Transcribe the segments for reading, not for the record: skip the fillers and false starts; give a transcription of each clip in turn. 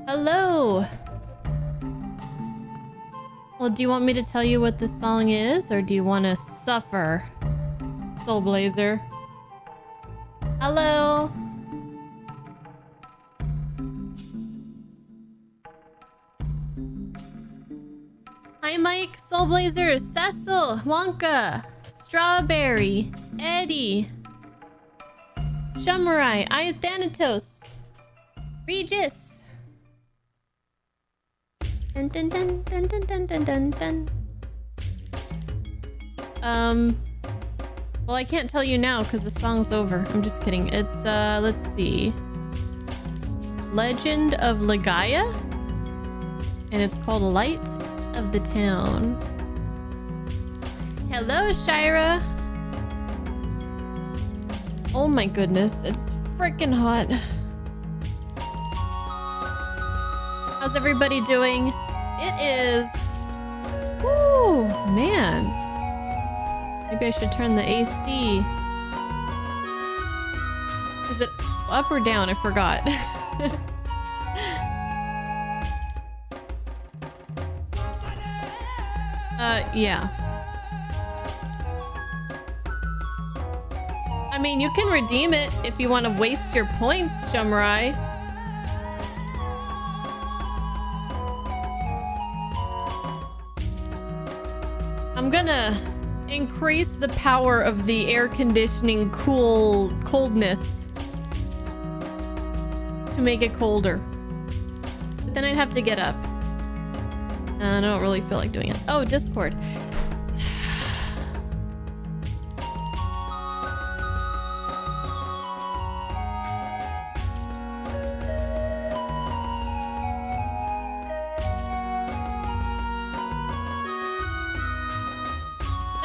Hello! Well, do you want me to tell you what this song is, or do you want to suffer? Soul Blazer. Hello! Hi, Mike, Soul Blazer, Cecil, Wonka, Strawberry, Eddie, Shumarai, Thanatos, Regis. Dun, dun, dun, dun, dun, dun, dun, dun, dun. Well, I can't tell you now because the song's over. I'm just kidding. It's, let's see. Legend of Ligaya? And it's called Light of the Town. Hello, Shira. Oh my goodness, it's freaking hot. How's everybody doing? It is... Woo, man. Maybe I should turn the AC. Is it up or down? I forgot. Yeah. I mean, you can redeem it if you want to waste your points, Shumrai. I'm gonna increase the power of the air conditioning coldness to make it colder. But then I'd have to get up. And I don't really feel like doing it. Oh, Discord.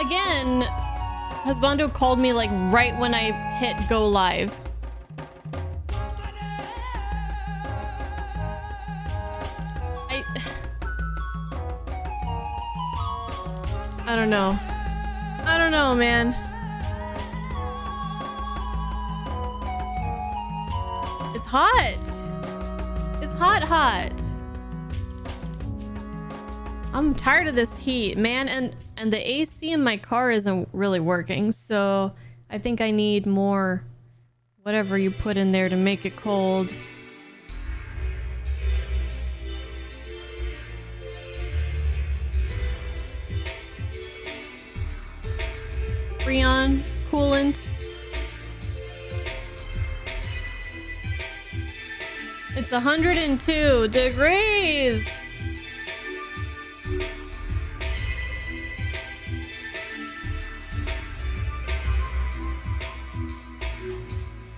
Again, Husbando called me like right when I hit go live. I don't know. I don't know, man. It's hot. It's hot. I'm tired of this heat, man, and the AC in my car isn't really working, so I think I need more whatever you put in there to make it cold. Freon coolant. It's 102 degrees.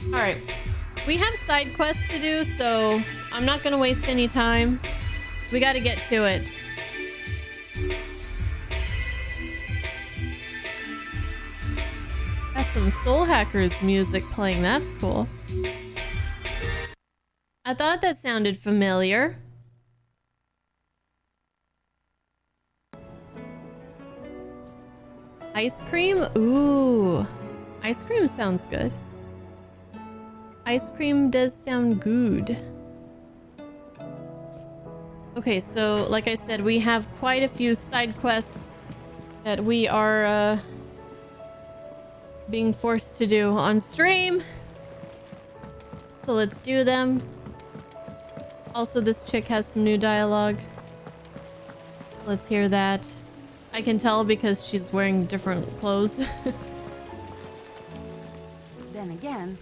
All right, we have side quests to do, so I'm not gonna waste any time. We got to get to it. That's some Soul Hackers music playing. That's cool. I thought that sounded familiar. Ice cream? Ooh. Ice cream sounds good. Ice cream does sound good. Okay, so like I said, we have quite a few side quests that we are being forced to do on stream. So let's do them. Also, this chick has some new dialogue. Let's hear that. I can tell because she's wearing different clothes. Then again,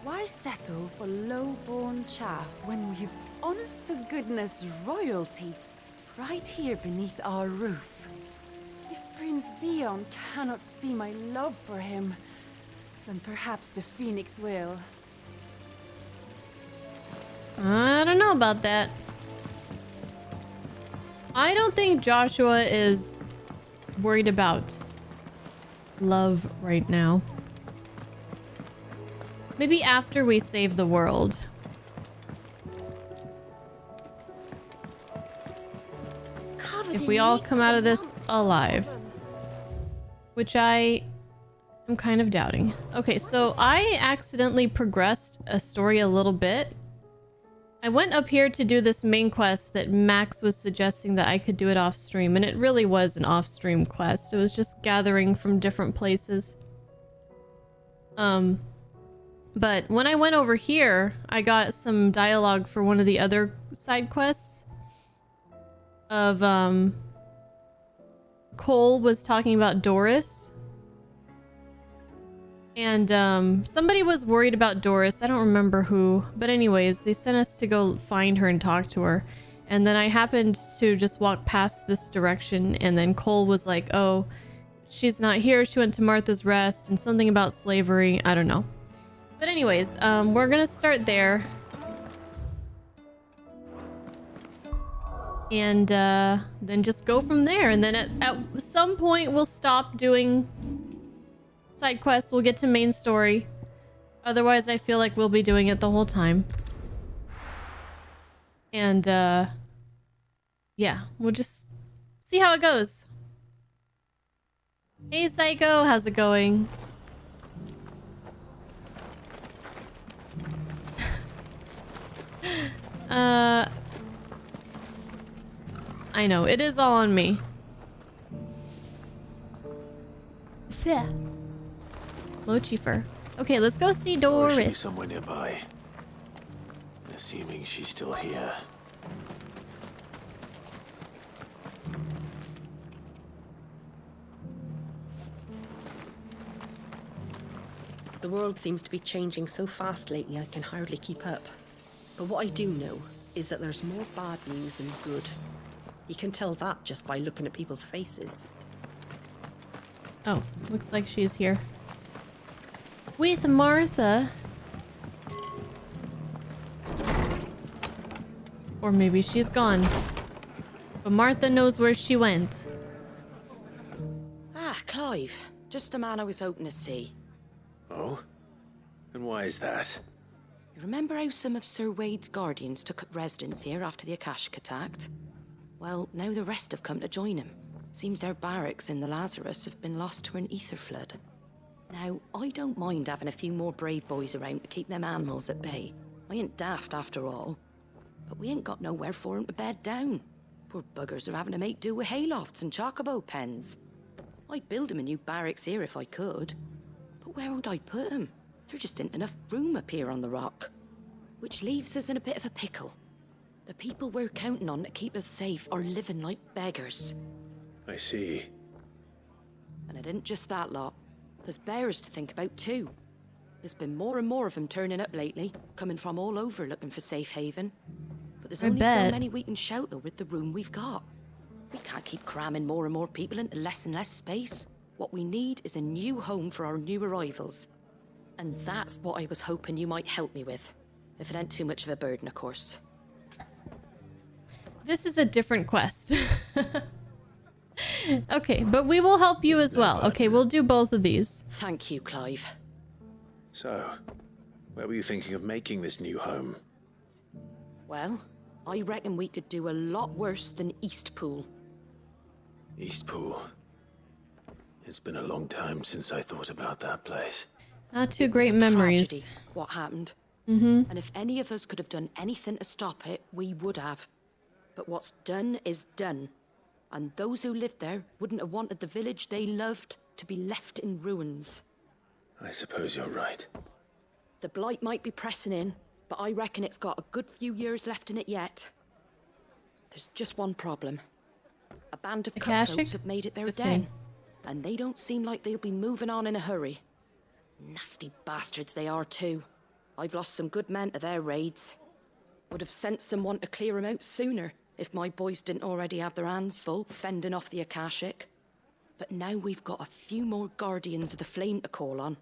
Why settle for low-born chaff when we've honest-to-goodness royalty right here beneath our roof? If Prince Dion cannot see my love for him, then perhaps the Phoenix will. I don't know about that. I don't think Joshua is worried about love right now. Maybe after we save the world. If we all come out of this alive. Which I am kind of doubting. Okay, so I accidentally progressed a story a little bit. I went up here to do this main quest that Max was suggesting that I could do it off stream, and it really was an off stream quest. It was just gathering from different places. But when I went over here, I got some dialogue for one of the other side quests of Cole was talking about Doris. And somebody was worried about Doris. I don't remember who. But anyways, they sent us to go find her and talk to her. And then I happened to just walk past this direction. And then Cole was like, oh, she's not here. She went to Martha's Rest and something about slavery. I don't know. But anyways, we're going to start there. And then just go from there. And then at some point, we'll stop doing side quests. We'll get to main story. Otherwise, I feel like we'll be doing it the whole time. And yeah, we'll just see how it goes. Hey Psycho, how's it going? I know, it is all on me. Yeah. Lochifer. Okay, let's go see Doris. Or is she somewhere nearby? Assuming she's still here. The world seems to be changing so fast lately I can hardly keep up. But what I do know is that there's more bad news than good. You can tell that just by looking at people's faces. Oh, looks like she's here. With Martha. Or maybe she's gone. But Martha knows where she went. Ah, Clive. Just the man I was hoping to see. Oh? And why is that? You remember how some of Sir Wade's guardians took up residence here after the Akashic attacked? Well, now the rest have come to join him. Seems their barracks in the Lazarus have been lost to an ether flood. Now, I don't mind having a few more brave boys around to keep them animals at bay. I ain't daft after all. But we ain't got nowhere for 'em to bed down. Poor buggers are having to make do with haylofts and chocobo pens. I'd build 'em a new barracks here if I could. But where would I put 'em? There just ain't enough room up here on the rock. Which leaves us in a bit of a pickle. The people we're counting on to keep us safe are living like beggars. I see. And it isn't just that lot. There's bears to think about too. There's been more and more of them turning up lately, coming from all over looking for safe haven. But there's only so many we can shelter with the room we've got. We can't keep cramming more and more people into less and less space. What we need is a new home for our new arrivals. And that's what I was hoping you might help me with. If it ain't too much of a burden, of course. This is a different quest. Okay, but we will help you as well. Okay, we'll do both of these. Thank you, Clive. So, where were you thinking of making this new home? Well, I reckon we could do a lot worse than Eastpool. Eastpool. It's been a long time since I thought about that place. Not too great memories. Tragedy, what happened. And if any of us could have done anything to stop it, we would have. But what's done is done. And those who lived there wouldn't have wanted the village they loved to be left in ruins. I suppose you're right. The blight might be pressing in, but I reckon it's got a good few years left in it yet. There's just one problem. A band of cutthroats have made it their den, and they don't seem like they'll be moving on in a hurry. Nasty bastards they are too. I've lost some good men to their raids. Would have sent someone to clear 'em out sooner if my boys didn't already have their hands full fending off the Akashic. But now we've got a few more Guardians of the Flame to call on.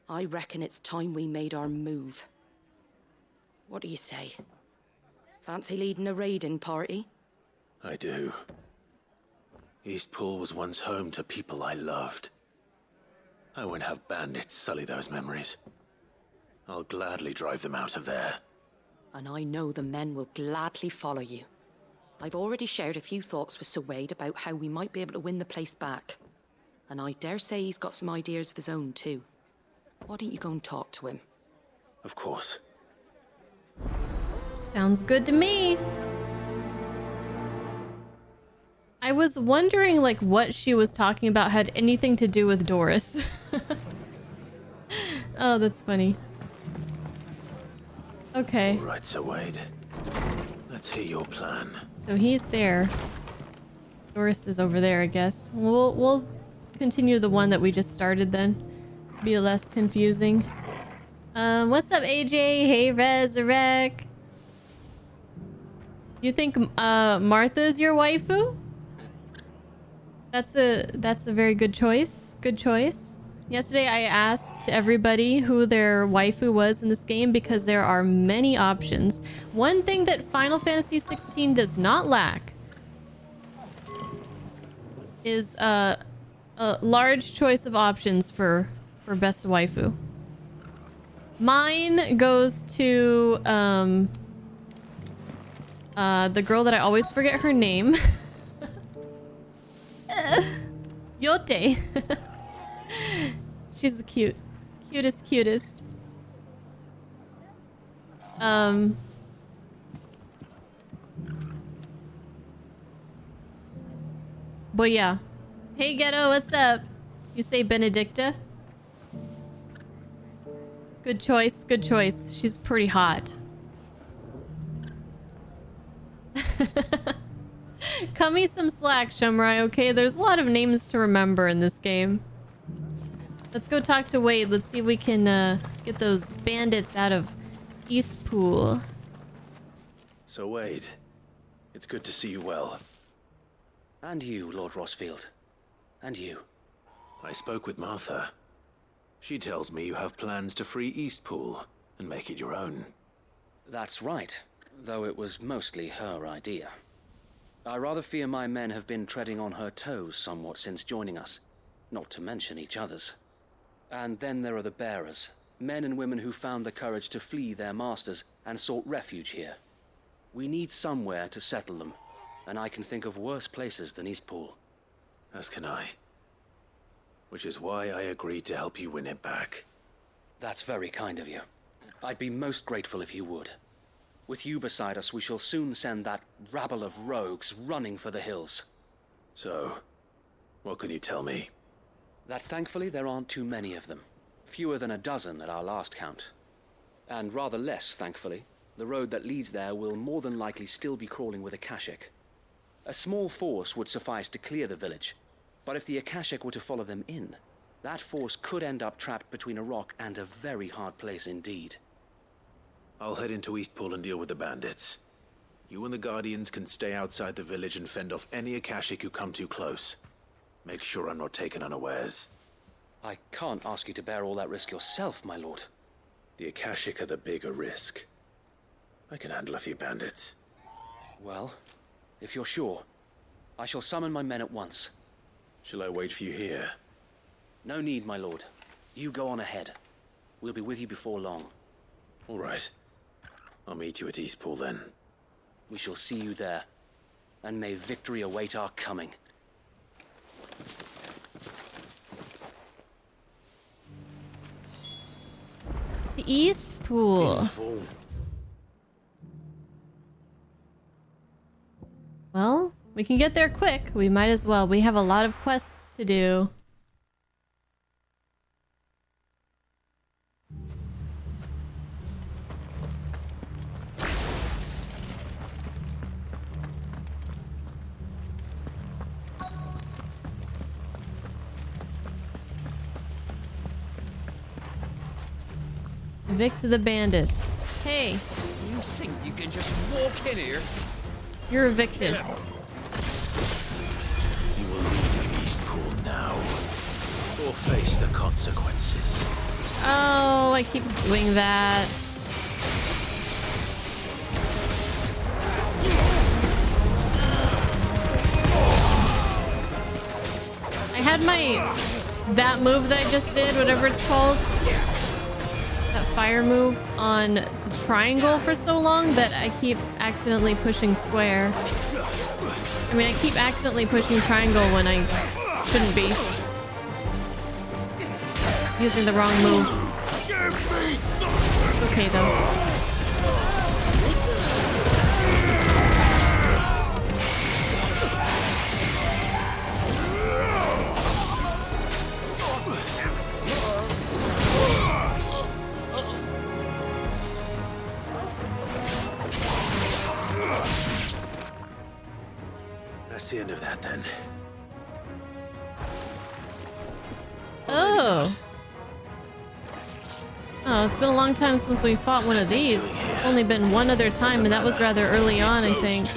I reckon it's time we made our move. What do you say? Fancy leading a raiding party? I do. Eastpool was once home to people I loved. I won't have bandits sully those memories. I'll gladly drive them out of there. And I know the men will gladly follow you. I've already shared a few thoughts with Sir Wade about how we might be able to win the place back. And I dare say he's got some ideas of his own too. Why don't you go and talk to him? Of course. Sounds good to me. I was wondering, like, what she was talking about had anything to do with Doris. Oh, that's funny. Okay. All right, Sir Wade. Let's hear your plan. So he's there. Doris is over there, I guess. We'll continue the one that we just started then. Be less confusing. What's up, AJ? Hey, Resurrect. You think Martha's your waifu? That's a very good choice. Good choice. Yesterday I asked everybody who their waifu was in this game because there are many options. One thing that Final Fantasy XVI does not lack is a large choice of options for best waifu. Mine goes to the girl that I always forget her name. Yote. She's the cutest. But yeah. Hey Ghetto, what's up? You say Benedicta? Good choice, good choice. She's pretty hot. Cut me some slack, Shumrai, okay? There's a lot of names to remember in this game. Let's go talk to Wade. Let's see if we can get those bandits out of Eastpool. So Wade, it's good to see you well. And you, Lord Rossfield. And you. I spoke with Martha. She tells me you have plans to free Eastpool and make it your own. That's right, though it was mostly her idea. I rather fear my men have been treading on her toes somewhat since joining us, not to mention each other's. And then there are the bearers, men and women who found the courage to flee their masters and sought refuge here. We need somewhere to settle them, and I can think of worse places than Eastpool. As can I. Which is why I agreed to help you win it back. That's very kind of you. I'd be most grateful if you would. With you beside us, we shall soon send that rabble of rogues running for the hills. So, what can you tell me? That thankfully there aren't too many of them. Fewer than a dozen at our last count. And rather less, thankfully, the road that leads there will more than likely still be crawling with Akashic. A small force would suffice to clear the village, but if the Akashic were to follow them in, that force could end up trapped between a rock and a very hard place indeed. I'll head into Eastpool and deal with the bandits. You and the Guardians can stay outside the village and fend off any Akashic who come too close. Make sure I'm not taken unawares. I can't ask you to bear all that risk yourself, my lord. The Akashic are the bigger risk. I can handle a few bandits. Well, if you're sure, I shall summon my men at once. Shall I wait for you here? No need, my lord. You go on ahead. We'll be with you before long. All right. I'll meet you at Eastpool then. We shall see you there. And may victory await our coming. To Eastpool. Peaceful. Well, we can get there quick. We might as well. We have a lot of quests to do. Evict the bandits. Hey, You think you can just walk in here? you're evicted. You will leave Eastpool now, or face the consequences. Oh, I keep doing that. I had that move that I just did, whatever it's called, that fire move on the triangle for so long that I keep accidentally pushing square. I mean, I keep accidentally pushing triangle when I shouldn't be. Using the wrong move. Okay, though. That's the end of that, then. Oh. Oh, it's been a long time since we fought one of these. It's only been one other time, and that was rather early on, I think.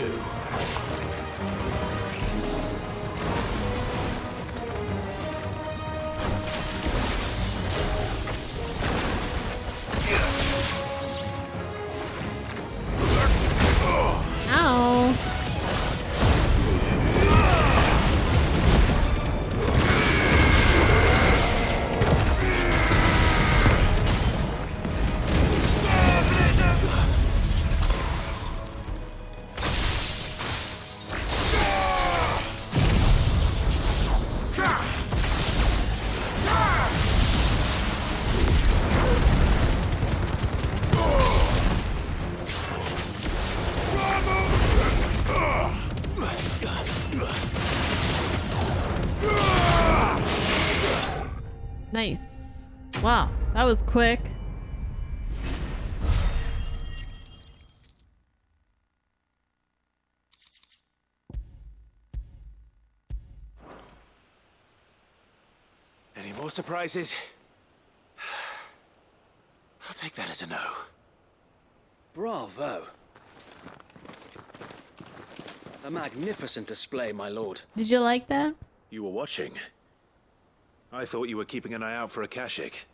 Ow. Nice. Wow, that was quick. Any more surprises? I'll take that as a no. Bravo. A magnificent display, my lord. Did you like that? You were watching. I thought you were keeping an eye out for a Kashik.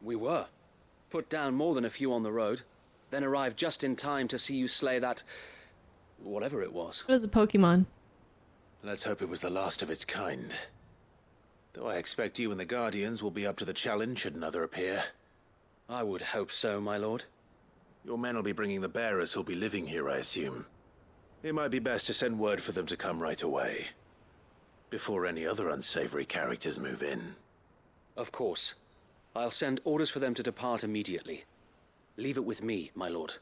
We were. Put down more than a few on the road, then arrived just in time to see you slay that... whatever it was. It was a Pokemon. Let's hope it was the last of its kind. Though I expect you and the Guardians will be up to the challenge should another appear. I would hope so, my lord. Your men will be bringing the bearers who'll be living here, I assume. It might be best to send word for them to come right away, before any other unsavory characters move in. Of course. I'll send orders for them to depart immediately. Leave it with me, my lord.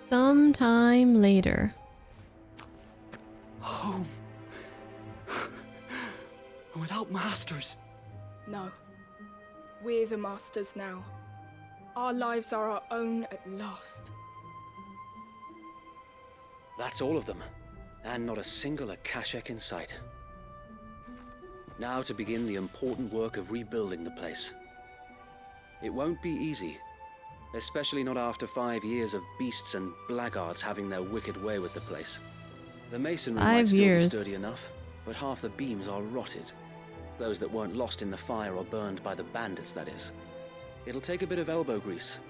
Sometime later. Home. Without masters. No. We're the masters now. Our lives are our own at last. That's all of them. And not a single Akashek in sight. Now to begin the important work of rebuilding the place. It won't be easy. Especially not after 5 years of beasts and blackguards having their wicked way with the place. The masonry might still be sturdy enough, but half the beams are rotted. Those that weren't lost in the fire or burned by the bandits, that is. It'll take a bit of elbow grease,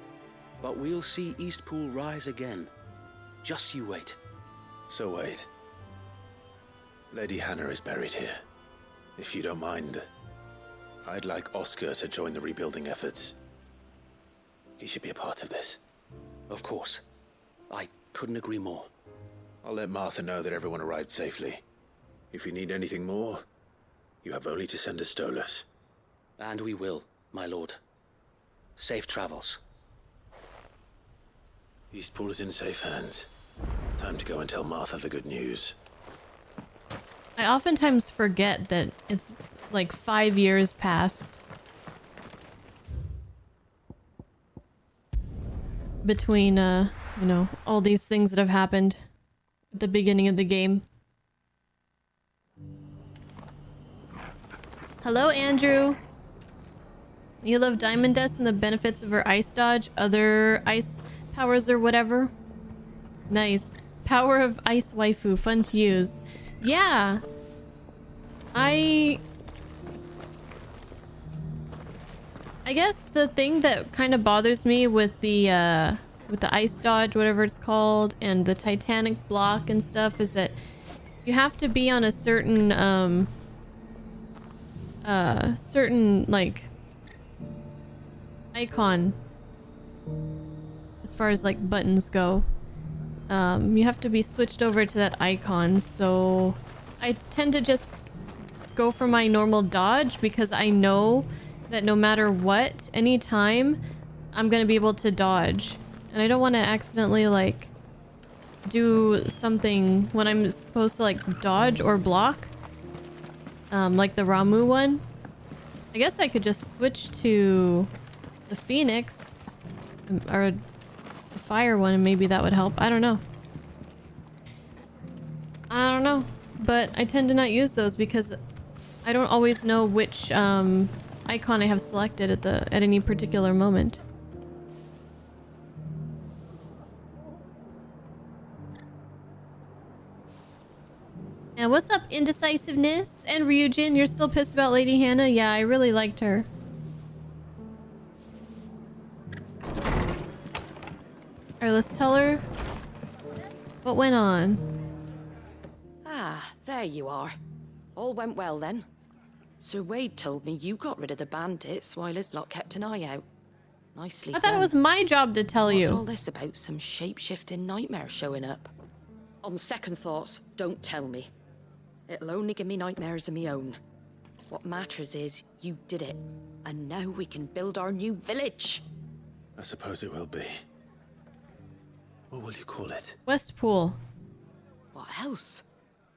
but we'll see Eastpool rise again. Just you wait. So wait. Lady Hannah is buried here. If you don't mind, I'd like Oscar to join the rebuilding efforts. He should be a part of this. Of course. I couldn't agree more. I'll let Martha know that everyone arrived safely. If you need anything more, you have only to send a Stolas. And we will, my lord. Safe travels. Eastpool is in safe hands. Time to go and tell Martha the good news. I oftentimes forget that it's like 5 years past between, you know, all these things that have happened. at the beginning of the game. Hello, Andrew. You love Diamond Dust and the benefits of her ice dodge, other ice powers or whatever? Nice. Power of Ice Waifu, fun to use. Yeah. I guess the thing that kind of bothers me with the ice dodge, whatever it's called, and the Titanic block and stuff is that you have to be on a certain certain like icon as far as like buttons go. You have to be switched over to that icon, so I tend to just go for my normal dodge because I know that no matter what, anytime, I'm gonna be able to dodge. And I don't want to accidentally like do something when I'm supposed to like dodge or block. Like the Ramu one. I guess I could just switch to the Phoenix or the fire one and maybe that would help. I don't know. I don't know. But I tend to not use those because I don't always know which icon I have selected at any particular moment. And what's up, Indecisiveness? And Ryujin, you're still pissed about Lady Hannah? Yeah, I really liked her. Alright, let's tell her what went on. Ah, there you are. All went well then. Sir Wade told me you got rid of the bandits while his lot kept an eye out. Nicely I done. thought it was my job to tell you. What's all this about some shape-shifting nightmare showing up? On second thoughts, don't tell me. It'll only give me nightmares of me own. What matters is you did it, and now we can build our new village. I suppose it will be. What will you call it? Westpool. What else?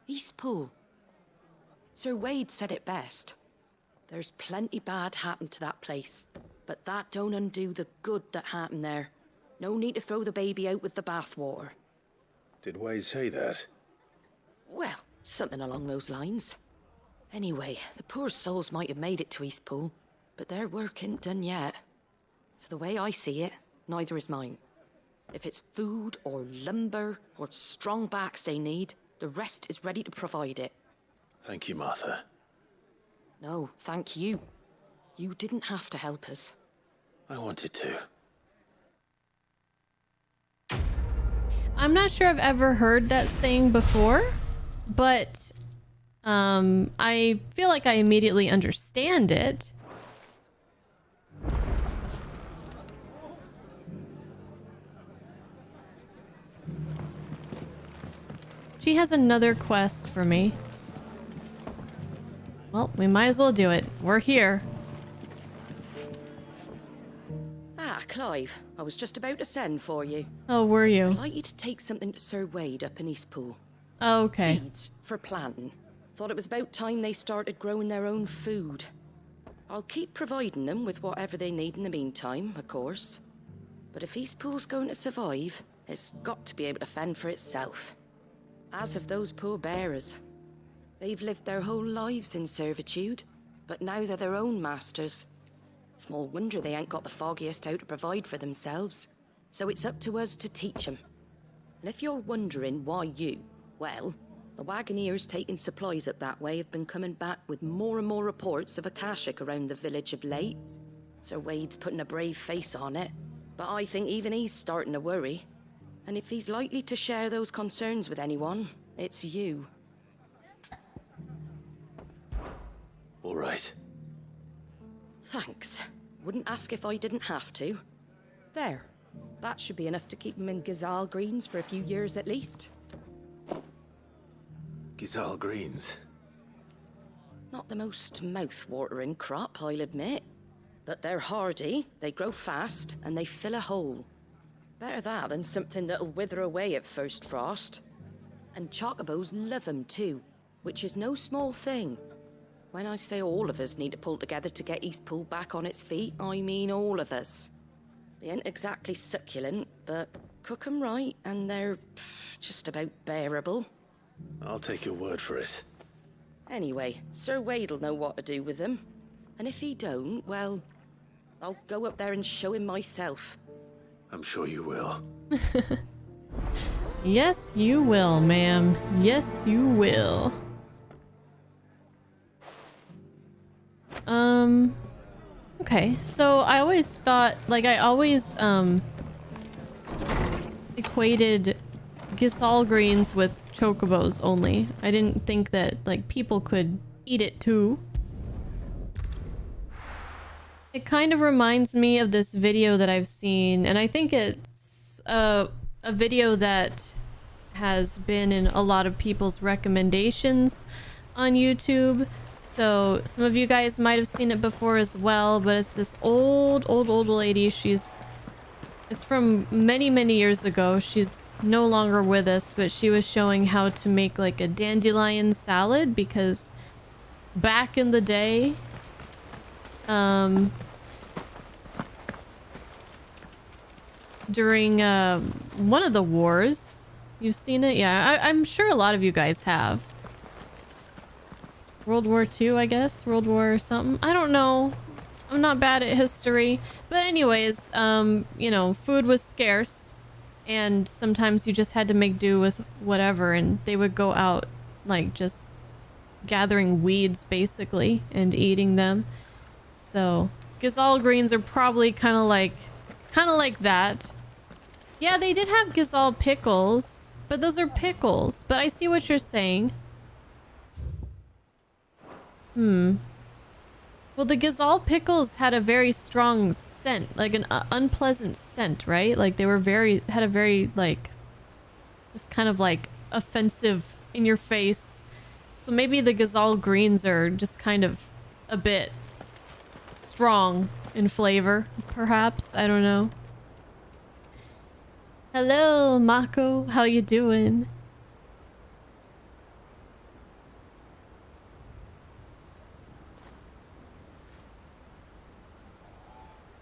Eastpool. Sir Wade said it best. There's plenty bad happened to that place, but that don't undo the good that happened there. No need to throw the baby out with the bathwater. Did Wade say that? Well, something along those lines. Anyway, the poor souls might have made it to Eastpool, but their work ain't done yet. So the way I see it, neither is mine. If it's food or lumber or strong backs they need, the rest is ready to provide it. Thank you, Martha. No, thank you. You didn't have to help us. I wanted to. I'm not sure I've ever heard that saying before, but I feel like I immediately understand it. She has another quest for me. Well, we might as well do it. We're here. Ah, Clive, I was just about to send for you. Oh, were you? I'd like you to take something to Sir Wade up in Eastpool. Oh, okay. Seeds for planting. Thought it was about time they started growing their own food. I'll keep providing them with whatever they need in the meantime, of course. But if Eastpool's going to survive, it's got to be able to fend for itself. As have those poor bearers. They've lived their whole lives in servitude, but now they're their own masters. Small wonder they ain't got the foggiest how to provide for themselves. So it's up to us to teach them. And if you're wondering why you, well, the Wagoneers taking supplies up that way have been coming back with more and more reports of Akashic around the village of late. Sir Wade's putting a brave face on it, but I think even he's starting to worry. And if he's likely to share those concerns with anyone, it's you. All right. Thanks. Wouldn't ask if I didn't have to. There. That should be enough to keep him in Gazal Greens for a few years at least. Gizal Greens. Not the most mouth-watering crop, I'll admit. But they're hardy, they grow fast, and they fill a hole. Better that than something that'll wither away at first frost. And chocobos love 'em too, which is no small thing. When I say all of us need to pull together to get Eastpool back on its feet, I mean all of us. They ain't exactly succulent, but Cook 'em right, and they're just about bearable. I'll take your word for it. Anyway, Sir Wade'll know what to do with them. And if he don't, well, I'll go up there and show him myself. I'm sure you will. Yes, you will, ma'am. Yes, you will. Okay, so I always thought, like, I always, equated Gisal greens with chocobos only. I didn't think that, like, people could eat it too. It kind of reminds me of this video that I've seen, and I think it's a video that has been in a lot of people's recommendations on YouTube. So some of you guys might have seen it before as well, but it's this old lady. It's from many years ago. She's no longer with us, but she was showing how to make like a dandelion salad, because back in the day, during one of the wars, you've seen it? Yeah, I'm sure a lot of you guys have. World War II, I guess? World War something? I don't know. I'm not bad at history. But anyways, you know, food was scarce, and sometimes you just had to make do with whatever, and they would go out, like, just gathering weeds, basically, and eating them. So, Gisal greens are probably kind of like that. Yeah, they did have Gisal pickles, but those are pickles. But I see what you're saying. Well, the Gisal pickles had a very strong scent, like an unpleasant scent, right? Like they were had a very, like, just kind of like offensive in your face. So maybe the Gisal greens are just kind of a bit strong in flavor, perhaps. I don't know. Hello, Mako. How you doing?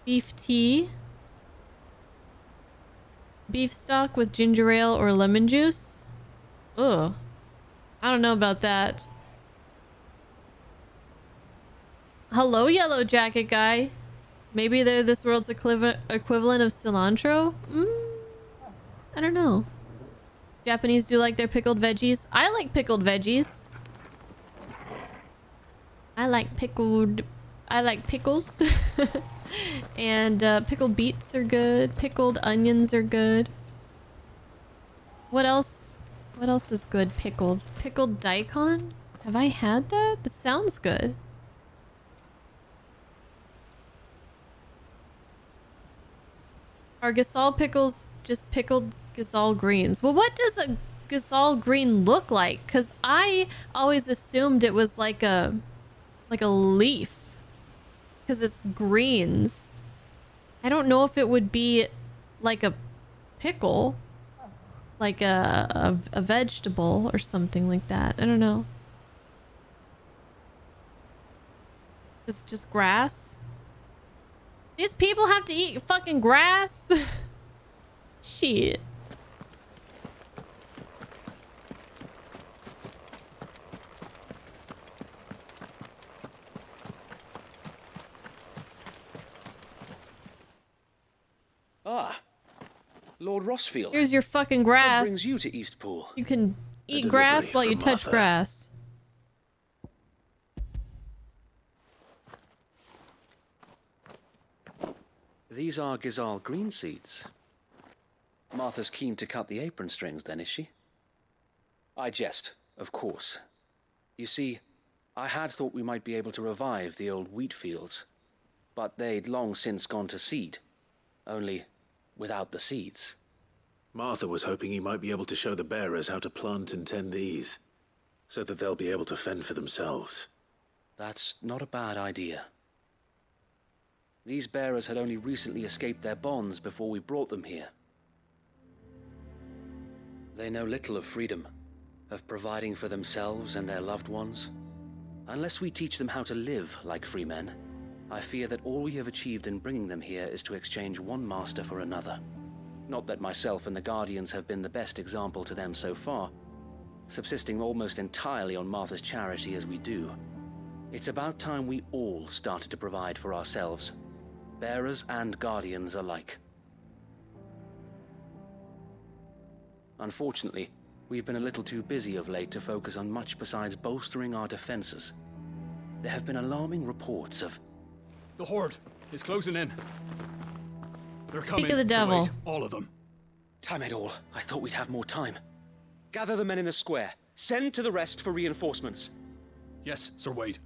Beef tea. Beef stock with ginger ale or lemon juice. Ugh. I don't know about that. Hello, yellow jacket guy. Maybe they're this world's equivalent of cilantro? I don't know. Japanese do like their pickled veggies. I like pickled veggies. I like pickles. And pickled beets are good. Pickled onions are good. What else? What else is good pickled? Pickled daikon? Have I had that? That sounds good. Are Gisal pickles just pickled Gisal greens? Well, what does a Gisal green look like? Because I always assumed it was like a leaf. Because it's greens. I don't know if it would be like a pickle. Like a vegetable or something like that. I don't know. It's just grass. These people have to eat fucking grass? Shit. Ah, Lord Rossfield. Here's your fucking What grass. brings you to Eastpool? You can eat delivery grass while you from touch Martha. grass. These are Gisal green seeds. Martha's keen to cut the apron strings then, is she? I jest, of course. You see, I had thought we might be able to revive the old wheat fields, but they'd long since gone to seed, only without the seeds. Martha was hoping you might be able to show the bearers how to plant and tend these, so that they'll be able to fend for themselves. That's not a bad idea. These bearers had only recently escaped their bonds before we brought them here. They know little of freedom, of providing for themselves and their loved ones. Unless we teach them how to live like free men, I fear that all we have achieved in bringing them here is to exchange one master for another. Not that myself and the Guardians have been the best example to them so far, subsisting almost entirely on Martha's charity as we do. It's about time we all started to provide for ourselves, bearers and Guardians alike. Unfortunately, we've been a little too busy of late to focus on much besides bolstering our defenses. There have been alarming reports of... The Horde is closing in. They're Speak coming. of the devil. Wait, all of them. Damn it all, I thought we'd have more time. Gather the men in the square. Send to the rest for reinforcements. Yes, Sir Wade.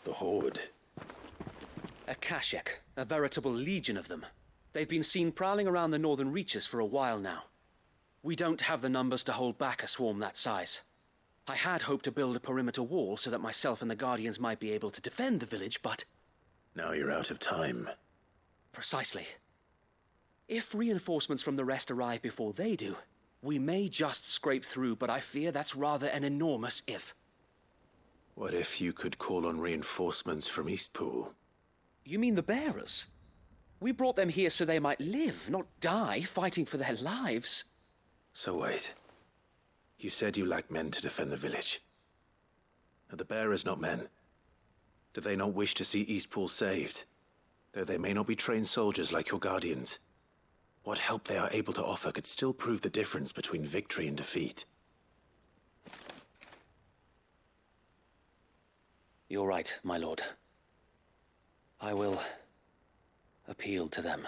The Horde. A Kashek, a veritable legion of them. They've been seen prowling around the northern reaches for a while now. We don't have the numbers to hold back a swarm that size. I had hoped to build a perimeter wall so that myself and the Guardians might be able to defend the village, but... Now you're out of time. Precisely. If reinforcements from the rest arrive before they do, we may just scrape through, but I fear that's rather an enormous if. What if you could call on reinforcements from Eastpool? You mean the bearers? We brought them here so they might live, not die fighting for their lives. So wait. You said you lack men to defend the village. Are the bearers not men? Do they not wish to see Eastpool saved? Though they may not be trained soldiers like your Guardians. What help they are able to offer could still prove the difference between victory and defeat. You're right, my lord. I will appeal to them.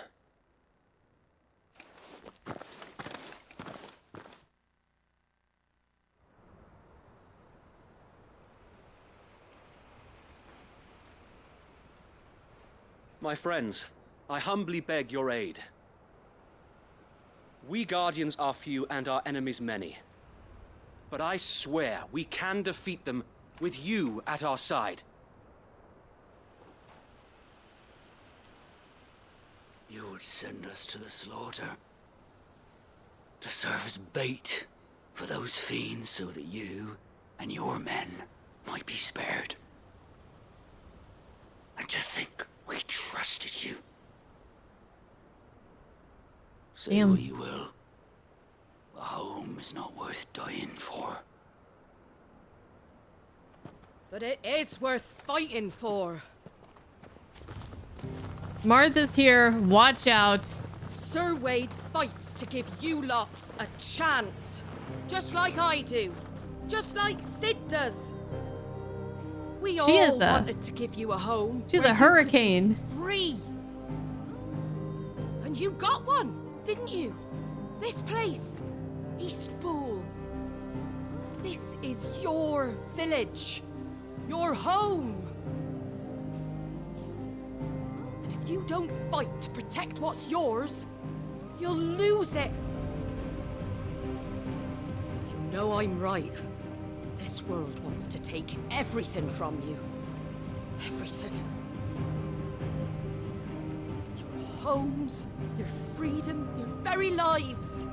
My friends, I humbly beg your aid. We Guardians are few and our enemies many. But I swear we can defeat them with you at our side. You would send us to the slaughter, to serve as bait for those fiends so that you and your men might be spared. And to think we trusted you. Say Damn. what you will. A home is not worth dying for. But it is worth fighting for. Martha's here. Watch out. Sir Wade fights to give you lot a chance. Just like I do. Just like Sid does. We She all is a- wanted to give you a home. She's where a you could be hurricane. Free. And you got one, didn't you? This place. Eastpool. This is your village. Your home. And if you don't fight to protect what's yours, you'll lose it. You know I'm right. This world wants to take everything from you. Everything. Your homes, your freedom, your very lives.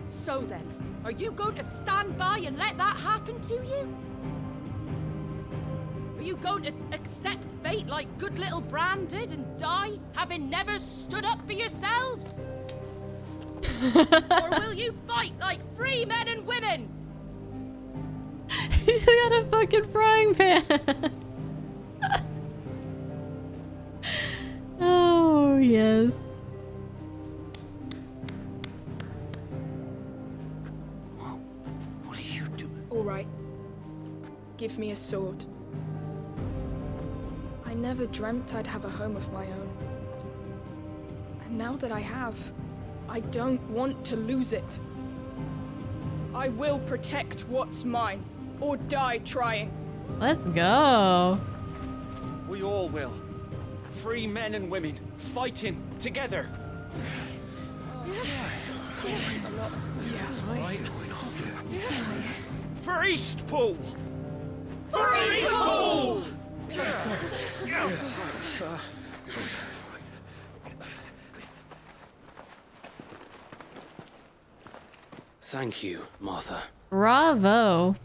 So then, are you going to stand by and let that happen to you? Are you going to accept fate like good little Bran did and die, having never stood up for yourselves? Or will you fight like free men and women? She's got a fucking frying pan. Oh, yes. What are you doing? All right. Give me a sword. I never dreamt I'd have a home of my own. And now that I have, I don't want to lose it. I will protect what's mine, or die trying. Let's go. We all will. Free men and women, fighting together. For Eastpool! For Eastpool! Thank you, Martha. Bravo.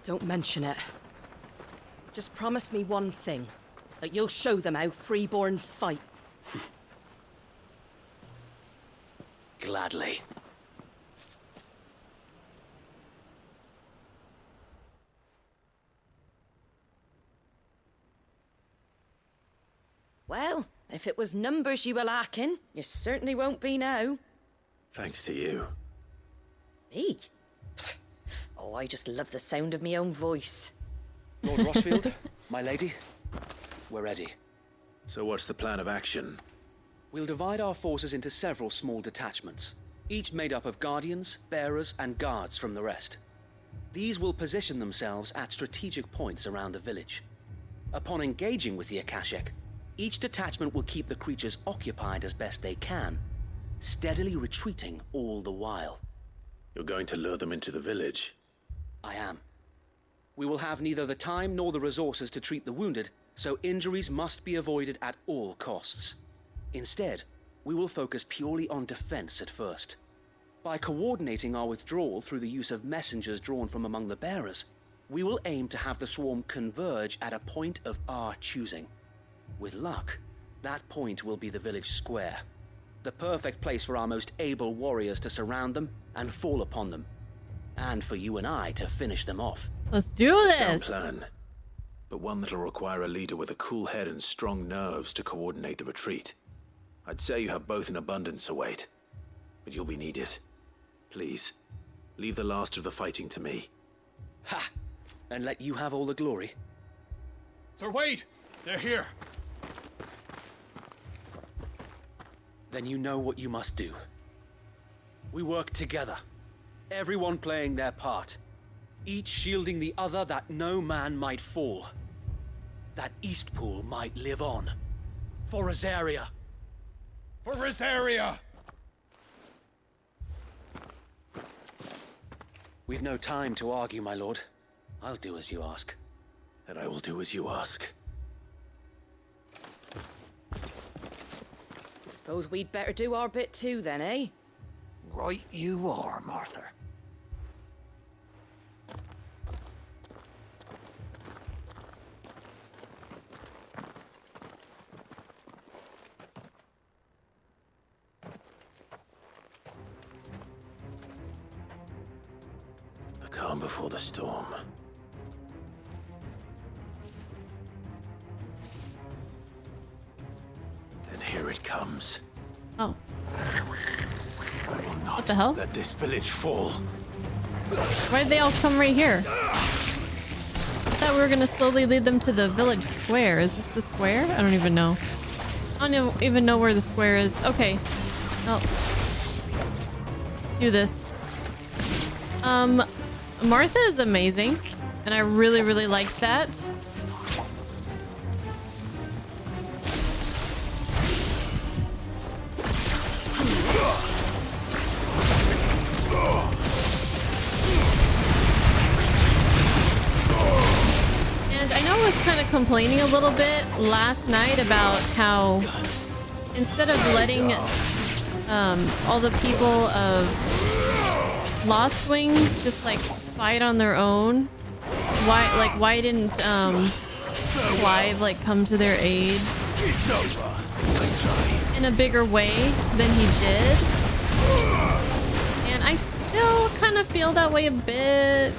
Don't mention it. Just promise me one thing. That you'll show them how freeborn fight. Gladly. Well, if it was numbers you were lacking, you certainly won't be now. Thanks to you. Me? Oh, I just love the sound of my own voice. Lord Rossfield, my lady, we're ready. So what's the plan of action? We'll divide our forces into several small detachments, each made up of guardians, bearers, and guards from the rest. These will position themselves at strategic points around the village. Upon engaging with the Akashic, each detachment will keep the creatures occupied as best they can, steadily retreating all the while. You're going to lure them into the village? I am. We will have neither the time nor the resources to treat the wounded, so injuries must be avoided at all costs. Instead, we will focus purely on defense at first. By coordinating our withdrawal through the use of messengers drawn from among the bearers, we will aim to have the swarm converge at a point of our choosing. With luck, that point will be the village square, the perfect place for our most able warriors to surround them and fall upon them, and for you and I to finish them off. Let's do this. Sound plan, but one that'll require a leader with a cool head and strong nerves to coordinate the retreat. I'd say you have both in abundance, await, but you'll be needed. Please, leave the last of the fighting to me. Ha! And let you have all the glory. Sir Wade! They're here! Then you know what you must do. We work together, everyone playing their part, each shielding the other that no man might fall, that Eastpool might live on. For Rosaria! For Rosaria! We've no time to argue, my lord. I'll do as you ask. And I will do as you ask. Suppose we'd better do our bit too then, eh? Right you are, Martha. The calm before the storm. And here it comes. Oh, I will not what the hell? let this village fall. Why'd they all come right here? I thought we were gonna slowly lead them to the village square. Is this the square? I don't even know. I don't even know where the square is. Okay. Well, let's do this. Martha is amazing, and I really, really liked that. And I know I was kind of complaining a little bit last night about how instead of letting all the people of Lost Wing just like fight on their own, why didn't Clive like come to their aid in a bigger way than he did? And I still kind of feel that way a bit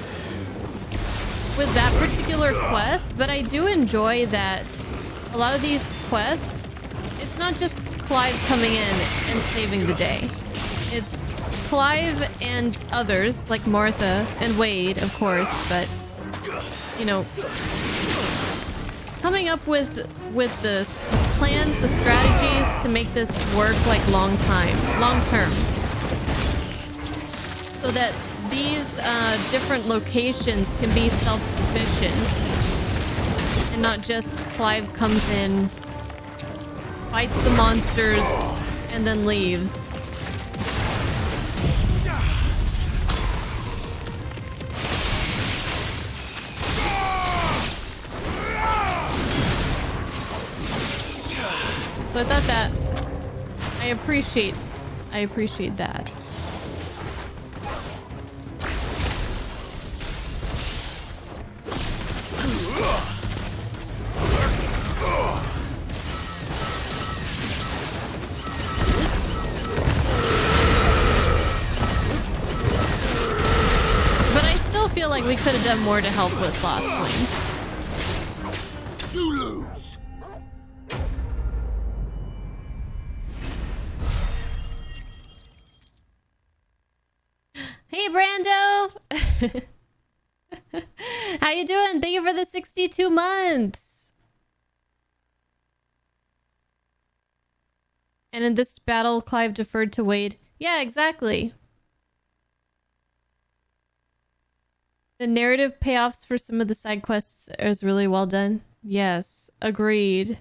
with that particular quest, but I do enjoy that a lot of these quests, it's not just Clive coming in and saving the day. It's Clive and others, like Martha and Wade, of course, but, you know, coming up with the plans, the strategies to make this work like long term. So that these different locations can be self-sufficient and not just Clive comes in, fights the monsters, and then leaves. So I thought that I appreciate that. feel like we could have done more to help with Lost Wing. You lose. Hey, Brando! How you doing? Thank you for the 62 months. And in this battle, Clive deferred to Wade. Yeah, exactly. The narrative payoffs for some of the side quests is really well done. Yes, agreed.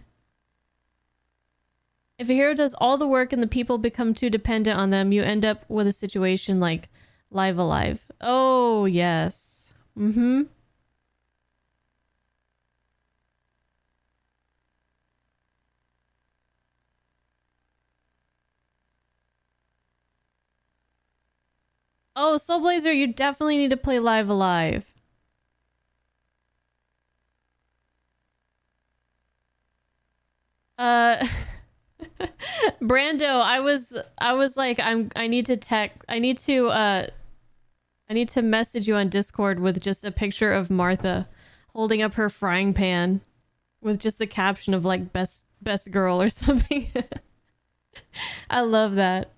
If a hero does all the work and the people become too dependent on them, you end up with a situation like Live Alive. Oh, yes. Mm-hmm. Oh, Soul Blazer, you definitely need to play Live Alive. Brando, I was like, I need to message you on Discord with just a picture of Martha holding up her frying pan with just the caption of like best girl or something. I love that.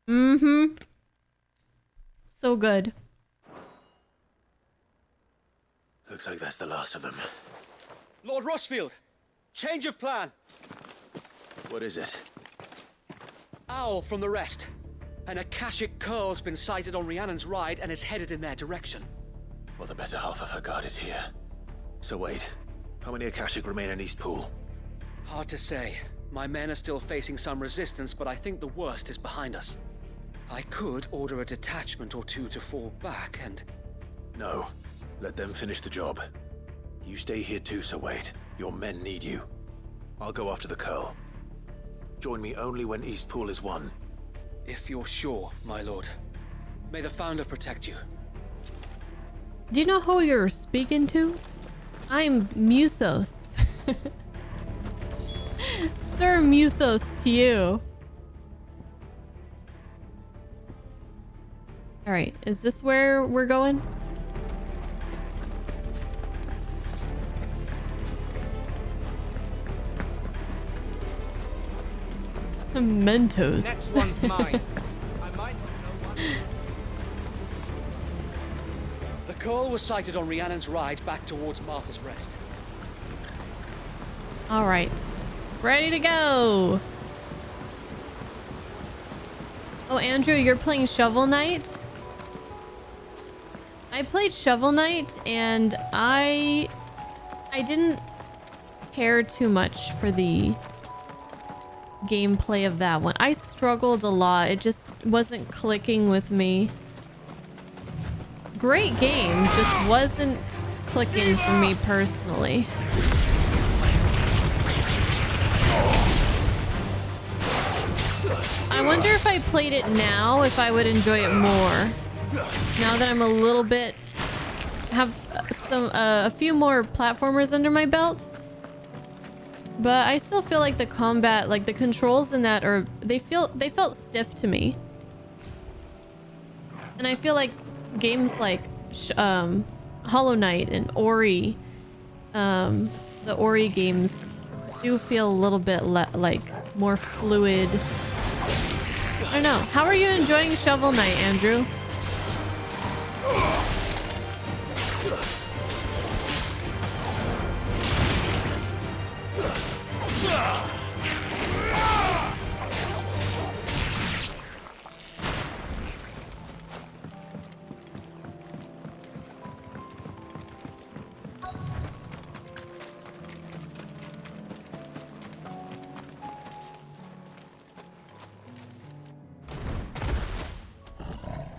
Mm-hmm. So good. Looks like that's the last of them. Lord Rossfield, change of plan. What is it? Owl from the rest. An Akashic curl's been sighted on Rhiannon's ride and is headed in their direction. Well, the better half of her guard is here. So wait, how many Akashic remain in East Pool? Hard to say. My men are still facing some resistance, but I think the worst is behind us. I could order a detachment or two to fall back and... No. Let them finish the job. You stay here too, Sir Wade. Your men need you. I'll go after the curl. Join me only when East Pool is won. If you're sure, my lord. May the Founder protect you. Do you know who you're speaking to? I'm Muthos. Sir Muthos to you. Alright, is this where we're going? Mentos. Next one's mine. I might know one. The curl was sighted on Rhiannon's ride back towards Martha's Rest. Alright. Ready to go! Oh, Andrew, you're playing Shovel Knight? I played Shovel Knight and I didn't care too much for the gameplay of that one. I struggled a lot. It just wasn't clicking with me. Great game, just wasn't clicking for me personally. I wonder if I played it now, if I would enjoy it more. Now that I'm a little bit, have a few more platformers under my belt. But I still feel like the combat, like the controls in that they felt stiff to me. And I feel like games like Hollow Knight and Ori, the Ori games do feel a little bit like more fluid. I don't know. How are you enjoying Shovel Knight, Andrew?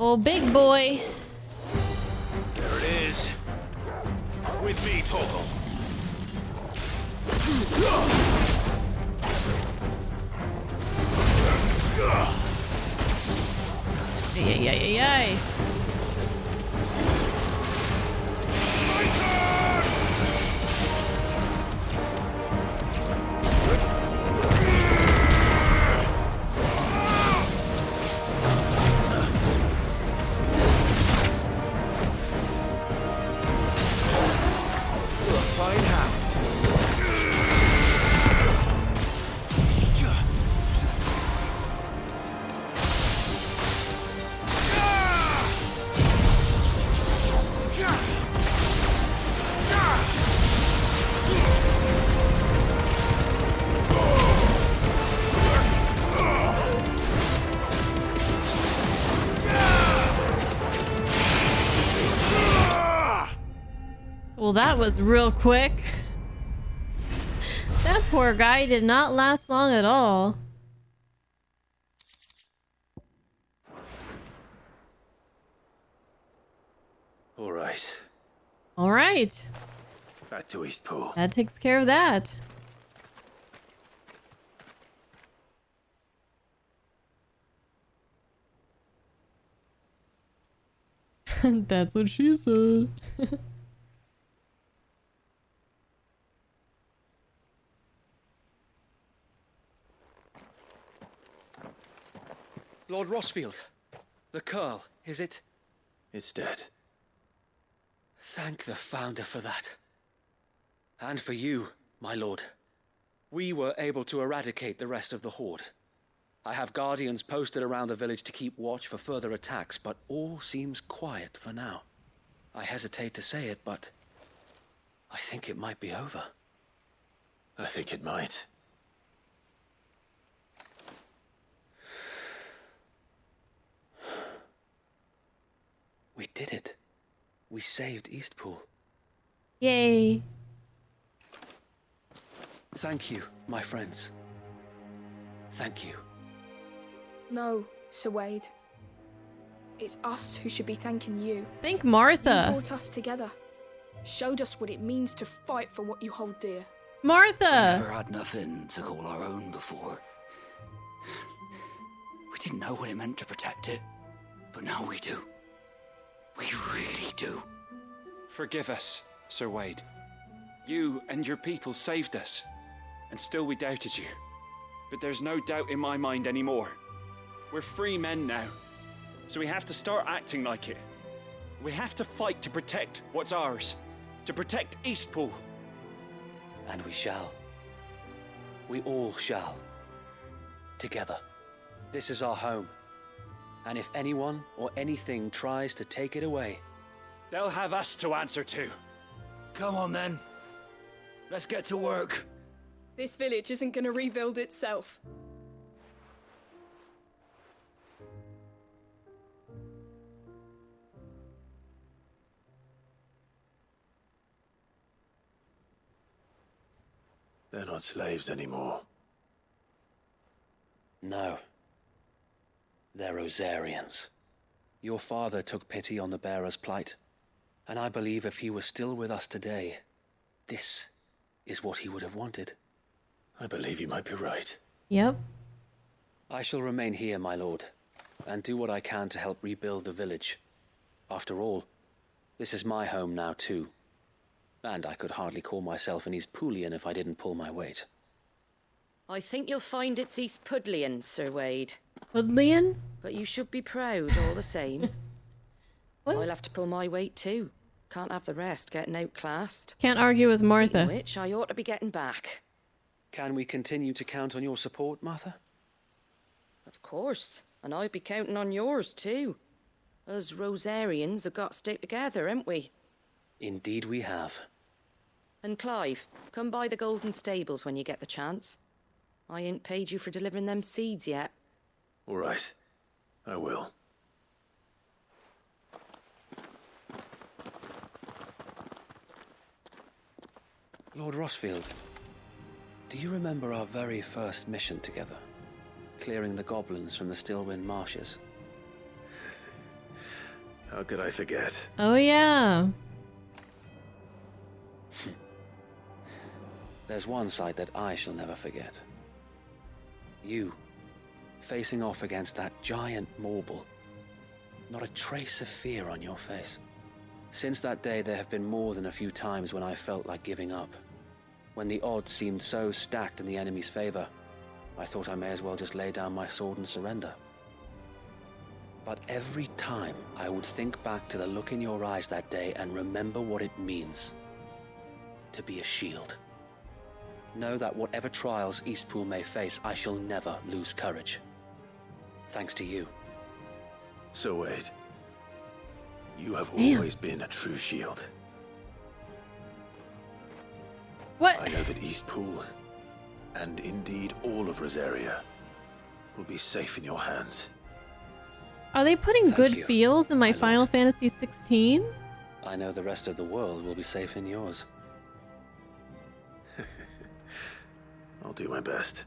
Oh, big boy. There it is. With me, Torgal. Ay, ay, ay, ay. Well, that was real quick. That poor guy did not last long at all. All right. All right. Back to Eastpool. That takes care of that. That's what she said. Lord Rossfield, the Curl, is it? It's dead. Thank the Founder for that. And for you, my lord. We were able to eradicate the rest of the Horde. I have guardians posted around the village to keep watch for further attacks, but all seems quiet for now. I hesitate to say it, but I think it might be over. I think it might. We did it. We saved Eastpool. Yay. Thank you, my friends. Thank you. No, Sir Wade. It's us who should be thanking you. Thank You Martha. brought us together. Showed us what it means to fight for what you hold dear. Martha. Never had nothing to call our own before. We didn't know what it meant to protect it, but now we do. We really do. Forgive us, Sir Wade. You and your people saved us, and still we doubted you. But there's no doubt in my mind anymore. We're free men now, so we have to start acting like it. We have to fight to protect what's ours, to protect Eastpool. And we shall. We all shall. Together. This is our home. And if anyone or anything tries to take it away, They'll have us to answer to. Come on then. Let's get to work. This village isn't gonna rebuild itself. They're not slaves anymore. no. They're Rosarians. Your father took pity on the bearer's plight, and I believe if he were still with us today, this is what he would have wanted. I believe you might be right. Yep. I shall remain here, my lord, and do what I can to help rebuild the village. After all, this is my home now too, and I could hardly call myself an Eastpoolian if I didn't pull my weight. I think you'll find it's East Pudlian, Sir Wade. Pudlian? But you should be proud all the same. What? I'll have to pull my weight too. Can't have the rest getting outclassed. Can't argue with Martha. Speaking of which, I ought to be getting back. Can we continue to count on your support, Martha? Of course. And I'd be counting on yours too. Us Rosarians have got to stick together, haven't we? Indeed we have. And Clive, come by the Golden Stables when you get the chance. I ain't paid you for delivering them seeds yet. All right. I will. Lord Rossfield, do you remember our very first mission together? Clearing the goblins from the Stillwind marshes? How could I forget? Oh, yeah. There's one sight that I shall never forget. You, facing off against that giant Morble. Not a trace of fear on your face. Since that day, there have been more than a few times when I felt like giving up. When the odds seemed so stacked in the enemy's favor, I thought I may as well just lay down my sword and surrender. But every time, I would think back to the look in your eyes that day and remember what it means to be a shield. Know that whatever trials Eastpool may face, I shall never lose courage. Thanks to you. So Wade, you have Damn. always been a true shield. What? I know that Eastpool, and indeed all of Rosaria, will be safe in your hands. Are they putting Thank good you, feels in my my Final lord. Fantasy 16? I know the rest of the world will be safe in yours. I'll do my best.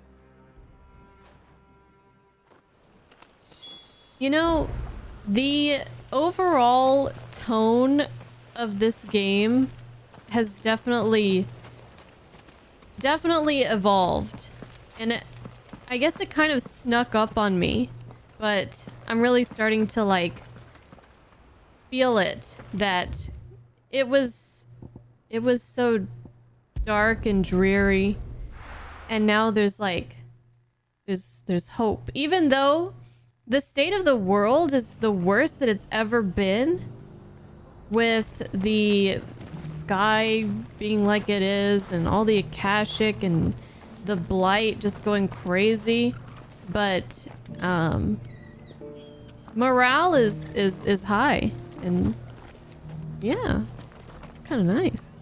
You know, the overall tone of this game has definitely evolved. And I guess it kind of snuck up on me, but I'm really starting to like feel it, that it was so dark and dreary, and now there's like there's hope, even though the state of the world is the worst that it's ever been, with the sky being like it is and all the Akashic and the blight just going crazy. But morale is high, and yeah, it's kind of nice.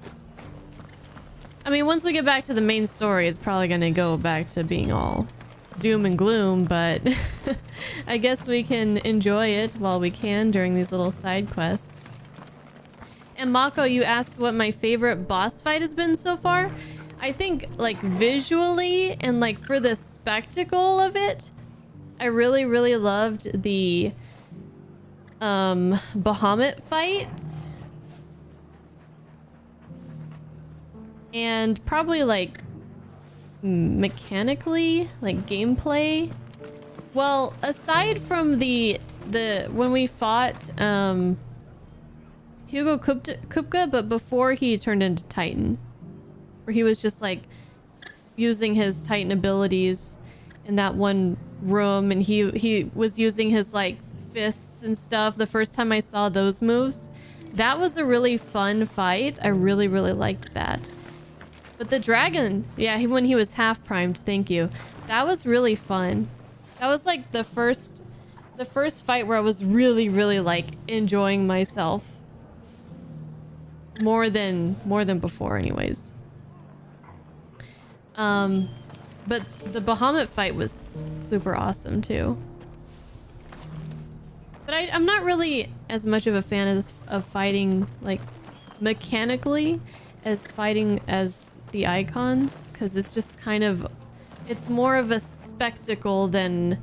I mean, once we get back to the main story, it's probably gonna go back to being all doom and gloom, but I guess we can enjoy it while we can during these little side quests. And Mako, you asked what my favorite boss fight has been so far. I think like visually and like for the spectacle of it, I really loved the Bahamut fight. And probably like mechanically, like gameplay. Well, aside from the when we fought Hugo Kupka, but before he turned into Titan, where he was just like using his Titan abilities in that one room, and he was using his like fists and stuff. The first time I saw those moves, that was a really fun fight. I really liked that. But the dragon, yeah, when he was half primed, thank you. That was really fun. That was like the first fight where I was really like enjoying myself. More than before anyways. But the Bahamut fight was super awesome too. But I'm not really as much of a fan of fighting like mechanically as fighting as the icons, because it's just kind of, it's more of a spectacle than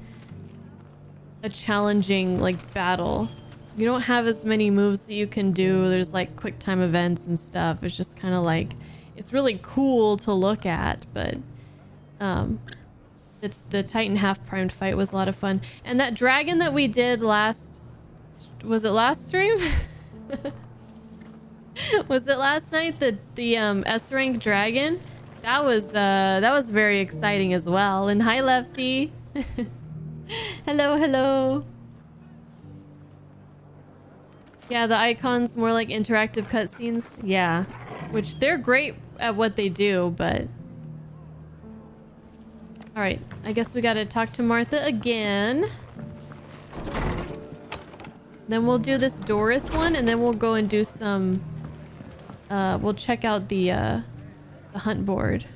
a challenging like battle. You don't have as many moves that you can do. There's like quick time events and stuff. It's just kind of like, it's really cool to look at, but the Titan half primed fight was a lot of fun. And that dragon that we did last, was it last stream? Was it last night? The S rank dragon? That was very exciting as well. And hi Lefty. Hello. Yeah, the icons more like interactive cutscenes. Yeah, which they're great at what they do, but all right, I guess we gotta talk to Martha again. Then we'll do this Doris one, and then we'll go and do some we'll check out the hunt board.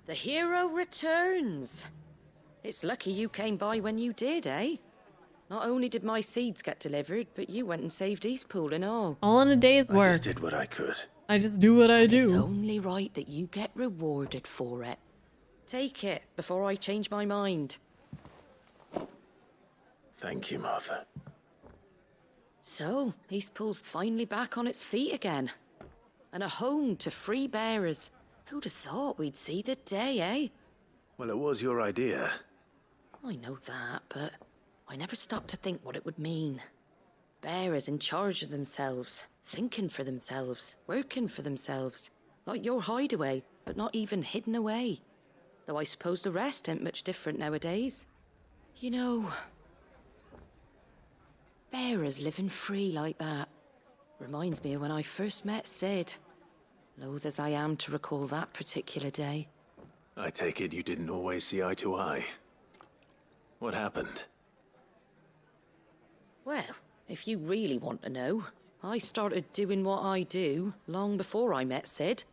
The hero returns. It's lucky you came by when you did, eh? Not only did my seeds get delivered, but you went and saved Eastpool and all. All in a day's work. I just did what I could. I just do what I do. It's only right that you get rewarded for it. Take it before I change my mind. Thank you, Martha. So, Eastpool's finally back on its feet again. And a home to free bearers. Who'd have thought we'd see the day, eh? Well, it was your idea. I know that, but I never stopped to think what it would mean. Bearers in charge of themselves, thinking for themselves, working for themselves. Like your hideaway, but not even hidden away. Though I suppose the rest ain't much different nowadays. You know, bearers living free like that reminds me of when I first met Sid. Loath as I am to recall that particular day. I take it you didn't always see eye to eye. What happened? Well, if you really want to know, I started doing what I do long before I met Sid.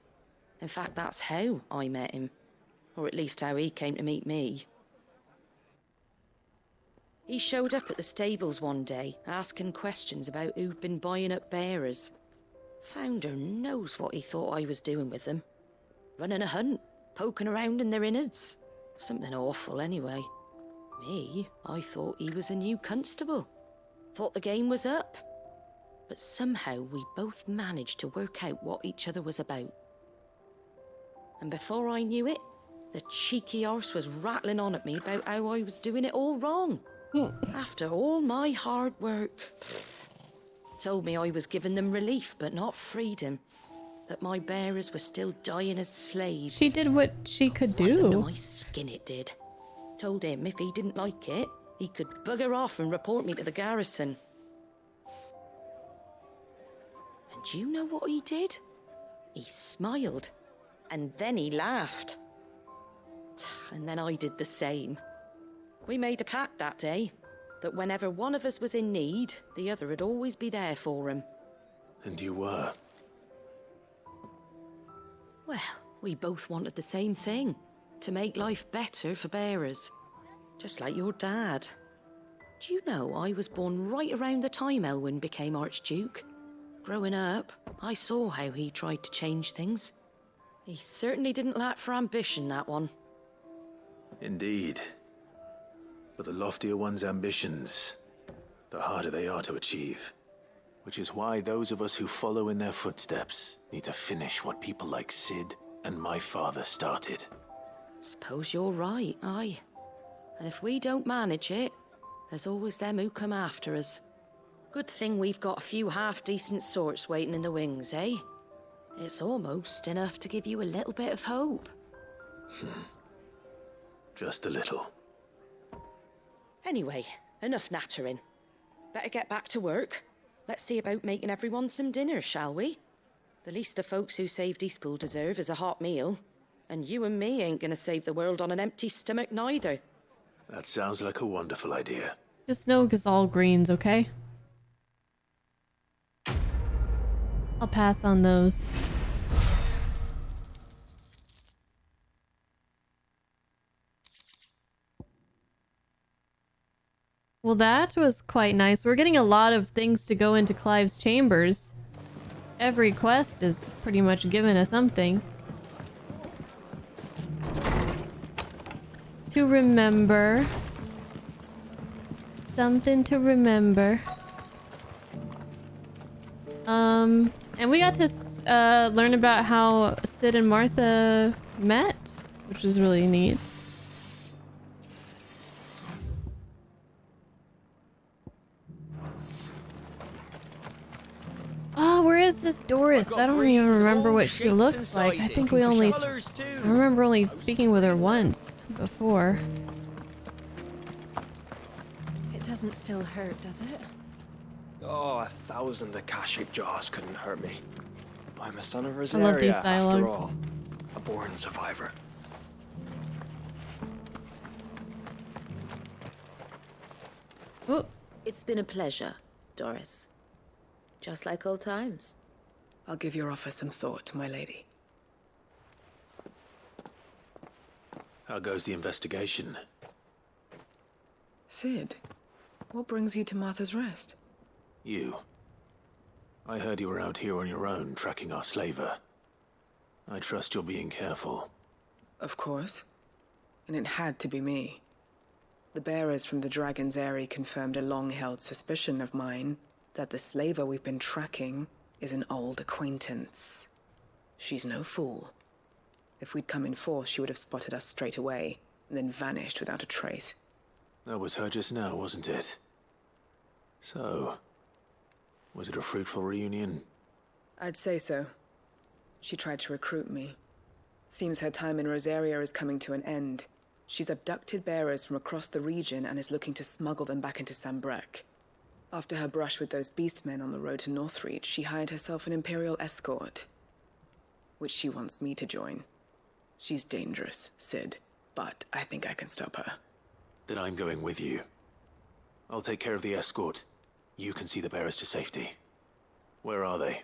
In fact, that's how I met him. Or at least how he came to meet me. He showed up at the stables one day, asking questions about who'd been buying up bearers. Founder knows what he thought I was doing with them. Running a hunt, poking around in their innards. Something awful, anyway. Me, I thought he was a new constable. Thought the game was up. But somehow we both managed to work out what each other was about. And before I knew it, the cheeky arse was rattling on at me about how I was doing it all wrong. After all my hard work. Told me I was giving them relief, but not freedom. That my bearers were still dying as slaves. She did what she could Right under do. my skin it did. Told him if he didn't like it, he could bugger off and report me to the garrison. And do you know what he did? He smiled. And then he laughed. And then I did the same. We made a pact that day, that whenever one of us was in need, the other would always be there for him. And you were? Well, we both wanted the same thing, to make life better for bearers. Just like your dad. Do you know I was born right around the time Elwyn became Archduke? Growing up, I saw how he tried to change things. He certainly didn't lack for ambition, that one. Indeed. But the loftier one's ambitions, the harder they are to achieve. Which is why those of us who follow in their footsteps need to finish what people like Sid and my father started. Suppose you're right, aye. And if we don't manage it, there's always them who come after us. Good thing we've got a few half-decent sorts waiting in the wings, eh? It's almost enough to give you a little bit of hope. Just a little. Anyway, enough nattering. Better get back to work. Let's see about making everyone some dinner, shall we? The least the folks who saved Eastpool deserve is a hot meal. And you and me ain't gonna save the world on an empty stomach neither. That sounds like a wonderful idea. Just no Gazal greens, okay? I'll pass on those. Well, that was quite nice. We're getting a lot of things to go into Clive's chambers. Every quest is pretty much giving us something. To remember. Something to remember. And we got to learn about how Sid and Martha met, which was really neat. Oh, where is this Doris? I don't even remember what she looks like. I think we only... I remember only speaking with her once before. It doesn't still hurt, does it? Oh, 1,000 Akashic jaws couldn't hurt me. I'm a son of I love Rosaria, these after dialogues. all. A born survivor. Oh, It's been a pleasure, Doris. Just like old times. I'll give your offer some thought, my lady. How goes the investigation? Sid, what brings you to Martha's Rest? You. I heard you were out here on your own, tracking our slaver. I trust you're being careful. Of course. And it had to be me. The bearers from the Dragon's Eyrie confirmed a long-held suspicion of mine that the slaver we've been tracking is an old acquaintance. She's no fool. If we'd come in force, she would have spotted us straight away, and then vanished without a trace. That was her just now, wasn't it? So, was it a fruitful reunion? I'd say so. She tried to recruit me. Seems her time in Rosaria is coming to an end. She's abducted bearers from across the region and is looking to smuggle them back into Sambrec. After her brush with those beastmen on the road to Northreach, she hired herself an Imperial escort, which she wants me to join. She's dangerous, Sid, but I think I can stop her. Then I'm going with you. I'll take care of the escort. You can see the bearers to safety. Where are they?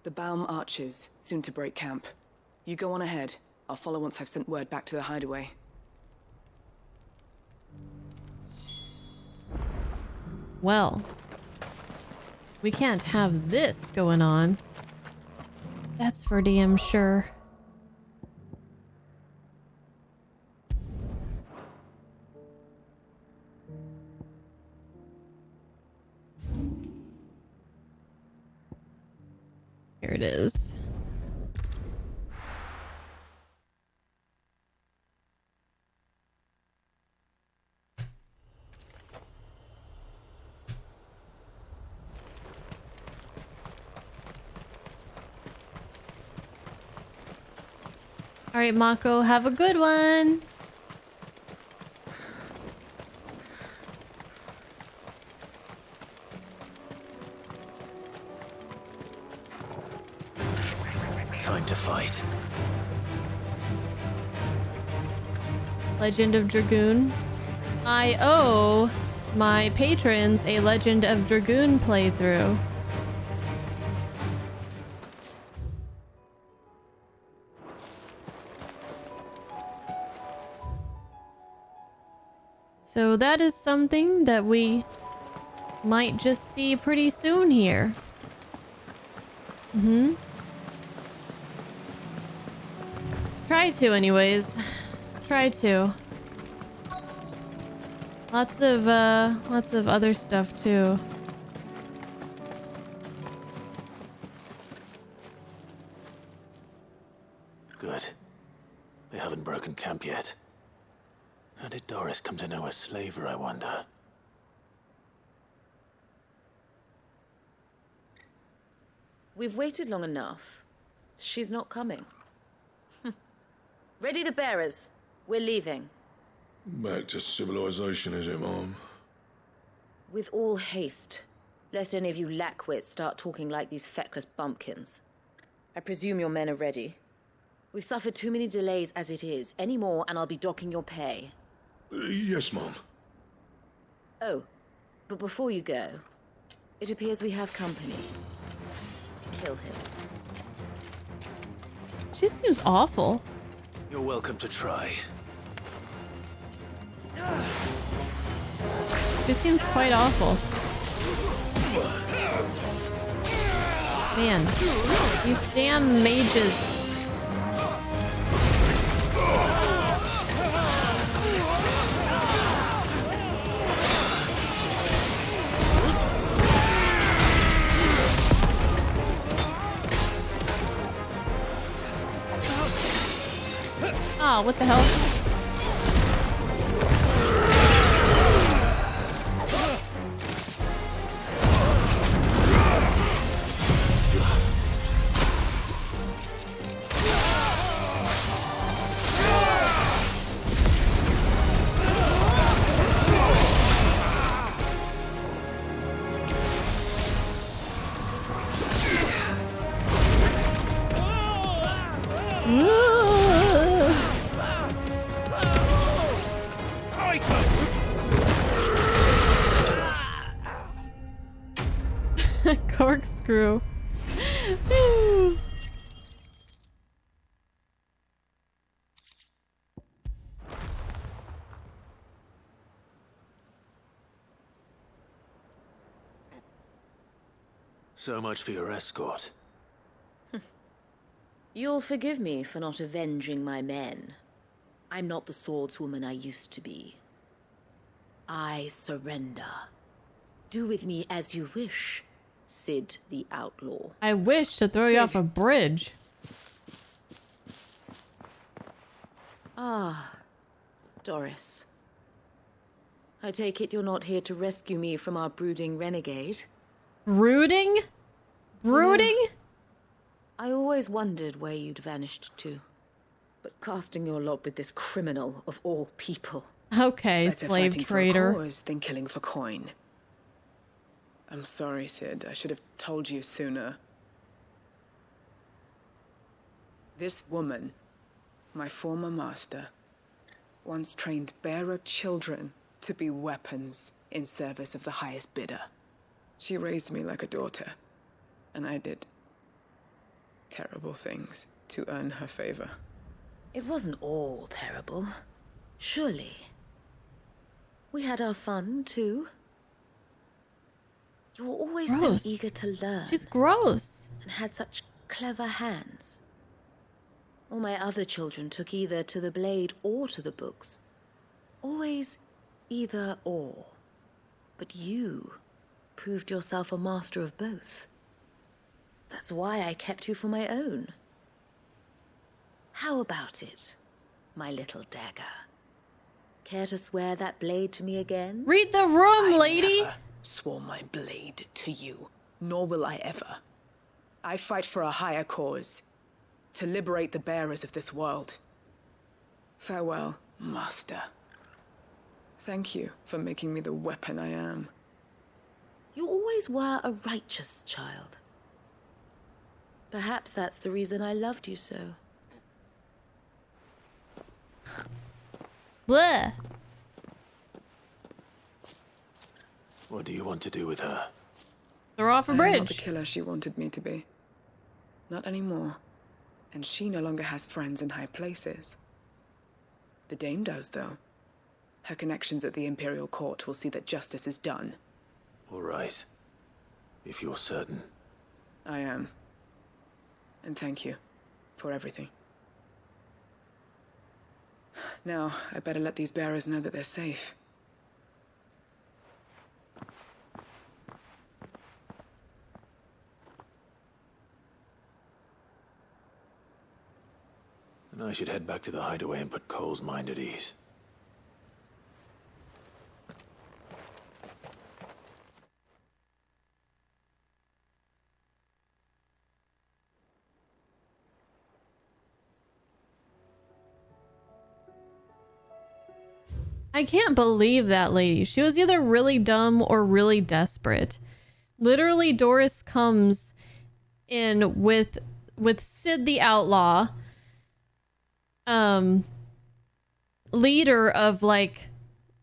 The Baum Archers, soon to break camp. You go on ahead. I'll follow once I've sent word back to the hideaway. Well, we can't have this going on. That's for damn sure. Here it is. All right, Mako, have a good one. Time to fight. Legend of Dragoon. I owe my patrons a Legend of Dragoon playthrough. So that is something that we might just see pretty soon here. Try to, anyways. Try to. Lots of other stuff too. Good. They haven't broken camp yet. How did Doris come to know a slaver, I wonder? We've waited long enough. She's not coming. Ready the bearers. We're leaving. Back to civilization, is it, Mom? With all haste, lest any of you lackwits start talking like these feckless bumpkins. I presume your men are ready. We've suffered too many delays as it is. Any more and I'll be docking your pay. Yes, Mom. Oh, but before you go, it appears we have company. Kill him. She seems awful. You're welcome to try. She seems quite awful. Man, these damn mages. Ah, what the hell? Corkscrew. So much for your escort. You'll forgive me for not avenging my men. I'm not the swordswoman I used to be. I surrender. Do with me as you wish, Sid the Outlaw. I wish to throw you off a bridge. Ah, Doris. I take it you're not here to rescue me from our brooding renegade? Brooding? Brooding? I always wondered where you'd vanished to. But casting your lot with this criminal of all people. Okay, Better slave fighting trader. for a cause than killing for coin. I'm sorry, Sid. I should have told you sooner. This woman, my former master, once trained bearer children to be weapons in service of the highest bidder. She raised me like a daughter, and I did terrible things to earn her favor. It wasn't all terrible, surely. We had our fun, too. You were always Gross. so eager to learn. She's gross. And had such clever hands. All my other children took either to the blade or to the books. Always either or. But you proved yourself a master of both. That's why I kept you for my own. How about it, my little dagger? Care to swear that blade to me again? Read the room, lady! Never swore my blade to you, nor will I ever. I fight for a higher cause, to liberate the bearers of this world. Farewell, Master. Thank you for making me the weapon I am. You always were a righteous child. Perhaps that's the reason I loved you so. Bleh. What do you want to do with her? Throw off a I am not the bridge. killer she wanted me to be. Not anymore. And she no longer has friends in high places. The Dame does, though. Her connections at the Imperial Court will see that justice is done. All right. If you're certain. I am. And thank you for everything. Now, I better let these bearers know that they're safe. And I should head back to the hideaway and put Cole's mind at ease. I can't believe that lady. She was either really dumb or really desperate. Literally, Doris comes in with Sid the Outlaw, leader of like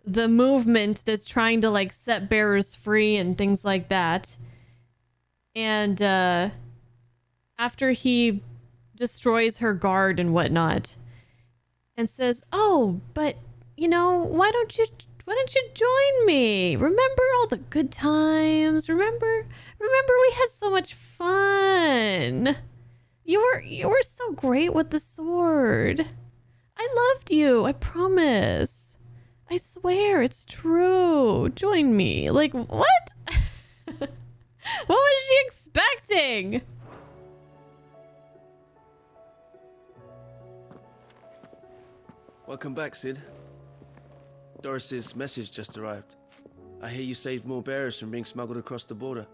the movement that's trying to like set bearers free and things like that. And after he destroys her guard and whatnot, and says, "Oh, but you know, why don't you join me? Remember all the good times? Remember we had so much fun. You were so great with the sword. I loved you, I promise. I swear it's true. Join me." Like, what? What was she expecting? Welcome back, Sid. Doris's message just arrived. I hear you saved more bearers from being smuggled across the border.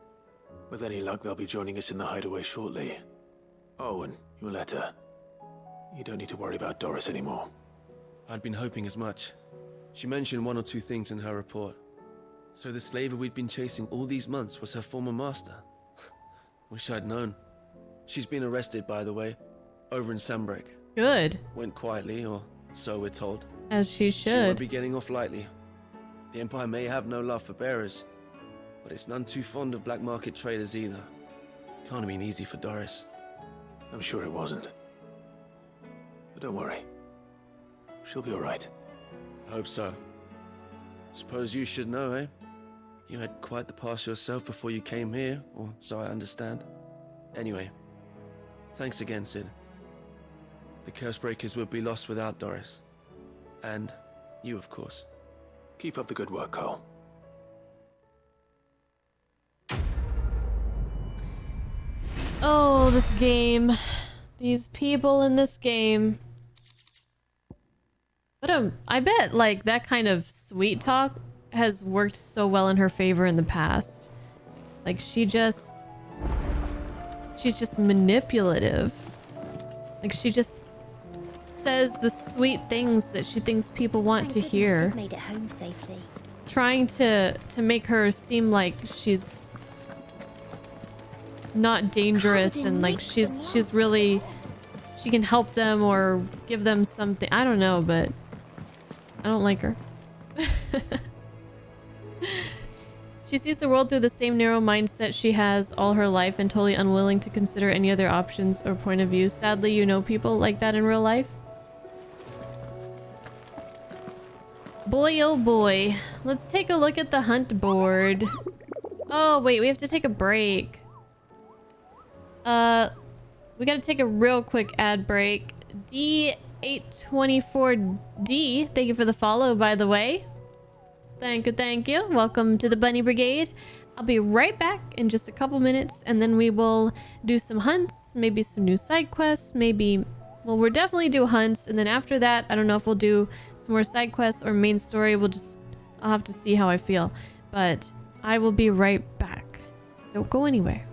With any luck, they'll be joining us in the hideaway shortly. Oh, and your letter. You don't need to worry about Doris anymore. I'd been hoping as much. She mentioned one or two things in her report. So the slaver we'd been chasing all these months was her former master. Wish I'd known. She's been arrested, by the way, over in Sambrek. Good. Went quietly, or so we're told. As she She won't should. be getting off lightly. The Empire may have no love for bearers, but it's none too fond of black market traders either. Can't have been easy for Doris. I'm sure it wasn't. But don't worry. She'll be all right. I hope so. Suppose you should know, eh? You had quite the past yourself before you came here, or so I understand. Anyway, thanks again, Sid. The Cursebreakers would be lost without Doris. And you, of course. Keep up the good work, Cole. Oh, this game. These people in this game. But I bet like that kind of sweet talk has worked so well in her favor in the past. Like she's just manipulative. Like she just says the sweet things that she thinks people want to hear. Made it home safely. Trying to make her seem like she's not dangerous and like she's really, she can help them or give them something. I don't know, but I don't like her. She sees the world through the same narrow mindset she has all her life and totally unwilling to consider any other options or point of view. Sadly, you know people like that in real life. Boy, oh boy. Let's take a look at the hunt board. Oh, wait, we have to take a break. We gotta take a real quick ad break. D824D, thank you for the follow, by the way. Thank you. Welcome to the Bunny Brigade. I'll be right back in just a couple minutes, and then we will do some hunts, maybe some new side quests, maybe... Well, we'll definitely do hunts, and then after that, I don't know if we'll do some more side quests or main story. I'll have to see how I feel. But I will be right back. Don't go anywhere.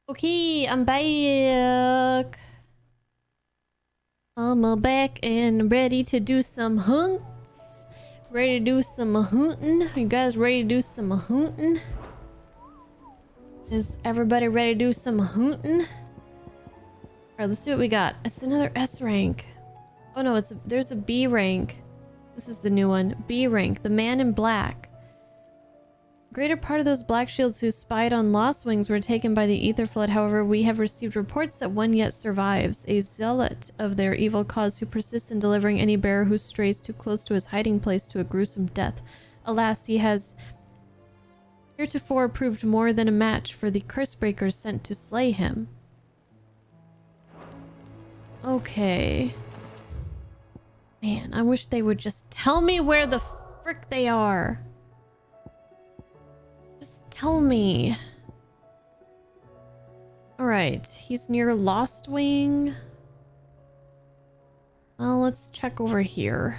Okay, I'm back. I'm back and ready to do some hunts. Ready to do some hunting. You guys ready to do some hunting? Is everybody ready to do some hunting? Alright, let's see what we got. It's another S rank. Oh no, there's a B rank. This is the new one. B rank, the man in black. Greater part of those black shields who spied on Lost Wings were taken by the Ether Flood. However, we have received reports that one yet survives, a zealot of their evil cause who persists in delivering any bearer who strays too close to his hiding place to a gruesome death. Alas, he has heretofore proved more than a match for the Cursebreakers sent to slay him. Okay. Man, I wish they would just tell me where the frick they are. Just tell me. Alright, he's near Lost Wing. Well, let's check over here.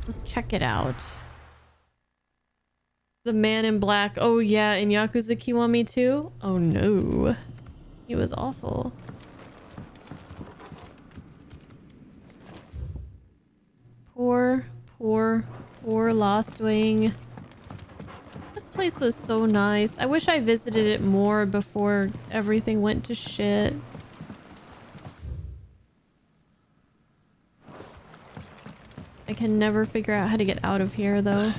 Let's check it out. The man in black. Oh yeah, in Yakuza Kiwami too? Oh no. He was awful. Poor Lost Wing. This place was so nice. I wish I visited it more before everything went to shit. I can never figure out how to get out of here though.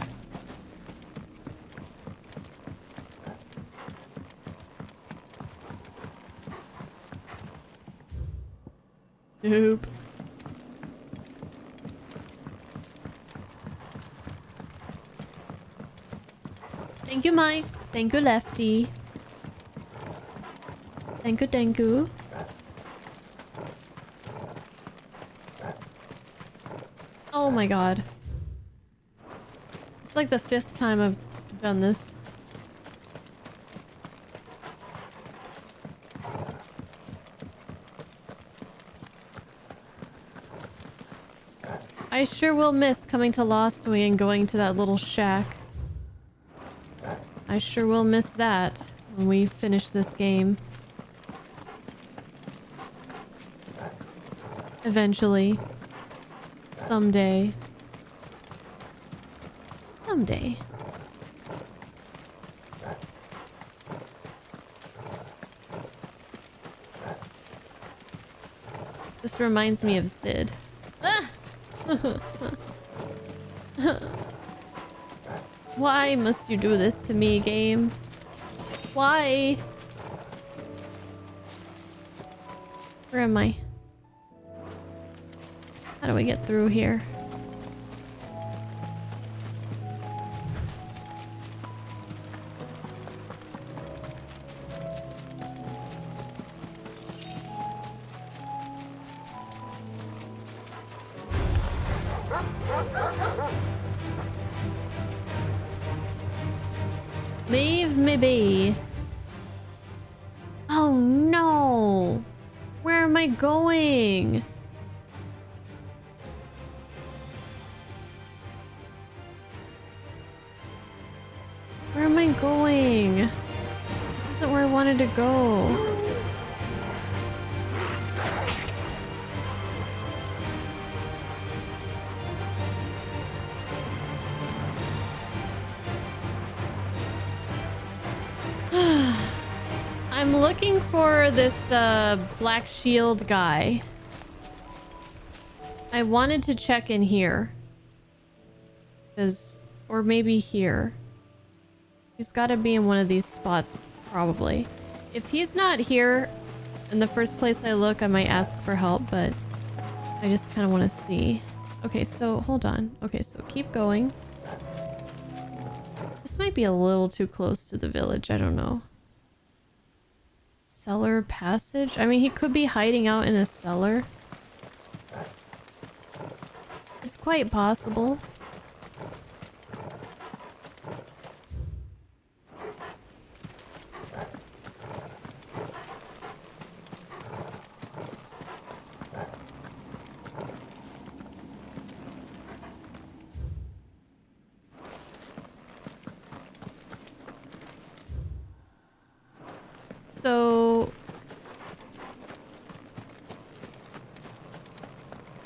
Nope. Thank you, Mike. Thank you, Lefty. Thank you, thank you. Oh my god. It's like the 5th time I've done this. I sure will miss coming to Lost Wing and going to that little shack. I sure will miss that when we finish this game. Eventually. Someday. Someday. This reminds me of Sid. Ah! Why must you do this to me, game? Why? Where am I? How do we get through here? Leave me be. Oh no! Where am I going? Where am I going? This isn't where I wanted to go. I'm looking for this black shield guy. I wanted to check in here. Or maybe here. He's got to be in one of these spots, probably. If he's not here in the first place I look, I might ask for help, but I just kind of want to see. Okay, so hold on. Okay, so keep going. This might be a little too close to the village. I don't know. Cellar passage? I mean, he could be hiding out in a cellar. It's quite possible. So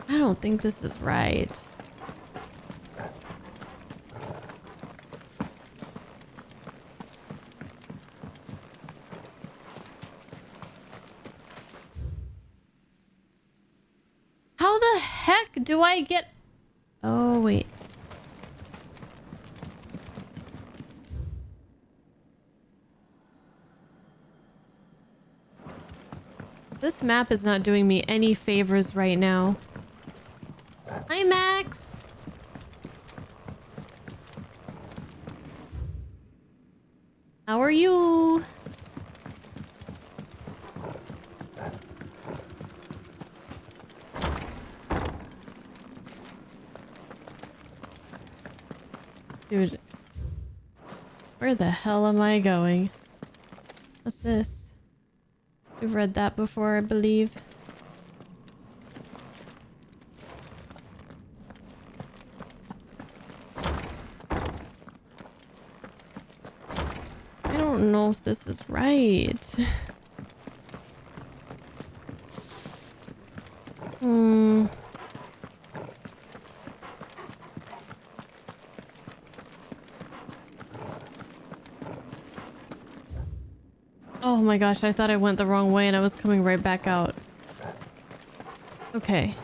I don't think this is right. How the heck do I get... Oh, wait. This map is not doing me any favors right now. Hi, Max. How are you? Dude, where the hell am I going? What's this? We've read that before, I believe. I don't know if this is right. Oh my gosh, I thought I went the wrong way and I was coming right back out. Okay.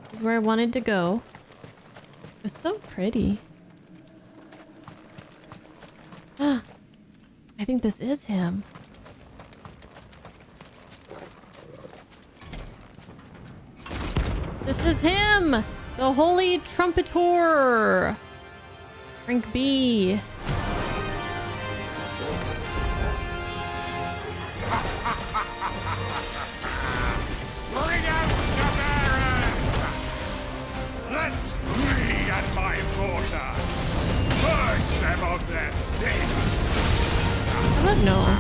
This is where I wanted to go. It's so pretty. I think this is him. This is him! The Holy Trumpeter! Rank B. Bring out the bearers! Let me and my daughter purge them of their sin! I don't know.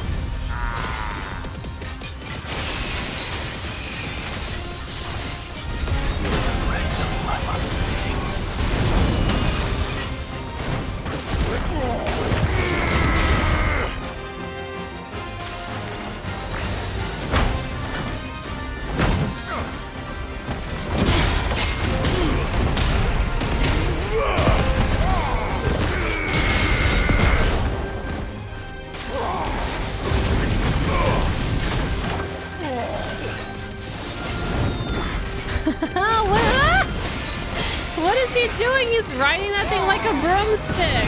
What is he doing? He's riding that thing like a broomstick.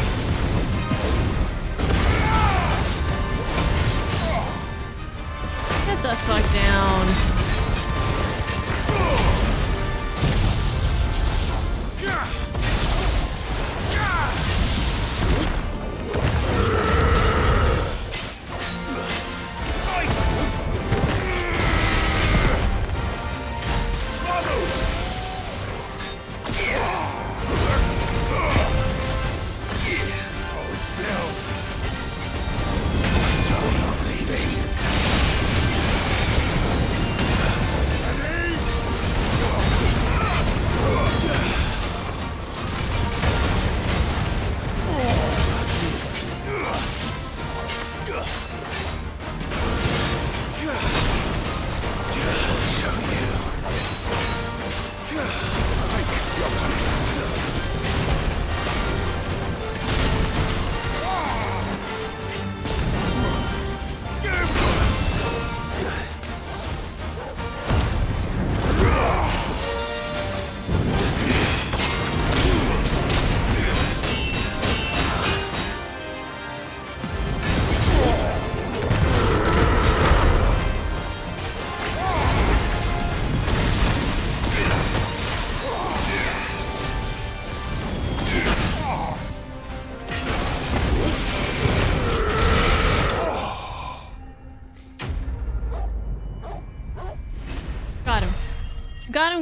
Get the fuck down.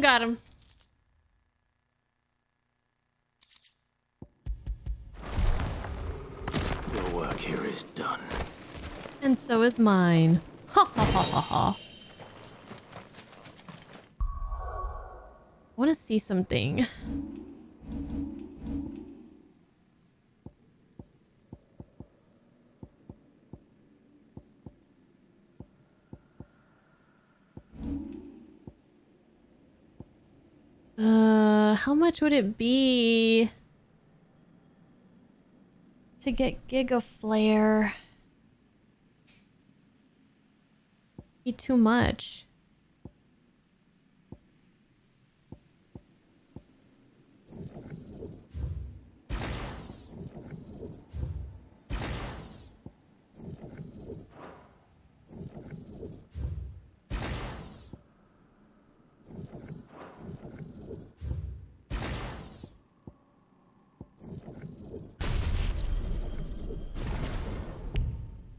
Got him. Your work here is done. And so is mine. Ha ha ha ha ha. I want to see something. how much would it be to get Giga Flare? Be too much.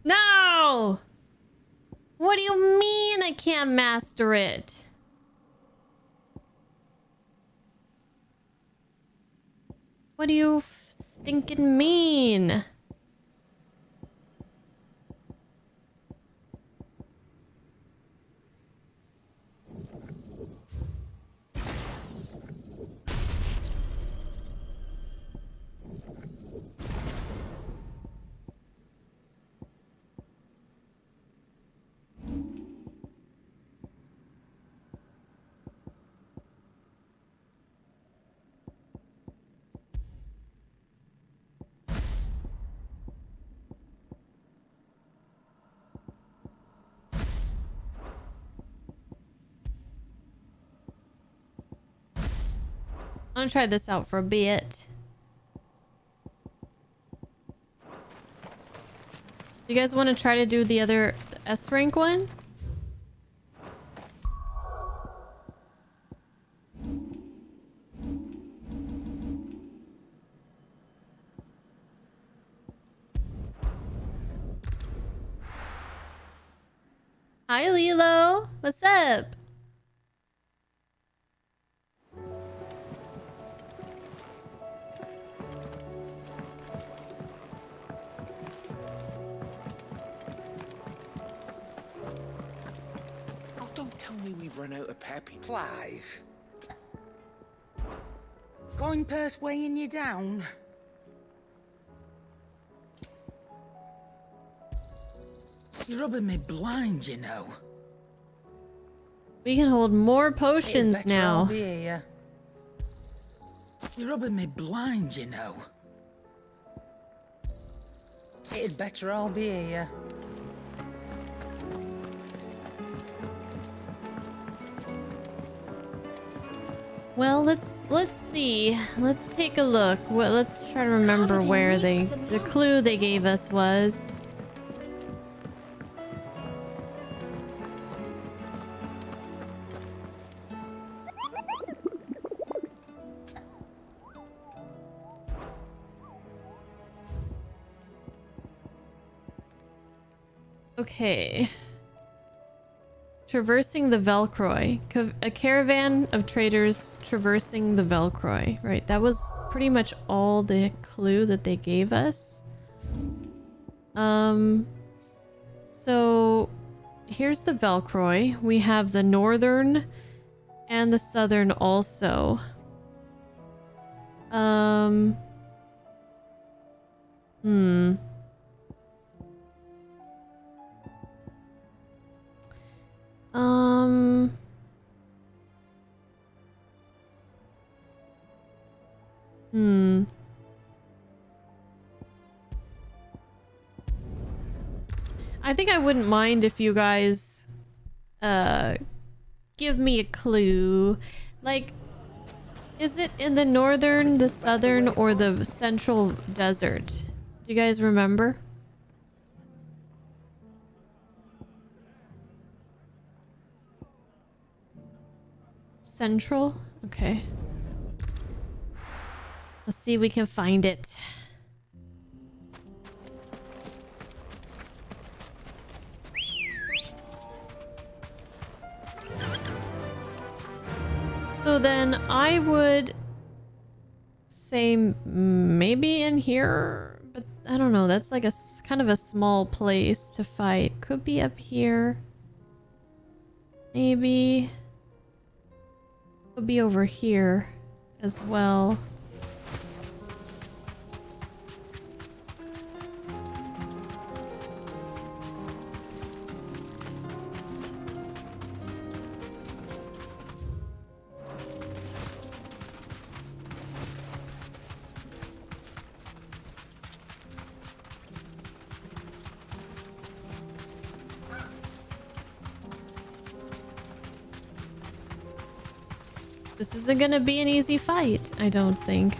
No! What do you mean I can't master it? What do you stinking mean? I'm gonna try this out for a bit. You guys want to try to do the other S rank one? Hi Lilo, what's up? Don't tell me we've run out of peppy. Clive. Coin purse weighing you down? You're rubbing me blind, you know. We can hold more potions Better now. I'll be here. You're rubbing me blind, you know. It'd better I'll be here. Well, let's see. Let's take a look. Well, let's try to remember where the clue they gave us was. Okay. Traversing the Velcroy. A caravan of traders traversing the Velcroy. Right, that was pretty much all the clue that they gave us. So here's the Velcroy. We have the northern and the southern also. I think I wouldn't mind if you guys give me a clue. Like, is it in the northern, the southern, or the central desert? Do you guys remember? Central? Okay. Let's see if we can find it. So then I would say maybe in here, but I don't know. That's like a kind of a small place to fight. Could be up here. Maybe. Could be over here as well. This isn't gonna be an easy fight, I don't think.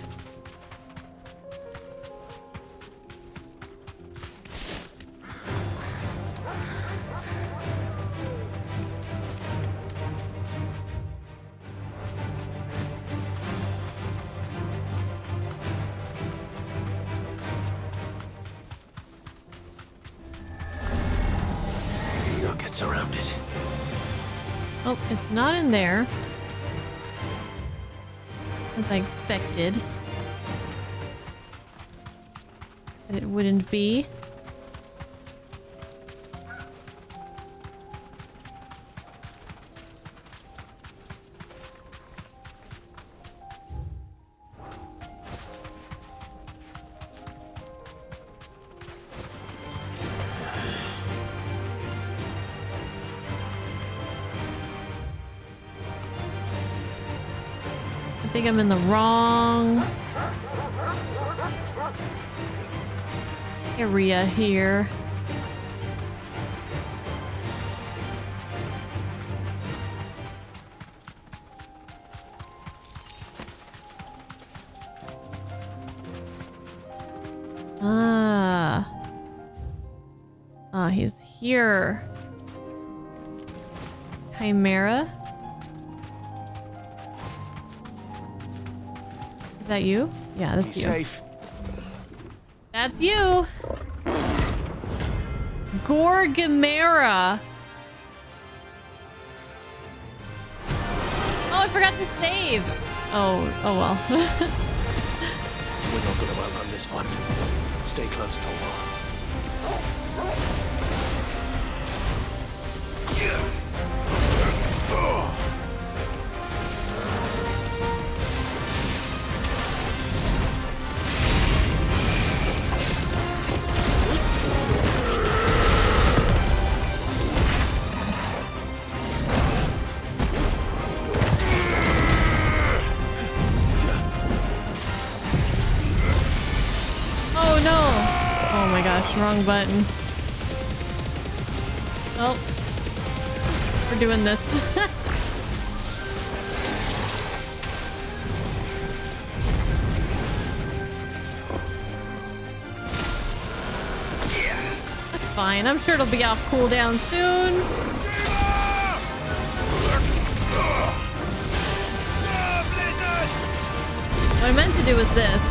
You'll get surrounded. Oh, it's not in there. As I expected. But it wouldn't be. I think I'm in the wrong area here. He's here. Chimera. Is that you? Yeah, that's you. Safe. That's you. Gorgamera. Oh, I forgot to save. Oh well. We're not gonna outrun this one. Stay close, Torvald. Oh no! Oh my gosh, wrong button. Oh. We're doing this. That's fine. I'm sure it'll be off cooldown soon. What I meant to do was this.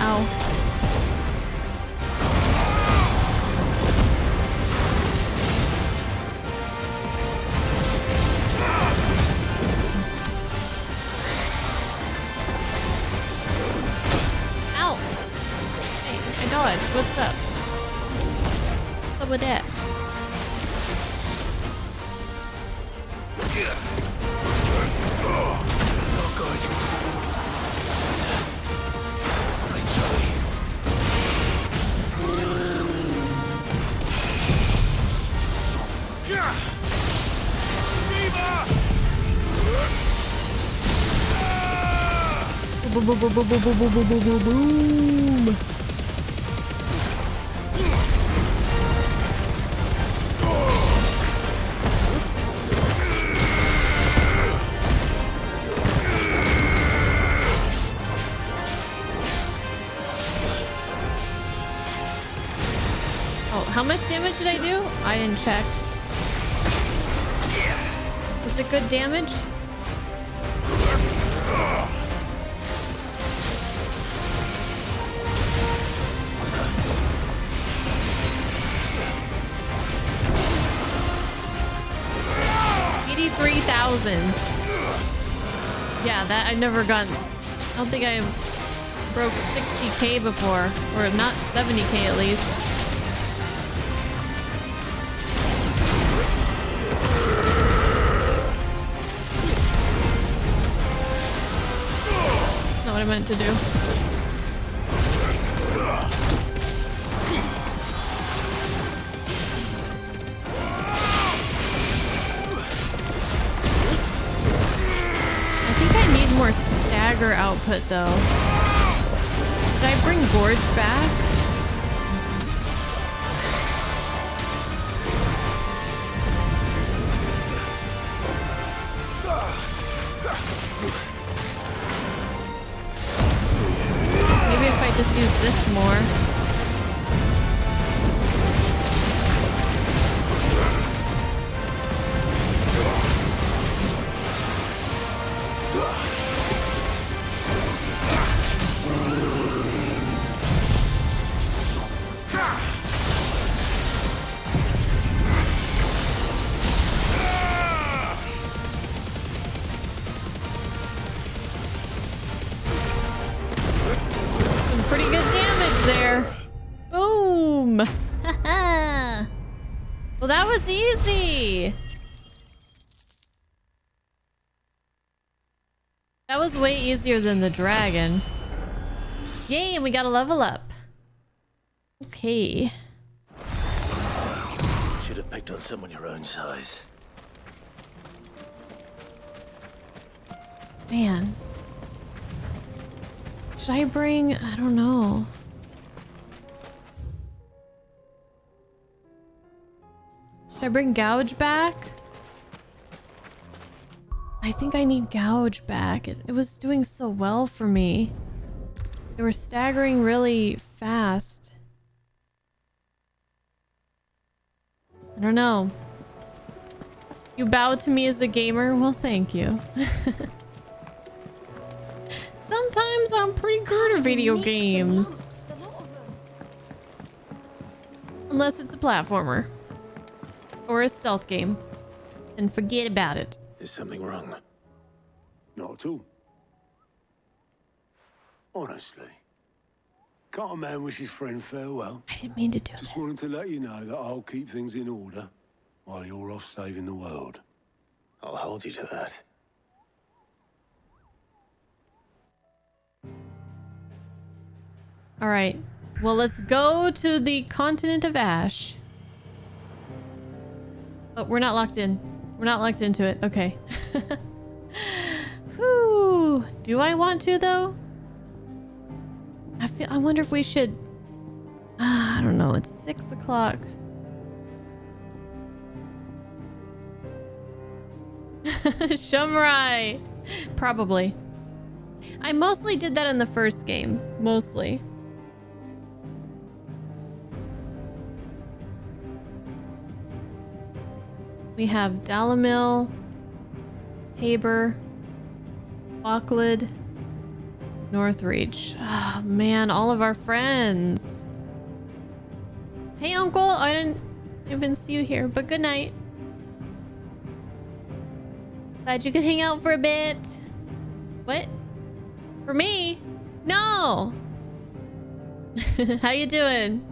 Ow. Ow. Hey, I dodged. What's up? What's up with that? Boom, boom, boom, boom, boom, boom, boom, boom, boom, boom. Oh, how much damage did I do? I didn't check. Was it good damage? Yeah, that I never got. I don't think I broke 60k before, or not 70k at least. That's not what I meant to do. More input though. Should I bring Gorge back? Maybe if I just use this more. Pretty good damage there. Boom. Well, that was easy. That was way easier than the dragon. Yay, and we got a level up. Okay. Should have picked on someone your own size. Man. Should I bring... I don't know. Should I bring Gouge back? I think I need Gouge back. It was doing so well for me. They were staggering really fast. I don't know. You bowed to me as a gamer? Well, thank you. Sometimes I'm pretty good at video games. Unless it's a platformer. Or a stealth game. And forget about it. Is something wrong? Not at all. Honestly. Can't a man wish his friend farewell? I didn't mean to do Just wanted to let you know that I'll keep things in order while you're off saving the world. I'll hold you to that. All right. Well, let's go to the continent of Ash. Oh, we're not locked in. We're not locked into it. Okay. Whew. Do I want to though? I wonder if we should. I don't know. It's 6 o'clock. Shumrai. Probably. I mostly did that in the first game. Mostly. We have Dalamil, Tabor, Aucklid, Northreach. Oh man, all of our friends. Hey Uncle, I didn't even see you here, but good night. Glad you could hang out for a bit. What? For me? No! How you doing?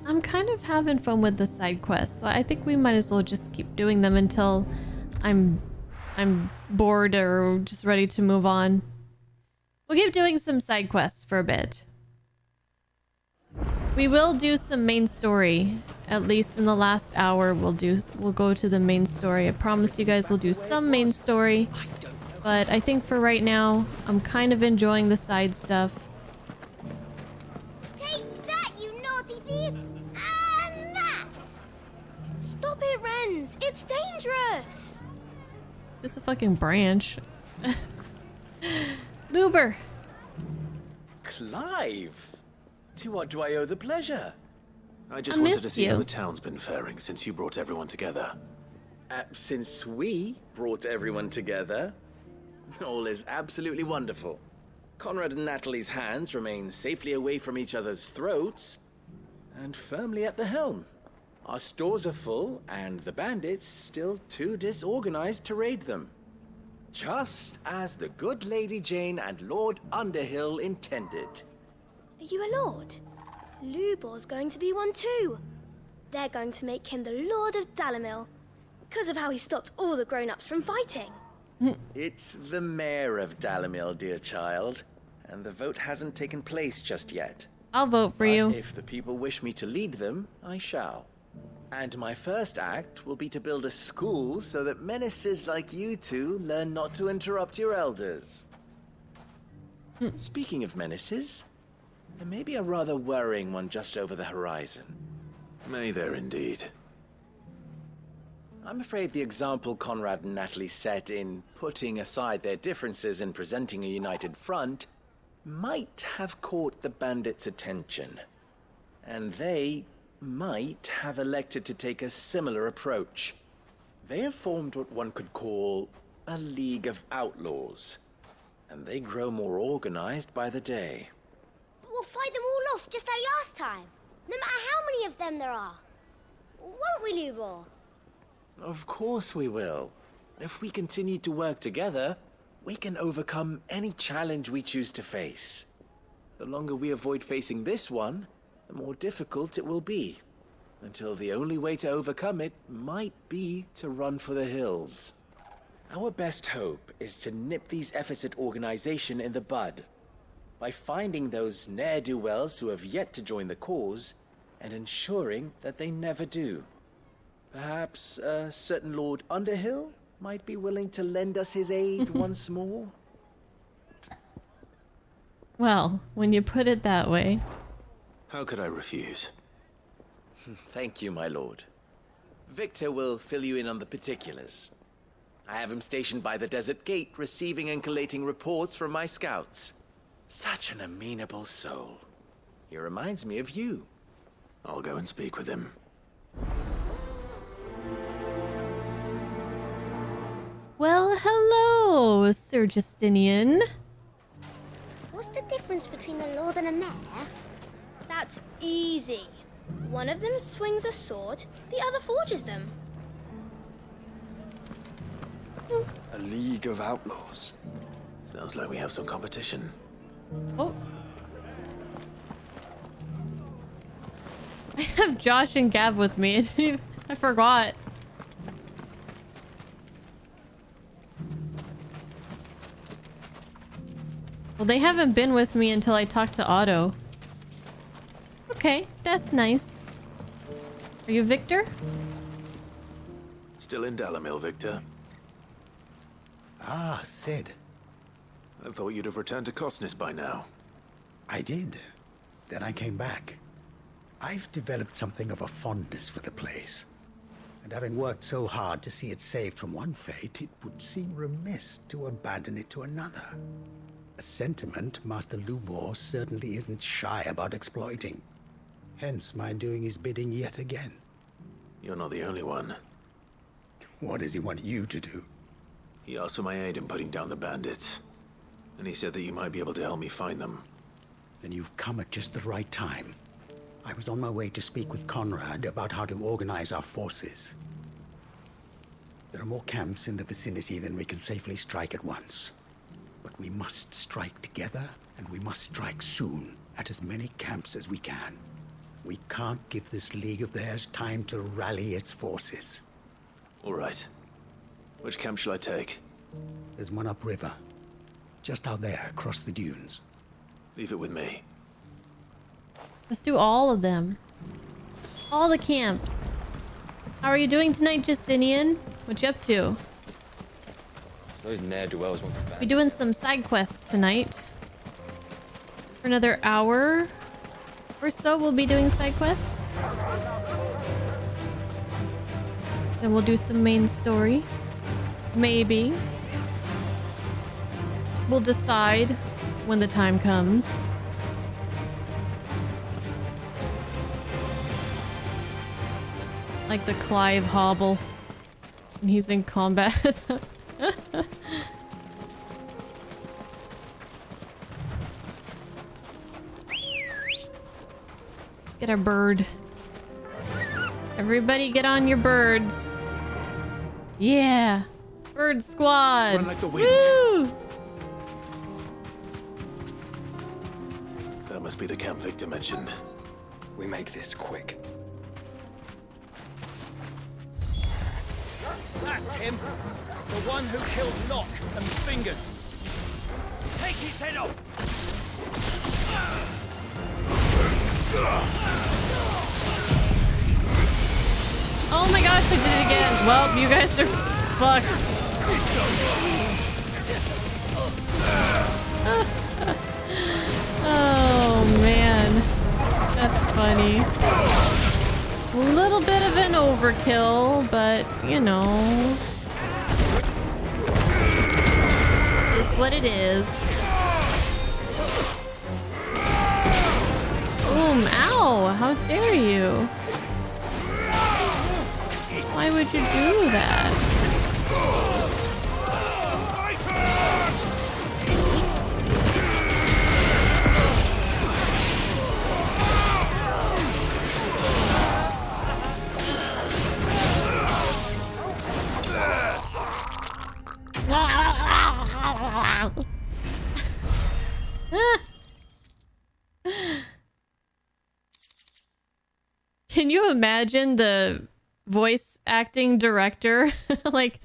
I'm kind of having fun with the side quests, so I think we might as well just keep doing them until I'm bored or just ready to move on. We'll keep doing some side quests for a bit. We will do some main story. At least in the last hour, we'll go to the main story. I promise you guys we'll do some main story. But I think for right now, I'm kind of enjoying the side stuff. Take that, you naughty thief! And that! Stop it, Renz! It's dangerous! Just a fucking branch. Luber! Clive! To what do I owe the pleasure? I just wanted to see how the town's been faring since you brought everyone together. Since we brought everyone together, all is absolutely wonderful. Conrad and Natalie's hands remain safely away from each other's throats and firmly at the helm. Our stores are full and the bandits still too disorganized to raid them. Just as the good Lady Jane and Lord Underhill intended. Are you a lord? Lubor's going to be one too. They're going to make him the Lord of Dalamil because of how he stopped all the grown-ups from fighting. It's the mayor of Dalamil, dear child, and the vote hasn't taken place just yet. I'll vote for But you. if the people wish me to lead them, I shall. And my first act will be to build a school so that menaces like you two learn not to interrupt your elders. Speaking of menaces, there may be a rather worrying one just over the horizon. May there indeed. I'm afraid the example Conrad and Natalie set in putting aside their differences and presenting a united front might have caught the bandits' attention. And they might have elected to take a similar approach. They have formed what one could call a League of Outlaws, and they grow more organized by the day. We'll fight them all off just like last time, no matter how many of them there are. Won't we, Lubor? Of course we will. If we continue to work together, we can overcome any challenge we choose to face. The longer we avoid facing this one, the more difficult it will be, until the only way to overcome it might be to run for the hills. Our best hope is to nip these efforts at organization in the bud, by finding those ne'er-do-wells who have yet to join the cause, and ensuring that they never do. Perhaps a certain Lord Underhill might be willing to lend us his aid once more? Well, when you put it that way. How could I refuse? Thank you, my lord. Victor will fill you in on the particulars. I have him stationed by the desert gate, receiving and collating reports from my scouts. Such an amenable soul. He reminds me of you. I'll go and speak with him. Well, hello, Sir Justinian. What's the difference between a lord and a mayor? That's easy. One of them swings a sword, the other forges them. A League of Outlaws. Sounds like we have some competition. Oh. I have Josh and Gav with me. I forgot. Well, they haven't been with me until I talked to Otto. Okay, that's nice. Are you Victor? Still in Dalamil, Victor. Ah, Sid. I thought you'd have returned to Cosnes by now. I did. Then I came back. I've developed something of a fondness for the place. And having worked so hard to see it saved from one fate, it would seem remiss to abandon it to another. A sentiment Master Lubor certainly isn't shy about exploiting. Hence my doing his bidding yet again. You're not the only one. What does he want you to do? He asked for my aid in putting down the bandits. And he said that you might be able to help me find them. Then you've come at just the right time. I was on my way to speak with Conrad about how to organize our forces. There are more camps in the vicinity than we can safely strike at once. But we must strike together, and we must strike soon at as many camps as we can. We can't give this league of theirs time to rally its forces. All right. Which camp shall I take? There's one upriver. Just out there, across the dunes. Leave it with me. Let's do all of them. All the camps. How are you doing tonight, Justinian? What you up to? Those ne'er-do-wells want to ban. We're doing some side quests tonight. For another hour or so, we'll be doing side quests. Then we'll do some main story. Maybe. We'll decide when the time comes. Like the Clive hobble when he's in combat. Let's get our bird. Everybody get on your birds. Yeah. Bird squad. Run like the wind. Woo! That must be the camp Victor mentioned. We make this quick. That's him! The one who killed Locke and Fingers! Take his head off! Oh my gosh, I did it again. Well, you guys are fucked. Oh man. That's funny. A little bit of an overkill, but you know. It's what it is. Boom, ow, how dare you? Why would you do that? Can you imagine the voice acting director? Like,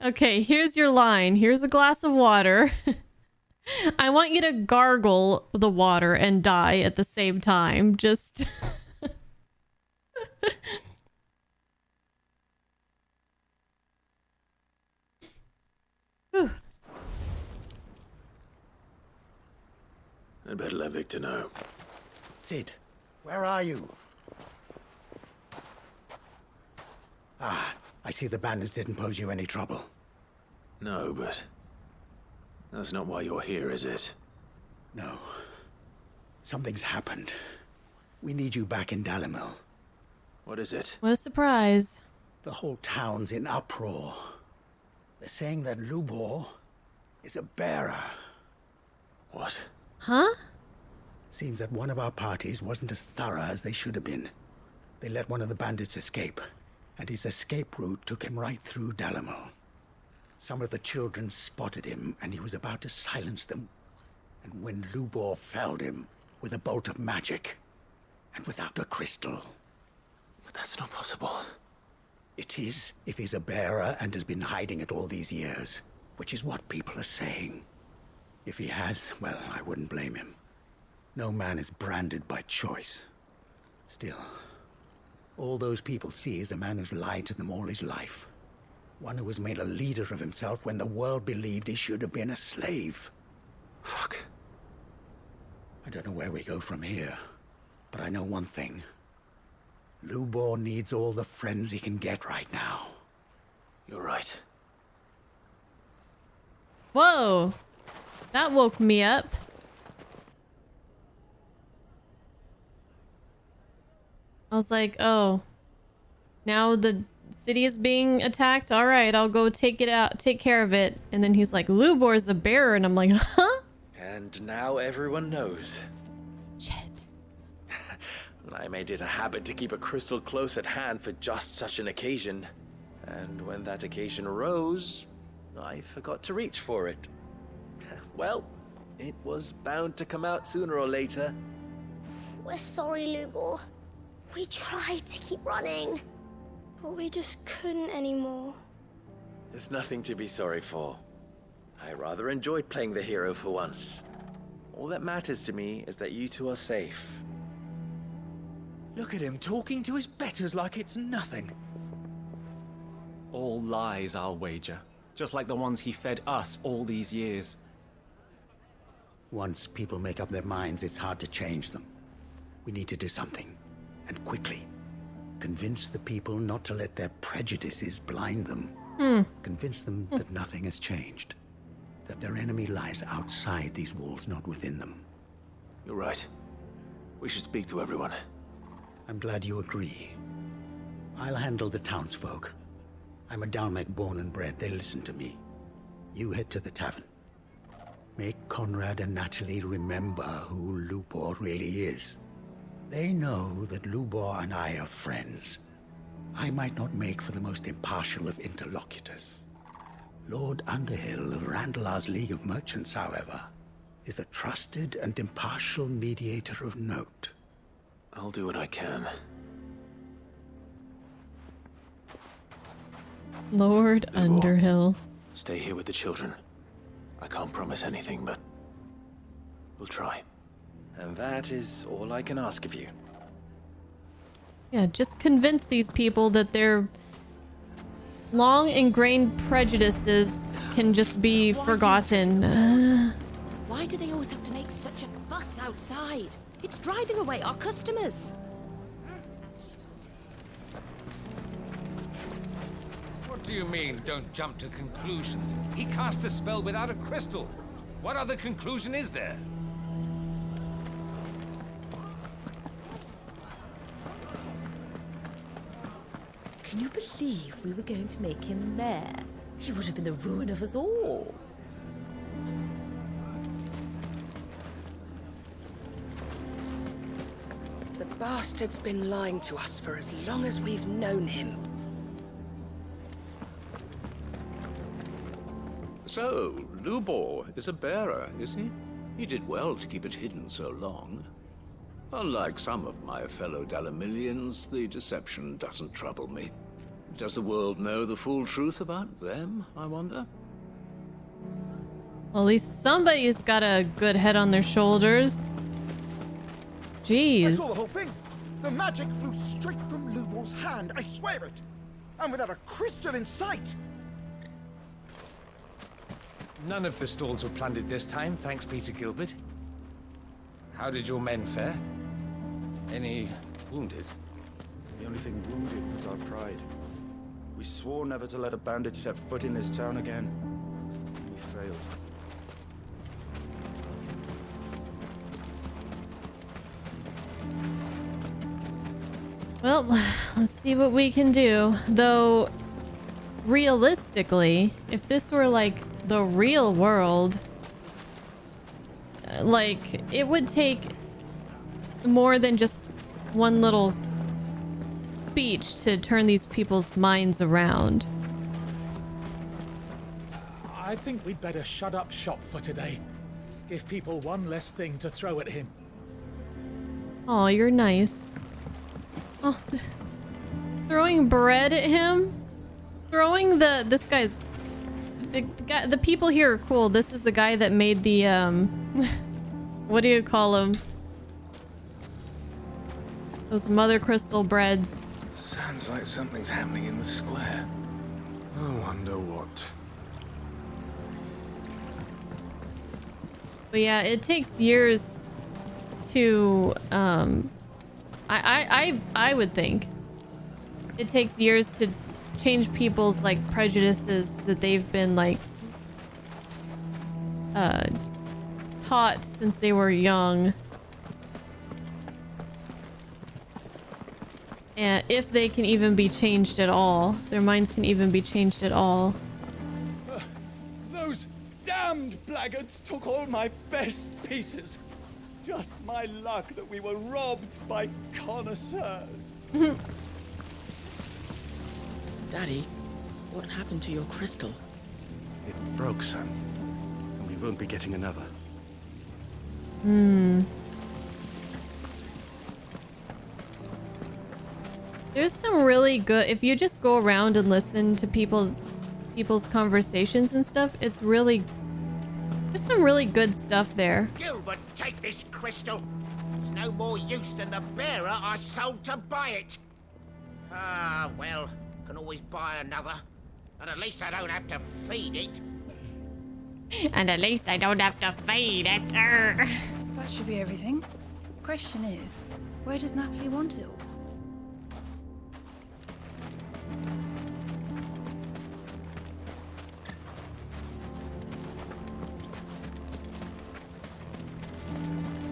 okay, here's your line. Here's a glass of water. I want you to gargle the water and die at the same time. Just... I'd better let Victor know. Sid, where are you? Ah, I see the bandits didn't pose you any trouble. No, but... that's not why you're here, is it? No. Something's happened. We need you back in Dalimil. What is it? What a surprise. The whole town's in uproar. They're saying that Lubor is a bearer. What? Huh? Seems that one of our parties wasn't as thorough as they should have been. They let one of the bandits escape, and his escape route took him right through Dalimil. Some of the children spotted him, and he was about to silence them. And when Lubor felled him with a bolt of magic, and without a crystal. But that's not possible. It is, if he's a bearer and has been hiding it all these years, which is what people are saying. If he has, well, I wouldn't blame him. No man is branded by choice. Still, all those people see is a man who's lied to them all his life. One who was made a leader of himself when the world believed he should have been a slave. Fuck. I don't know where we go from here, but I know one thing. Lubor needs all the friends he can get right now. You're right. Whoa! That woke me up. I was like, oh, now the city is being attacked? All right, I'll go take care of it. And then he's like, Lubor's a bearer. And I'm like, huh? And now everyone knows. Shit. I made it a habit to keep a crystal close at hand for just such an occasion. And when that occasion arose, I forgot to reach for it. Well, it was bound to come out sooner or later. We're sorry, Lubor. We tried to keep running, but we just couldn't anymore. There's nothing to be sorry for. I rather enjoyed playing the hero for once. All that matters to me is that you two are safe. Look at him talking to his betters like it's nothing. All lies, I'll wager. Just like the ones he fed us all these years. Once people make up their minds, it's hard to change them. We need to do something, and quickly. Convince the people not to let their prejudices blind them. Convince them that nothing has changed. That their enemy lies outside these walls, not within them. You're right. We should speak to everyone. I'm glad you agree. I'll handle the townsfolk. I'm a Dalmec born and bred. They listen to me. You head to the tavern. Make Conrad and Natalie remember who Lubor really is. They know that Lubor and I are friends. I might not make for the most impartial of interlocutors. Lord Underhill of Randalar's League of Merchants, however, is a trusted and impartial mediator of note. I'll do what I can. Lord Underhill. Stay here with the children. I can't promise anything, but we'll try. And that is all I can ask of you. Yeah, just convince these people that their long ingrained prejudices can just be forgotten. Why do they always have to make such a fuss outside? It's driving away our customers. What do you mean, don't jump to conclusions? He cast a spell without a crystal. What other conclusion is there? Can you believe we were going to make him mayor? He would have been the ruin of us all. The bastard's been lying to us for as long as we've known him. So, Lubor is a bearer, is he? He did well to keep it hidden so long. Unlike some of my fellow Dalamilians, the deception doesn't trouble me. Does the world know the full truth about them, I wonder? Well, at least somebody's got a good head on their shoulders. Jeez. I saw the whole thing. The magic flew straight from Lubor's hand, I swear it. And without a crystal in sight. None of the stalls were plundered this time, thanks Peter Gilbert. How did your men fare? Any wounded? The only thing wounded was our pride. We swore never to let a bandit set foot in this town again. We failed. Well, let's see what we can do. Though, realistically, if this were like the real world, like, it would take more than just one little speech to turn these people's minds around. I think we'd better shut up shop for today. Give people one less thing to throw at him. Oh, you're nice. Oh, throwing bread at him? Throwing this guy's... The people here are cool. This is the guy that made the, what do you call them? Those mother crystal breads. Sounds like something's happening in the square. I wonder what. But yeah, it takes years to, I would think it takes years to change people's like prejudices that they've been like taught since they were young. And if they can even be changed at all, their minds can even be changed at all. Those damned blackguards took all my best pieces. Just my luck that we were robbed by connoisseurs. Daddy, what happened to your crystal? It broke, son. And we won't be getting another. There's some really good, if you just go around and listen to people's conversations and stuff, it's really, there's some really good stuff there. Gilbert, take this crystal. It's no more use than the bearer I sold to buy it. Ah, well, can always buy another. And at least I don't have to feed it. And at least I don't have to feed it. That should be everything. Question is, where does Natalie want it all?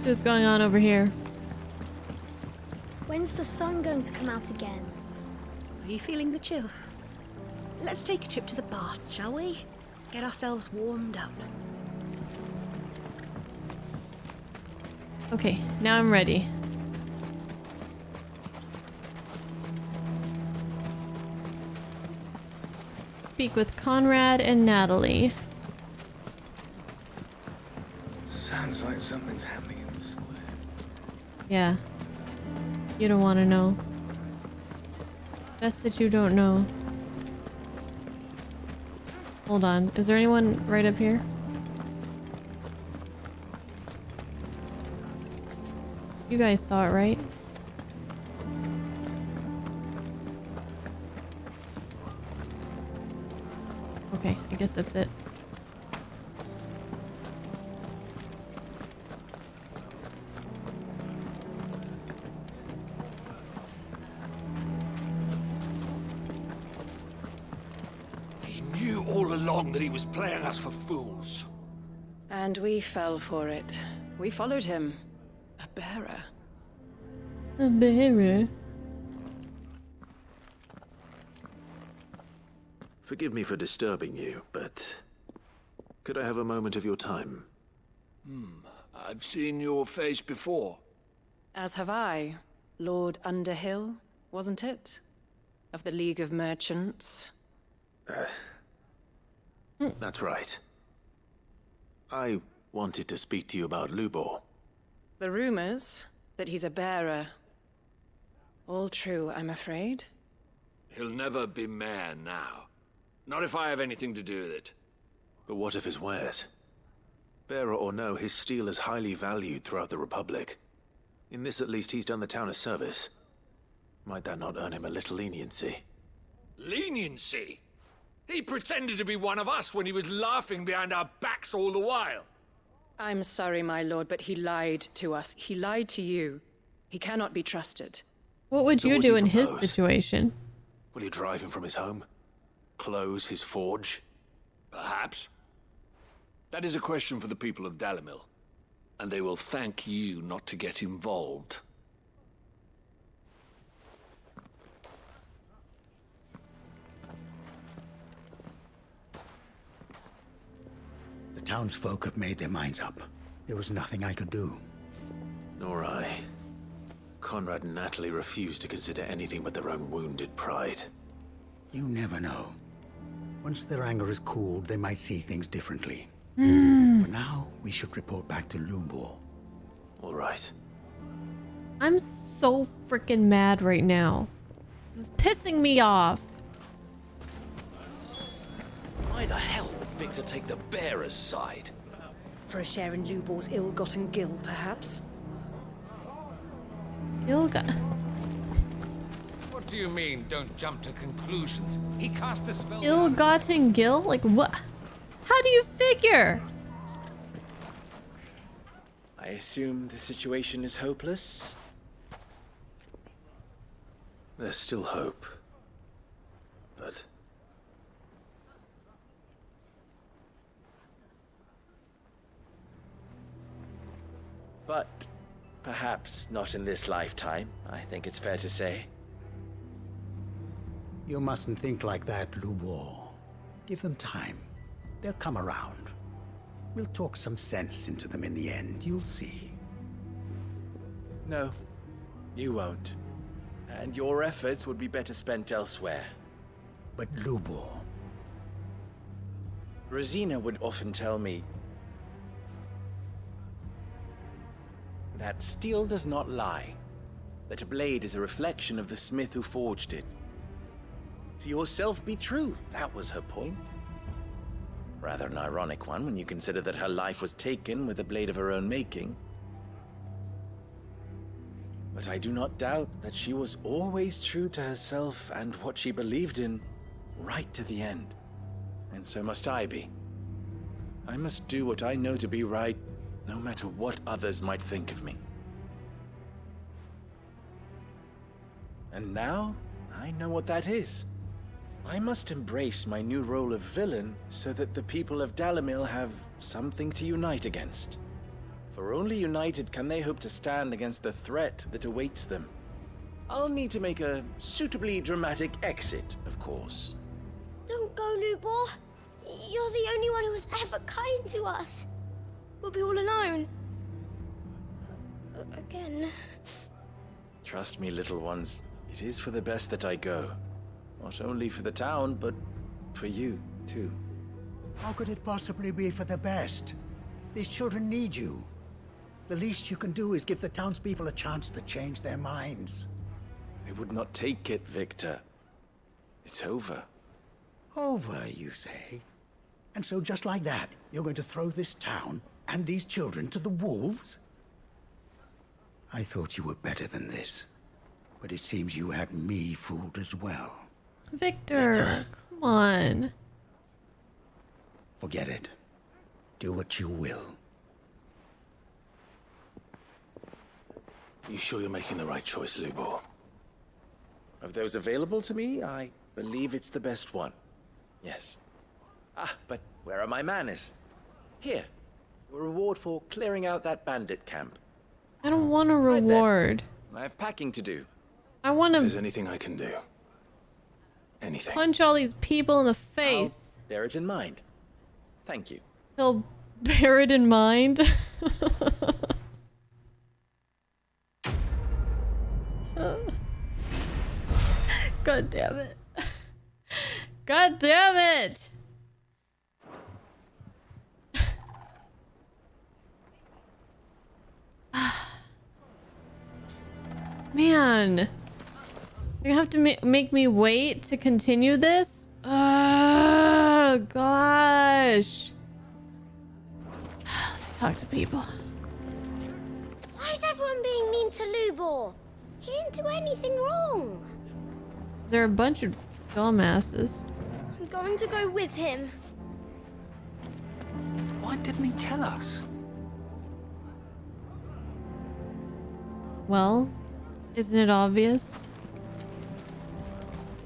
What's going on over here? When's the sun going to come out again? Are you feeling the chill? Let's take a trip to the baths, shall we? Get ourselves warmed up. Okay, now I'm ready. Speak with Conrad and Natalie. Sounds like something's happening in the square. Yeah. You don't want to know. Best that you don't know. Hold on. Is there anyone right up here? You guys saw it, right? Okay, I guess that's it. He knew all along that he was playing us for fools. And we fell for it. We followed him. A bearer. A bearer? Forgive me for disturbing you, but could I have a moment of your time? I've seen your face before. As have I. Lord Underhill, wasn't it? Of the League of Merchants. That's right. I wanted to speak to you about Lubor. The rumors that he's a bearer. All true, I'm afraid. He'll never be mayor now. Not if I have anything to do with it. But what of his wares? Bearer or no, his steel is highly valued throughout the Republic. In this at least, he's done the town a service. Might that not earn him a little leniency? Leniency? He pretended to be one of us when he was laughing behind our backs all the while. I'm sorry, my lord, but he lied to us. He lied to you. He cannot be trusted. What would you what do do in you his propose? situation? Will you drive him from his home? Close his forge? Perhaps. That is a question for the people of Dalimil. And they will thank you not to get involved. The townsfolk have made their minds up. There was nothing I could do. Nor I. Conrad and Natalie refused to consider anything but their own wounded pride. You never know. Once their anger is cooled, they might see things differently. For now, we should report back to Lubor. All right. I'm so freaking mad right now. This is pissing me off. Why the hell would Victor take the bearer's side? For a share in Lubor's ill-gotten gil, perhaps? What do you mean, don't jump to conclusions? He cast a spell... Ill-gotten gil? Like what? How do you figure? I assume the situation is hopeless? There's still hope. But... But perhaps not in this lifetime, I think it's fair to say. You mustn't think like that, Lubor. Give them time. They'll come around. We'll talk some sense into them in the end, you'll see. No, you won't. And your efforts would be better spent elsewhere. But Lubor... Rosina would often tell me that steel does not lie, that a blade is a reflection of the smith who forged it. To yourself be true, that was her point. Rather an ironic one when you consider that her life was taken with a blade of her own making. But I do not doubt that she was always true to herself and what she believed in, right to the end. And so must I be. I must do what I know to be right, no matter what others might think of me. And now, I know what that is. I must embrace my new role of villain so that the people of Dalimil have something to unite against. For only united can they hope to stand against the threat that awaits them. I'll need to make a suitably dramatic exit, of course. Don't go, Lubor. You're the only one who was ever kind to us. We'll be all alone. Again. Trust me, little ones. It is for the best that I go. Not only for the town, but for you, too. How could it possibly be for the best? These children need you. The least you can do is give the townspeople a chance to change their minds. I would not take it, Victor. It's over. Over, you say? And so just like that, you're going to throw this town and these children to the wolves? I thought you were better than this. But it seems you had me fooled as well. Victor, come on. Forget it. Do what you will. You sure you're making the right choice, Lubor? Of those available to me, I believe it's the best one. Yes. Ah, but where are my manners? Here. A reward for clearing out that bandit camp. I don't want a reward. I have packing to do. I want If there's to anything I can do. Anything. punch all these people in the face. I'll bear it in mind. Thank you. He'll bear it in mind. God damn it. God damn it. Man. You have to make me wait to continue this? Oh, gosh. Let's talk to people. Why is everyone being mean to Lubor? He didn't do anything wrong. There are a bunch of dumbasses. I'm going to go with him. Why didn't he tell us? Well, isn't it obvious?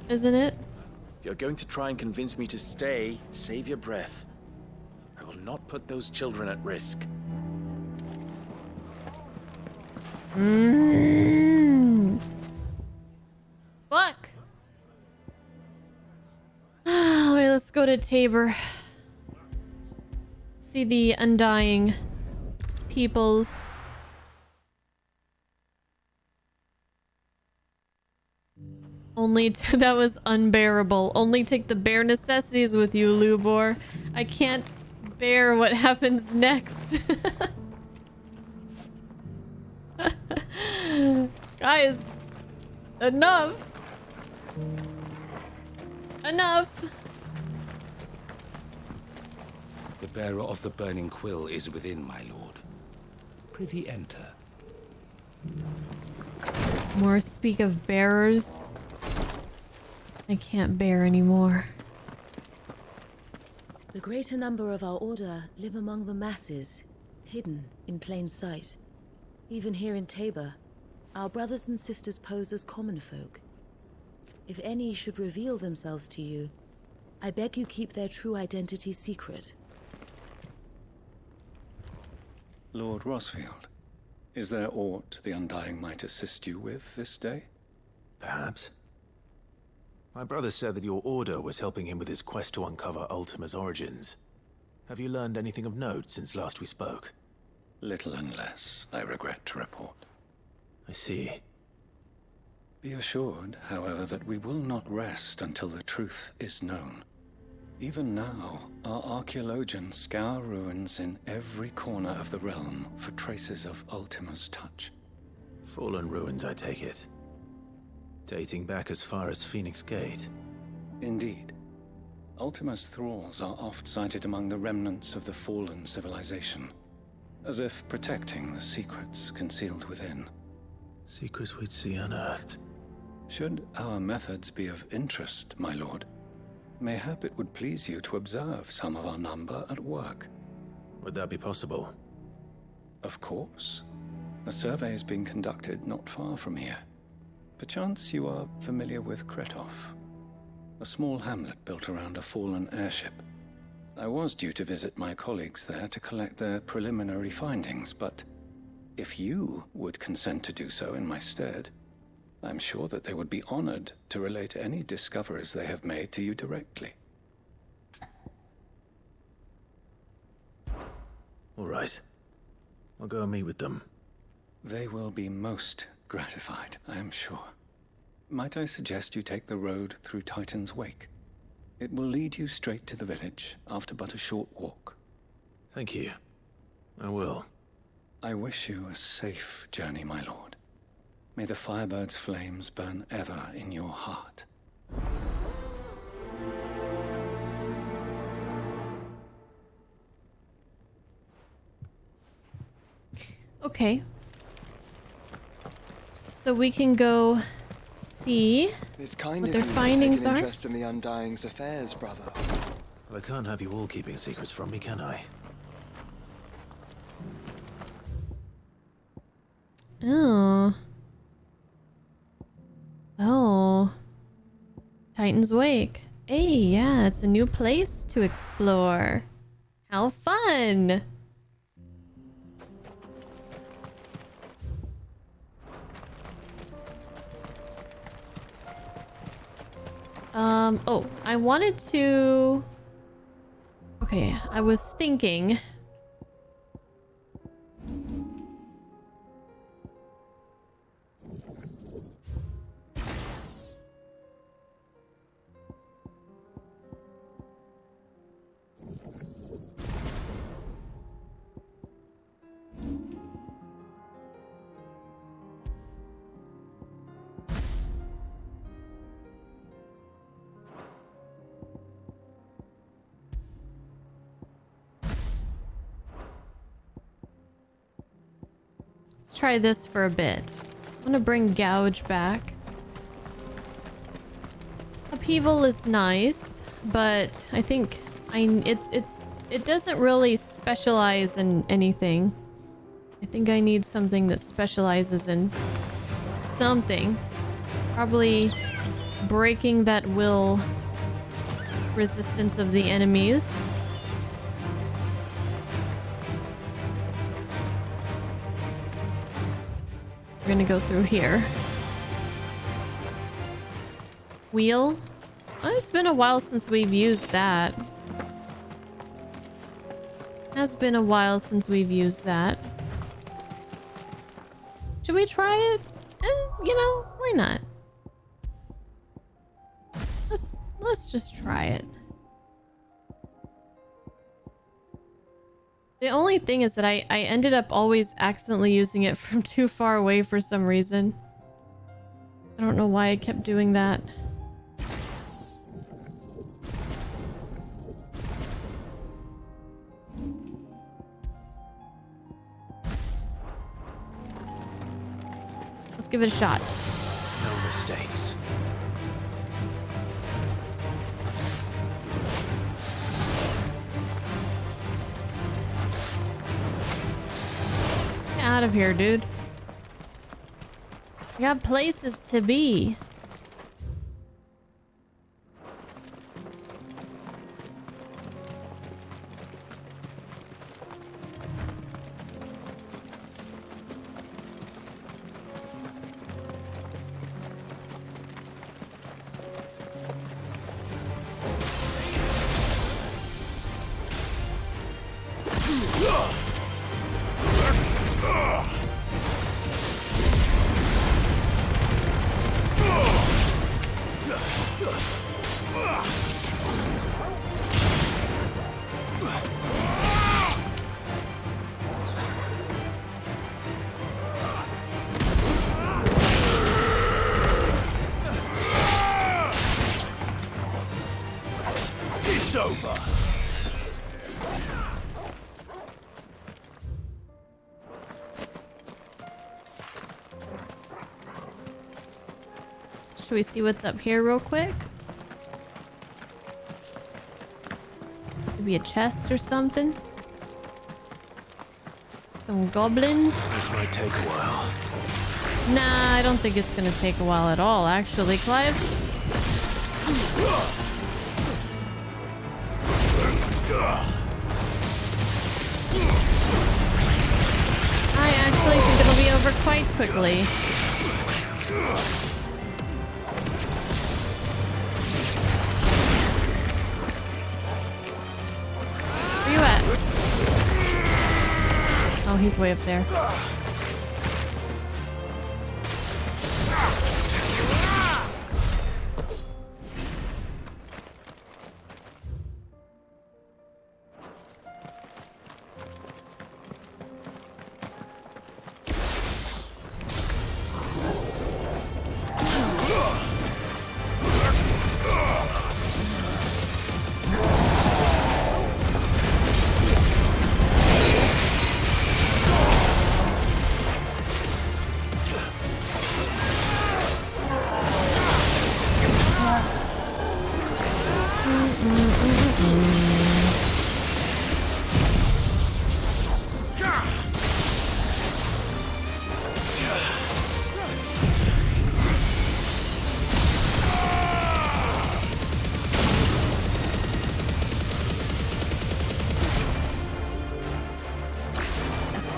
Isn't it? If you're going to try and convince me to stay, save your breath. I will not put those children at risk. Fuck. Alright, let's go to Tabor. See the undying peoples. That was unbearable. Only take the bare necessities with you, Lubor. I can't bear what happens next. Guys, enough. Enough. The bearer of the burning quill is within, my lord. Prithee enter. More speak of bearers. I can't bear anymore. The greater number of our order live among the masses, hidden in plain sight. Even here in Tabor, our brothers and sisters pose as common folk. If any should reveal themselves to you, I beg you keep their true identity secret. Lord Rosfield, is there aught the Undying might assist you with this day? Perhaps. My brother said that your order was helping him with his quest to uncover Ultima's origins. Have you learned anything of note since last we spoke? Little and less, I regret to report. I see. Be assured, however, that we will not rest until the truth is known. Even now, our archaeologians scour ruins in every corner of the realm for traces of Ultima's touch. Fallen ruins, I take it. Dating back as far as Phoenix Gate. Indeed. Ultima's thralls are oft sighted among the remnants of the fallen civilization, as if protecting the secrets concealed within. Secrets we'd see unearthed. Should our methods be of interest, my lord, mayhap it would please you to observe some of our number at work. Would that be possible? Of course. A survey is being conducted not far from here. Perchance you are familiar with Kretov, a small hamlet built around a fallen airship. I was due to visit my colleagues there to collect their preliminary findings, but if you would consent to do so in my stead, I'm sure that they would be honored to relate any discoveries they have made to you directly. All right. I'll go and meet with them. They will be most gratified, I am sure. Might I suggest you take the road through Titan's Wake? It will lead you straight to the village after but a short walk. Thank you. I will. I wish you a safe journey, my lord. May the Firebird's flames burn ever in your heart. Okay. So we can go see It's kind what of their you findings to take an are. interest in the Undying's affairs, brother. Well, I can't have you all keeping secrets from me, can I? Oh. Oh. Titan's Wake. Hey, yeah, it's a new place to explore. How fun! Oh, I wanted to... Okay, I was thinking... Let's try this for a bit. I'm gonna bring Gouge back. Upheaval is nice, but I think it doesn't really specialize in anything. I think I need something that specializes in something. Probably breaking that will resistance of the enemies. We're gonna go through here. Wheel? Oh, it's been a while since we've used that. Has been a while since we've used that. Should we try it? You know, why not? Let's just try it. The only thing is that I ended up always accidentally using it from too far away for some reason. I don't know why I kept doing that. Let's give it a shot. No mistakes. Get out of here, dude. I got places to be. It's over. Should we see what's up here real quick? Maybe a chest or something? Some goblins? This might take a while. Nah, I don't think it's gonna take a while at all, actually, Clive. I actually think it'll be over quite quickly. Where you at? Oh, he's way up there.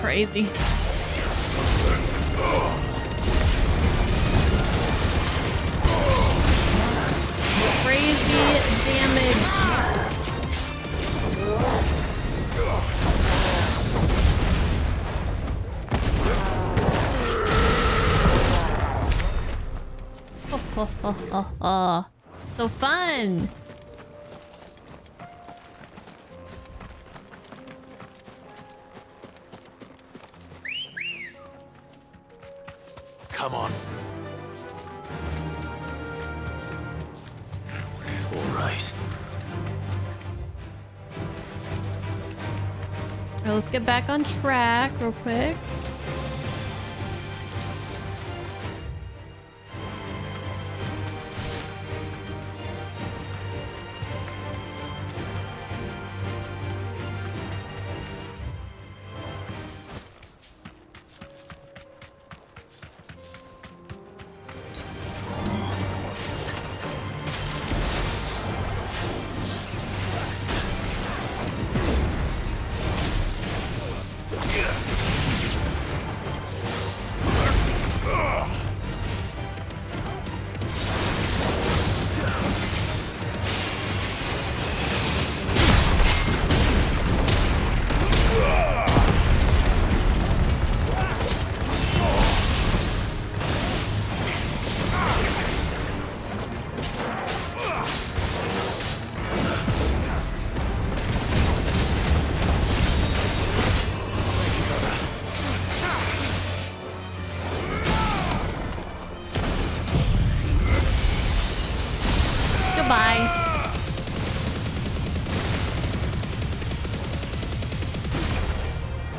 crazy. Crazy damage. So fun. Come on. All right. All right, let's get back on track real quick.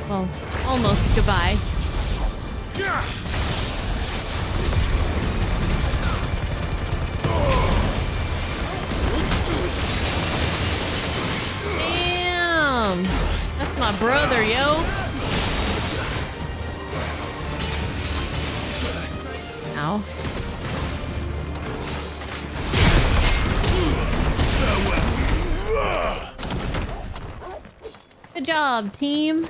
Well, almost goodbye. Damn! That's my brother, yo. Ow. Good job, team.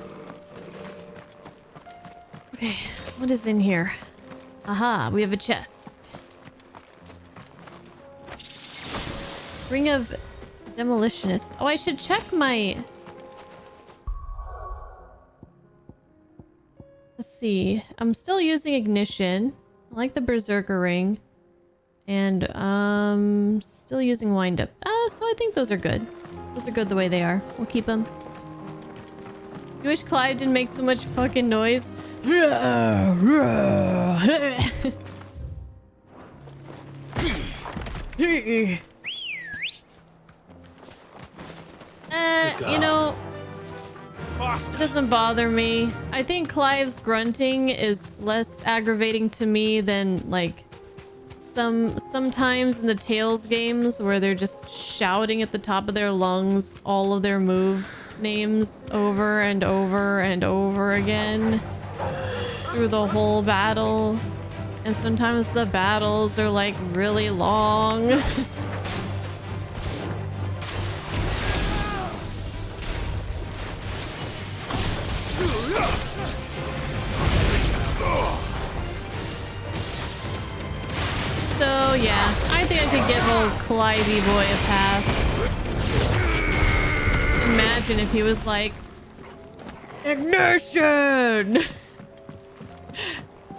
Okay, what is in here? Aha, we have a chest. Ring of Demolitionist. Oh, I should check my... Let's see. I'm still using Ignition. I like the Berserker Ring. And, still using Wind Up. So I think those are good. Those are good the way they are. We'll keep them. You wish Clive didn't make so much fucking noise. You know, it doesn't bother me. I think Clive's grunting is less aggravating to me than like sometimes in the Tales games where they're just shouting at the top of their lungs all of their move names over and over and over again through the whole battle, and sometimes the battles are like really long. So yeah, I think I could give old Clivey boy a pass. Imagine if he was like, Ignition!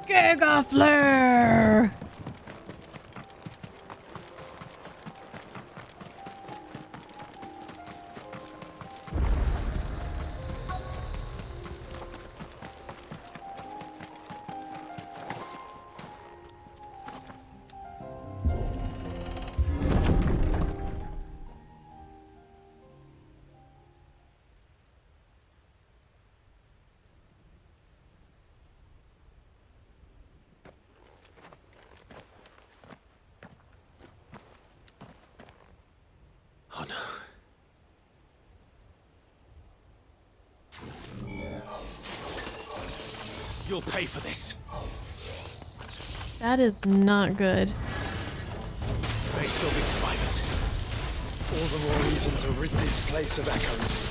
Giga Flare! Oh no. You'll pay for this. That is not good. May still be survivors. All the more reason to rid this place of echoes.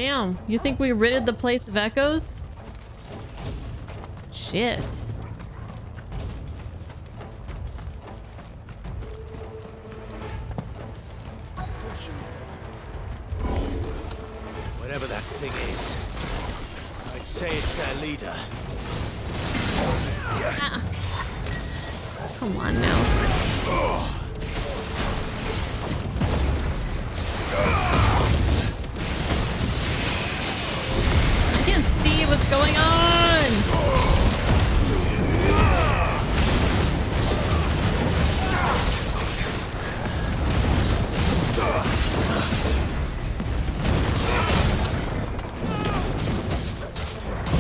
Damn, you think we ridded the place of echoes? Shit. Whatever that thing is, I'd say it's their leader. Ah. Come on now. I can't see what's going on.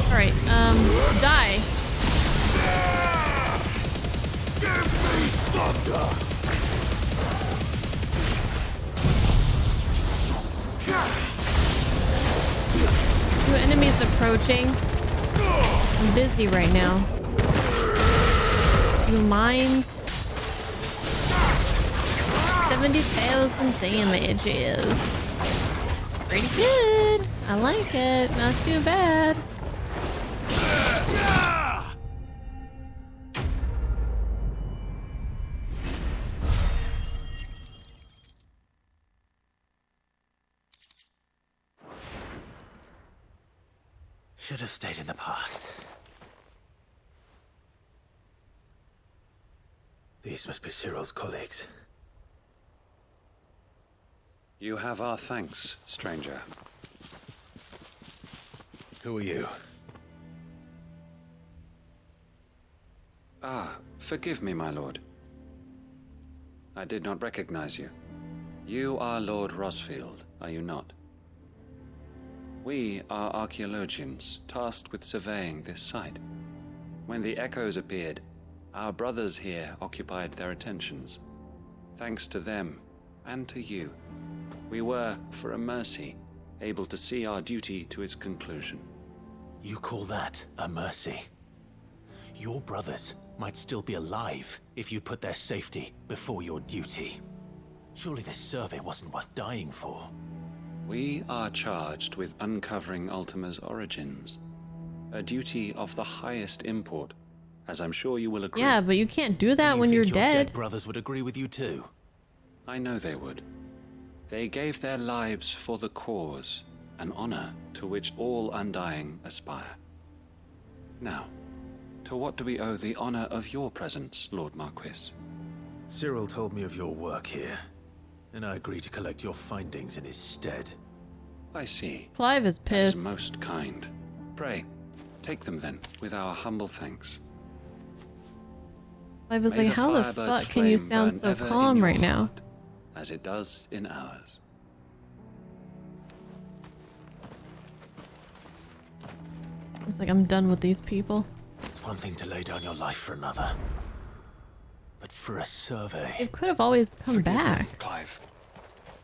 All right, die. Two enemies approaching. I'm busy right now. Do you mind? 70,000 damage is pretty good. I like it. Not too bad. Should have stayed in the past. These must be Cyril's colleagues. You have our thanks, stranger. Who are you? Ah, forgive me, my lord. I did not recognize you. You are Lord Rosfield, are you not? We are archaeologians, tasked with surveying this site. When the echoes appeared, our brothers here occupied their attentions. Thanks to them, and to you, we were, for a mercy, able to see our duty to its conclusion. You call that a mercy? Your brothers might still be alive if you put their safety before your duty. Surely this survey wasn't worth dying for. We are charged with uncovering Ultima's origins. A duty of the highest import, as I'm sure you will agree. Yeah, but you can't do that when you're your dead. Dead brothers would agree with you too. I know they would. They gave their lives for the cause, an honor to which all undying aspire. Now, to what do we owe the honor of your presence, Lord Marquis? Cyril told me of your work here, and I agreed to collect your findings in his stead. I see. Clive is pissed. That is most kind. Pray, take them then, with our humble thanks. I was May like, how the Firebird's fuck can you flame sound burn so ever in calm your right now? heart, as it does in ours. It's like, I'm done with these people. It's one thing to lay down your life for another, but for a survey... It could have always come back. Them, Clive.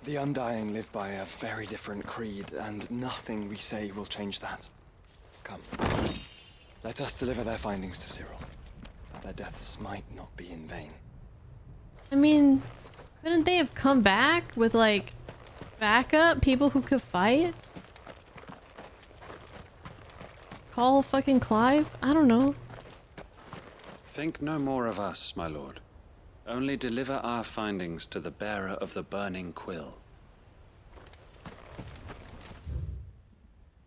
The Undying live by a very different creed, and nothing we say will change that. Come. Let us deliver their findings to Cyril, that their deaths might not be in vain. I mean, couldn't they have come back with, like, backup? People who could fight? Call fucking Clive? I don't know. Think no more of us, my lord. Only deliver our findings to the bearer of the burning quill.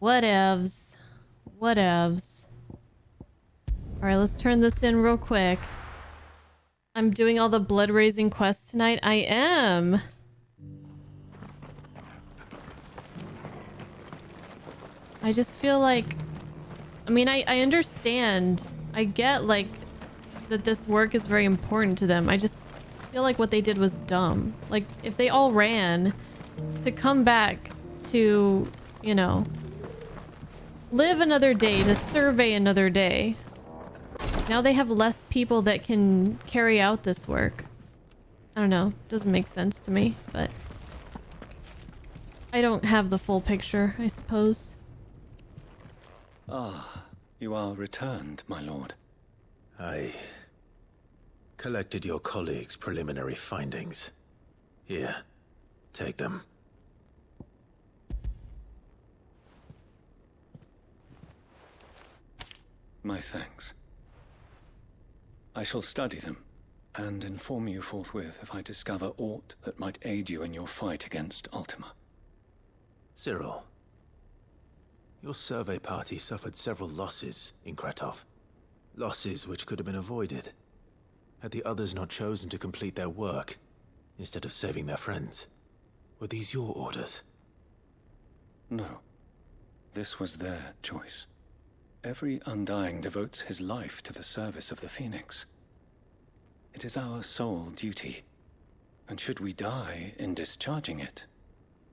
Whatevs. Whatevs. Alright, let's turn this in real quick. I'm doing all the blood-raising quests tonight. I am. I just feel like... I mean, I understand. I get, like, that this work is very important to them. I just feel like what they did was dumb. Like, if they all ran to come back to, you know, live another day, to survey another day. Now they have less people that can carry out this work. I don't know. Doesn't make sense to me, but I don't have the full picture, I suppose. Ah, you are returned, my lord. I collected your colleagues' preliminary findings. Here, take them. My thanks. I shall study them, and inform you forthwith if I discover aught that might aid you in your fight against Ultima. Cyril, your survey party suffered several losses in Kretov. Losses which could have been avoided, had the others not chosen to complete their work, instead of saving their friends. Were these your orders? No. This was their choice. Every Undying devotes his life to the service of the Phoenix. It is our sole duty, and should we die in discharging it,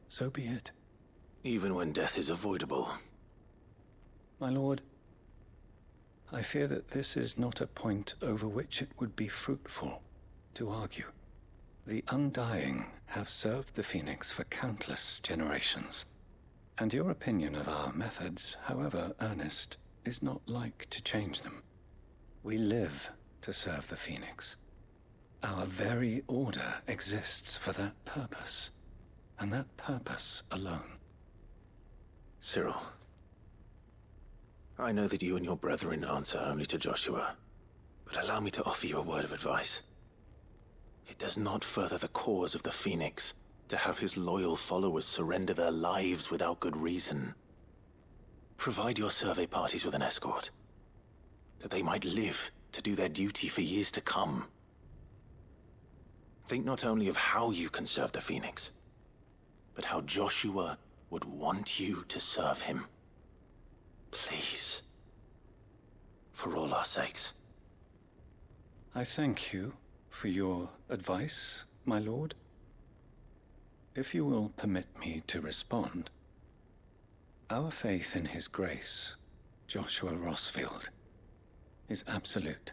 so be it. Even when death is avoidable. My lord, I fear that this is not a point over which it would be fruitful to argue. The Undying have served the Phoenix for countless generations, and your opinion of our methods, however earnest, is not like to change them. We live to serve the Phoenix. Our very order exists for that purpose, and that purpose alone. Cyril, I know that you and your brethren answer only to Joshua, but allow me to offer you a word of advice. It does not further the cause of the Phoenix to have his loyal followers surrender their lives without good reason. Provide your survey parties with an escort, that they might live to do their duty for years to come. Think not only of how you can serve the Phoenix, but how Joshua would want you to serve him. Please. For all our sakes. I thank you for your advice, my lord. If you will permit me to respond, our faith in his grace, Joshua Rossfield, is absolute.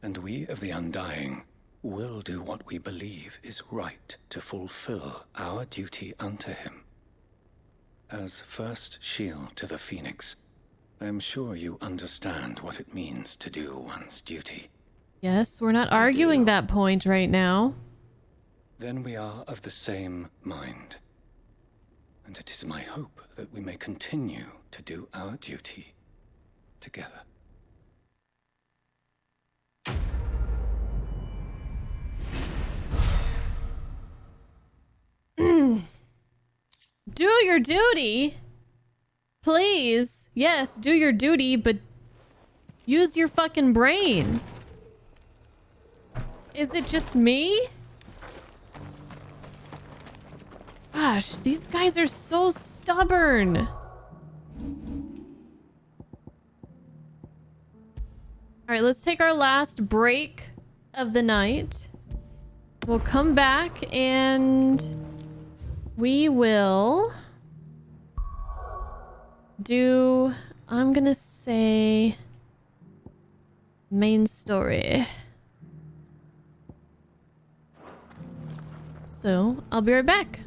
And we of the Undying will do what we believe is right to fulfill our duty unto him. As first shield to the Phoenix, I am sure you understand what it means to do one's duty. Yes, we're not arguing that point right now. Then we are of the same mind. And it is my hope that we may continue to do our duty together. Do your duty? Please. Yes, do your duty, but use your fucking brain. Is it just me? Gosh, these guys are so stubborn. All right, let's take our last break of the night. We'll come back and we will do, I'm gonna say, main story. So, I'll be right back.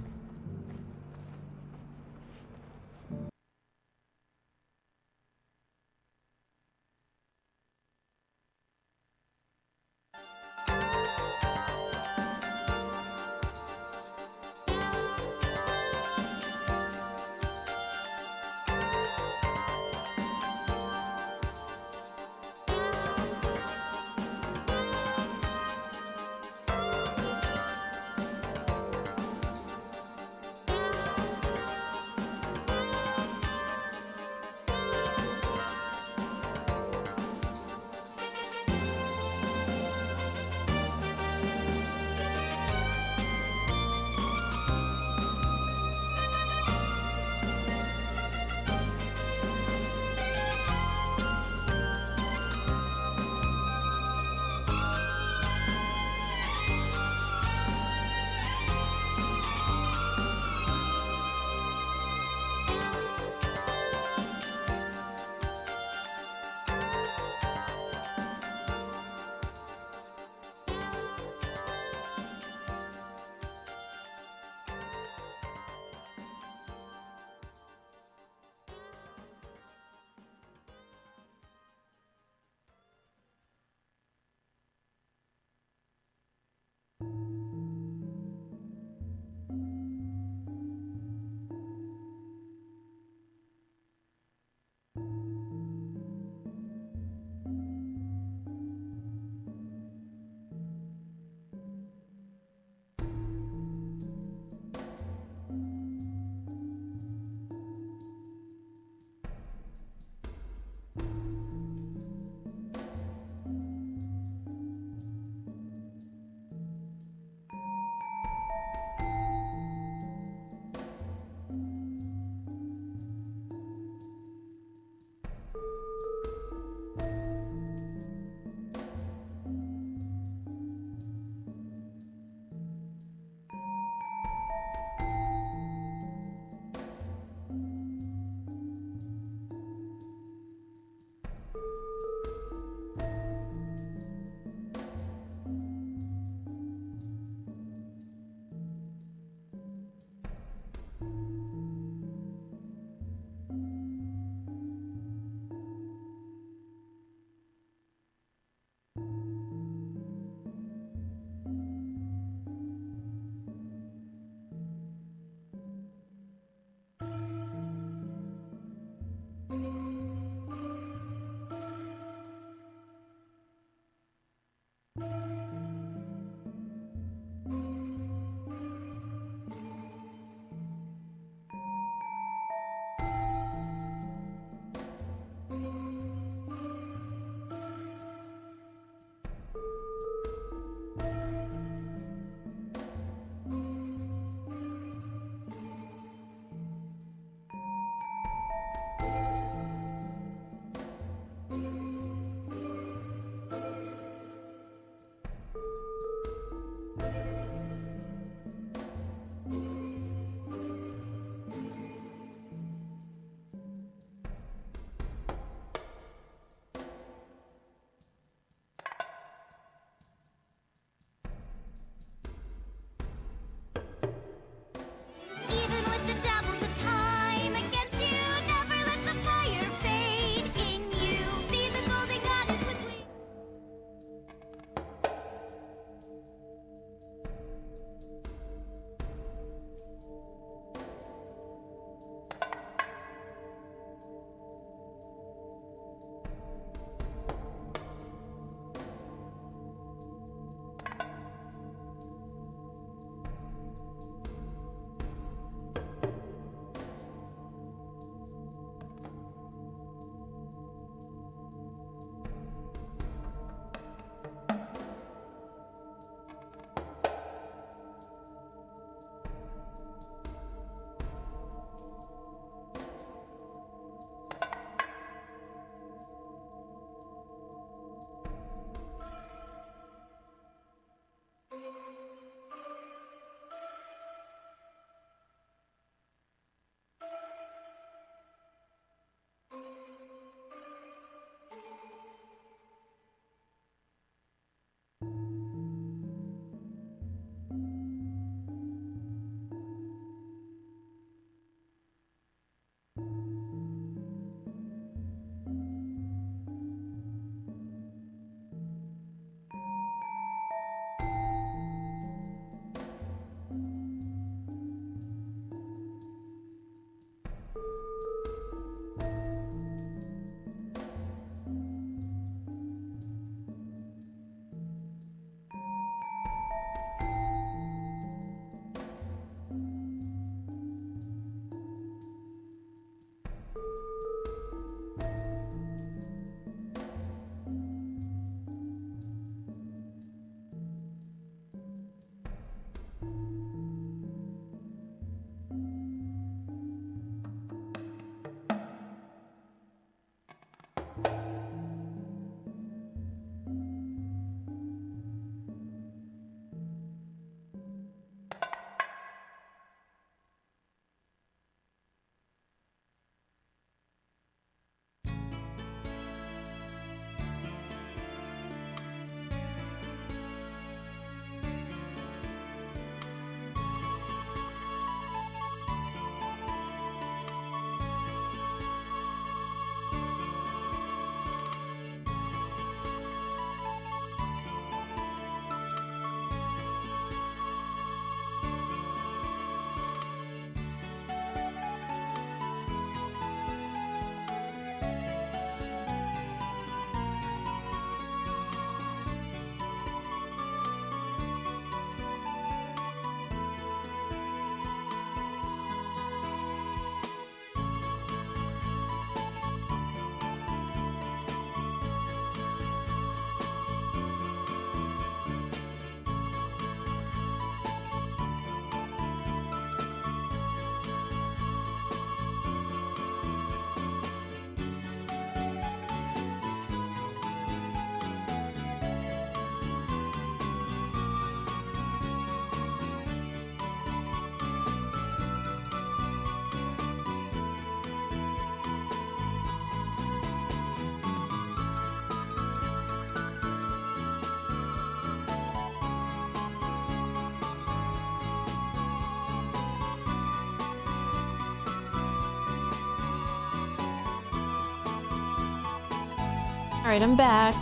Alright, I'm back.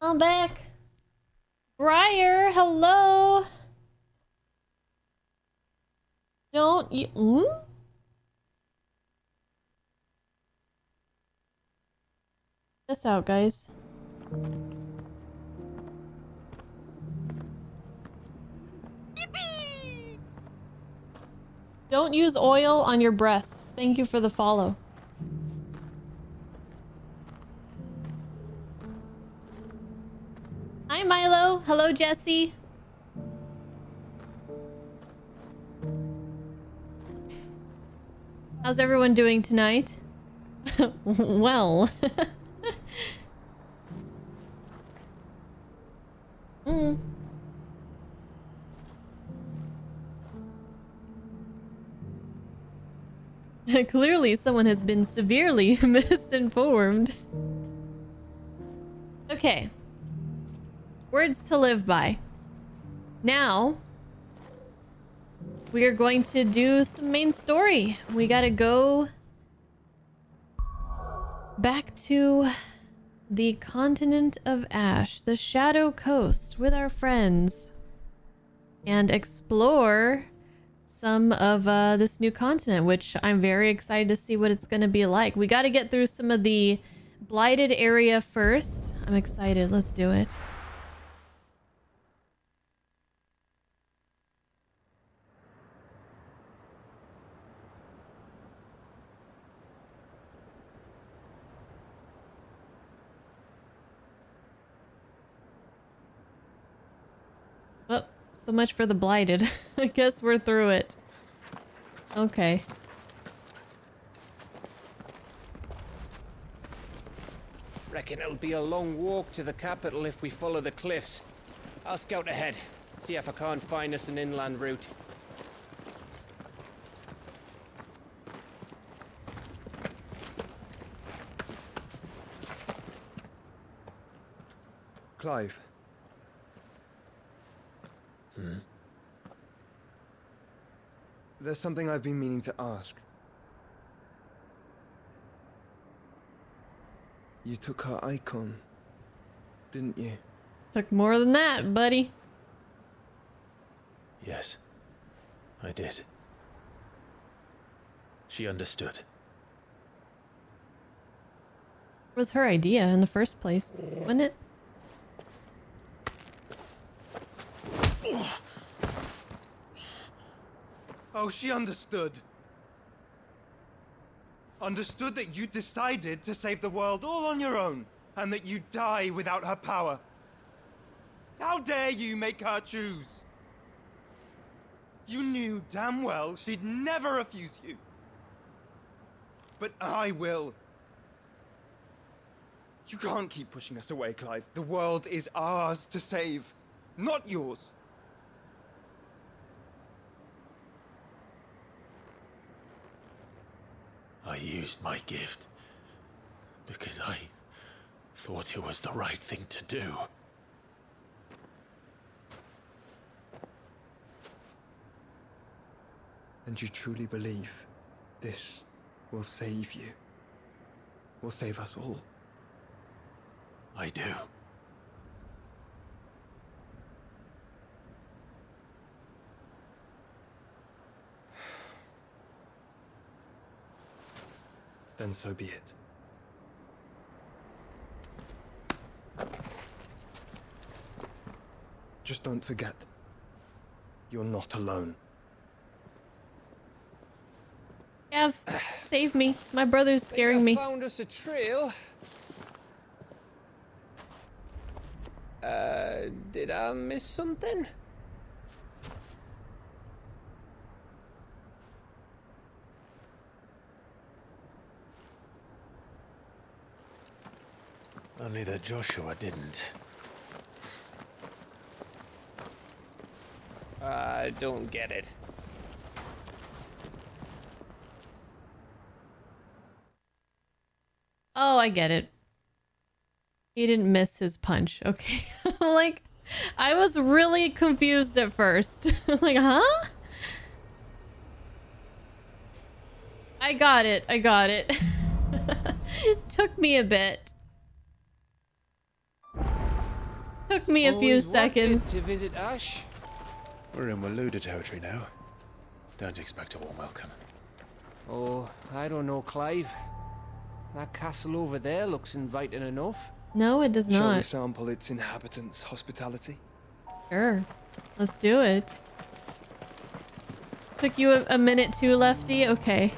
I'm back. Briar, hello. Don't you... This out, guys. Don't use oil on your breasts. Thank you for the follow. Hi, Milo. Hello, Jesse. How's everyone doing tonight? Well. Clearly, someone has been severely misinformed. Okay. Words to live by. Now, we are going to do some main story. We gotta go back to the continent of Ash, the Shadow Coast, with our friends and explore some of this new continent, which I'm very excited to see what it's gonna be like. We gotta get through some of the blighted area first. I'm excited. Let's do it. Well, so much for the blighted. I guess we're through it. Okay. Reckon it'll be a long walk to the capital if we follow the cliffs. I'll scout ahead, see if I can't find us an inland route. Clive. There's something I've been meaning to ask. You took her icon, didn't you? Took more than that, buddy. Yes, I did. She understood. It was her idea in the first place, wasn't it? Oh, she understood. Understood that you decided to save the world all on your own, and that you'd die without her power. How dare you make her choose? You knew damn well she'd never refuse you. But I will. You can't keep pushing us away, Clive. The world is ours to save, not yours. I used my gift because I thought it was the right thing to do. And you truly believe this will save you? Will save us all? I do. Then so be it. Just don't forget, you're not alone. Gav, save me. My brother's scaring me. Found us a trail. Did I miss something? Only that Joshua didn't. I don't get it. Oh, I get it. He didn't miss his punch. Okay. Like, I was really confused at first. Like, huh? I got it. I got it. Took me a bit. Took me a few Always wanted seconds. to visit Ash. We're in Waluda territory now. Don't expect a warm welcome. Oh, I don't know, Clive. That castle over there looks inviting enough. No, it does Shall we not. sample its inhabitants' hospitality? Sure. Let's do it. Took you a minute too, Lefty? Okay.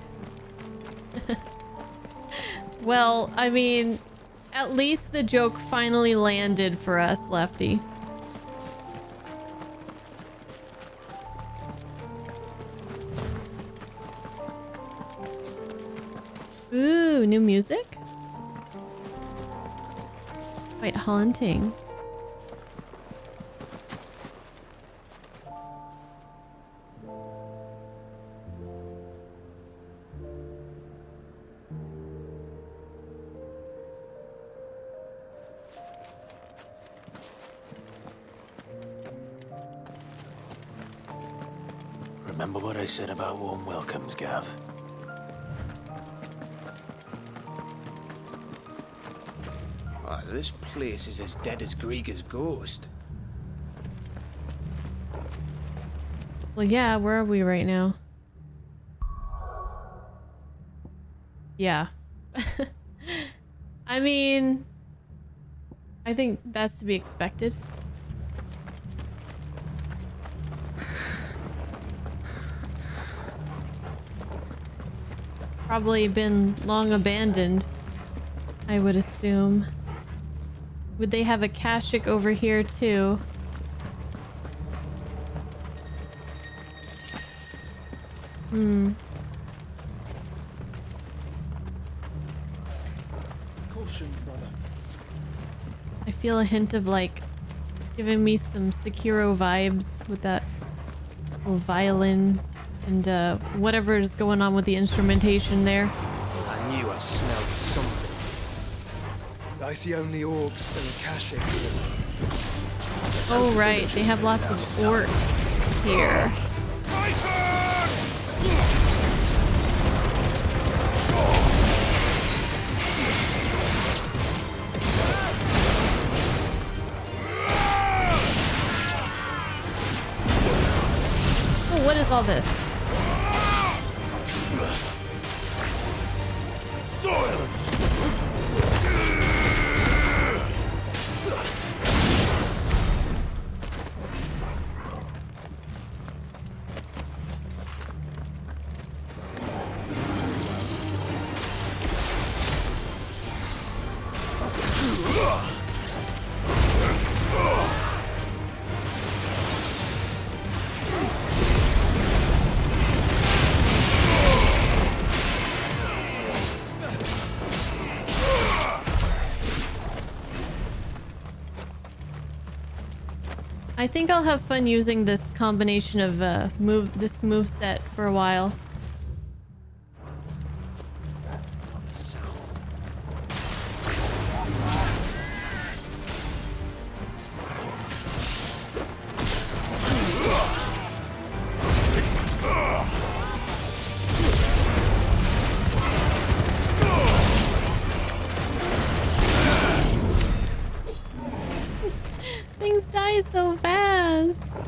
Well, I mean, at least the joke finally landed for us, Lefty. Ooh, new music? Quite haunting. Remember what I said about warm welcomes, Gav? This place is as dead as Grieger's ghost. Well, yeah, where are we right now? Yeah. I mean, I think that's to be expected. Probably been long abandoned, I would assume. Would they have a Kashik over here too? Caution, brother. I feel a hint of like giving me some Sekiro vibes with that little violin and whatever is going on with the instrumentation there. I knew I smelled something. I see only orcs and Kashik. Oh right, they have lots of orcs here. Oh, what is all this? Silence! I think I'll have fun using this combination of this move set for a while. Things die so fast.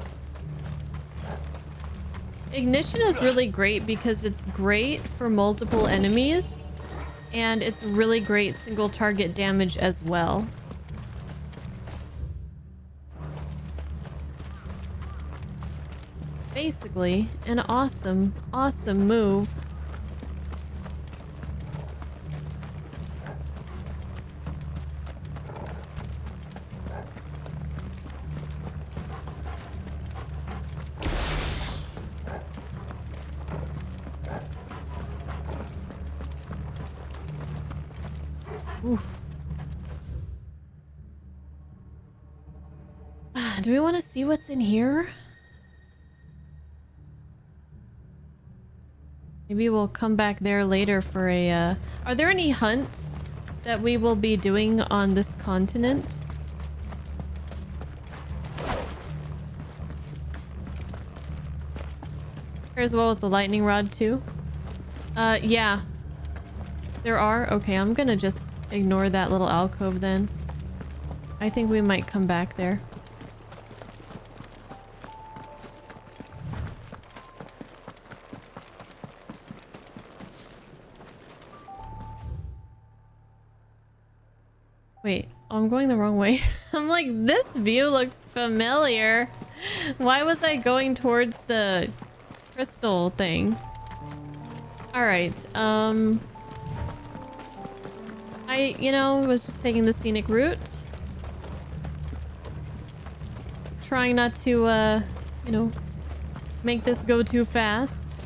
Ignition is really great because it's great for multiple enemies and it's really great single target damage as well. Basically, an awesome, awesome move. Ooh. Do we want to see what's in here? Maybe we'll come back there later for a, Are there any hunts that we will be doing on this continent? As well with the lightning rod too? Yeah. There are? Okay, I'm gonna just ignore that little alcove then. I think we might come back there. Wait, oh, I'm going the wrong way. I'm like, this view looks familiar. Why was I going towards the crystal thing? Alright, you know, was just taking the scenic route. Trying not to, you know, make this go too fast.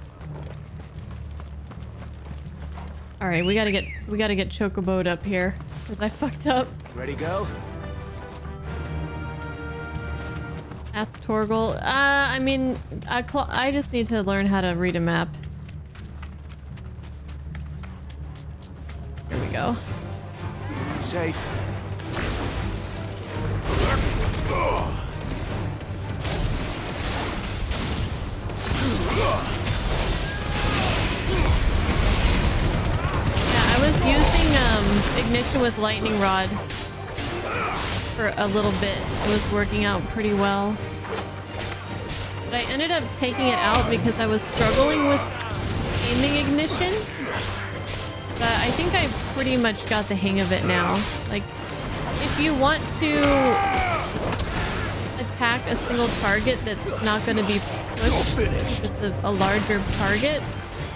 Alright, we gotta get Chocobo'd up here, because I fucked up. Ready, go? Ask Torgal. I mean, I just need to learn how to read a map. Here we go. Safe. Yeah, I was using ignition with lightning rod for a little bit. It was working out pretty well. But I ended up taking it out because I was struggling with aiming ignition. But I think I pretty much got the hang of it now. Like, if you want to attack a single target that's not going to be pushed, because it's a larger target,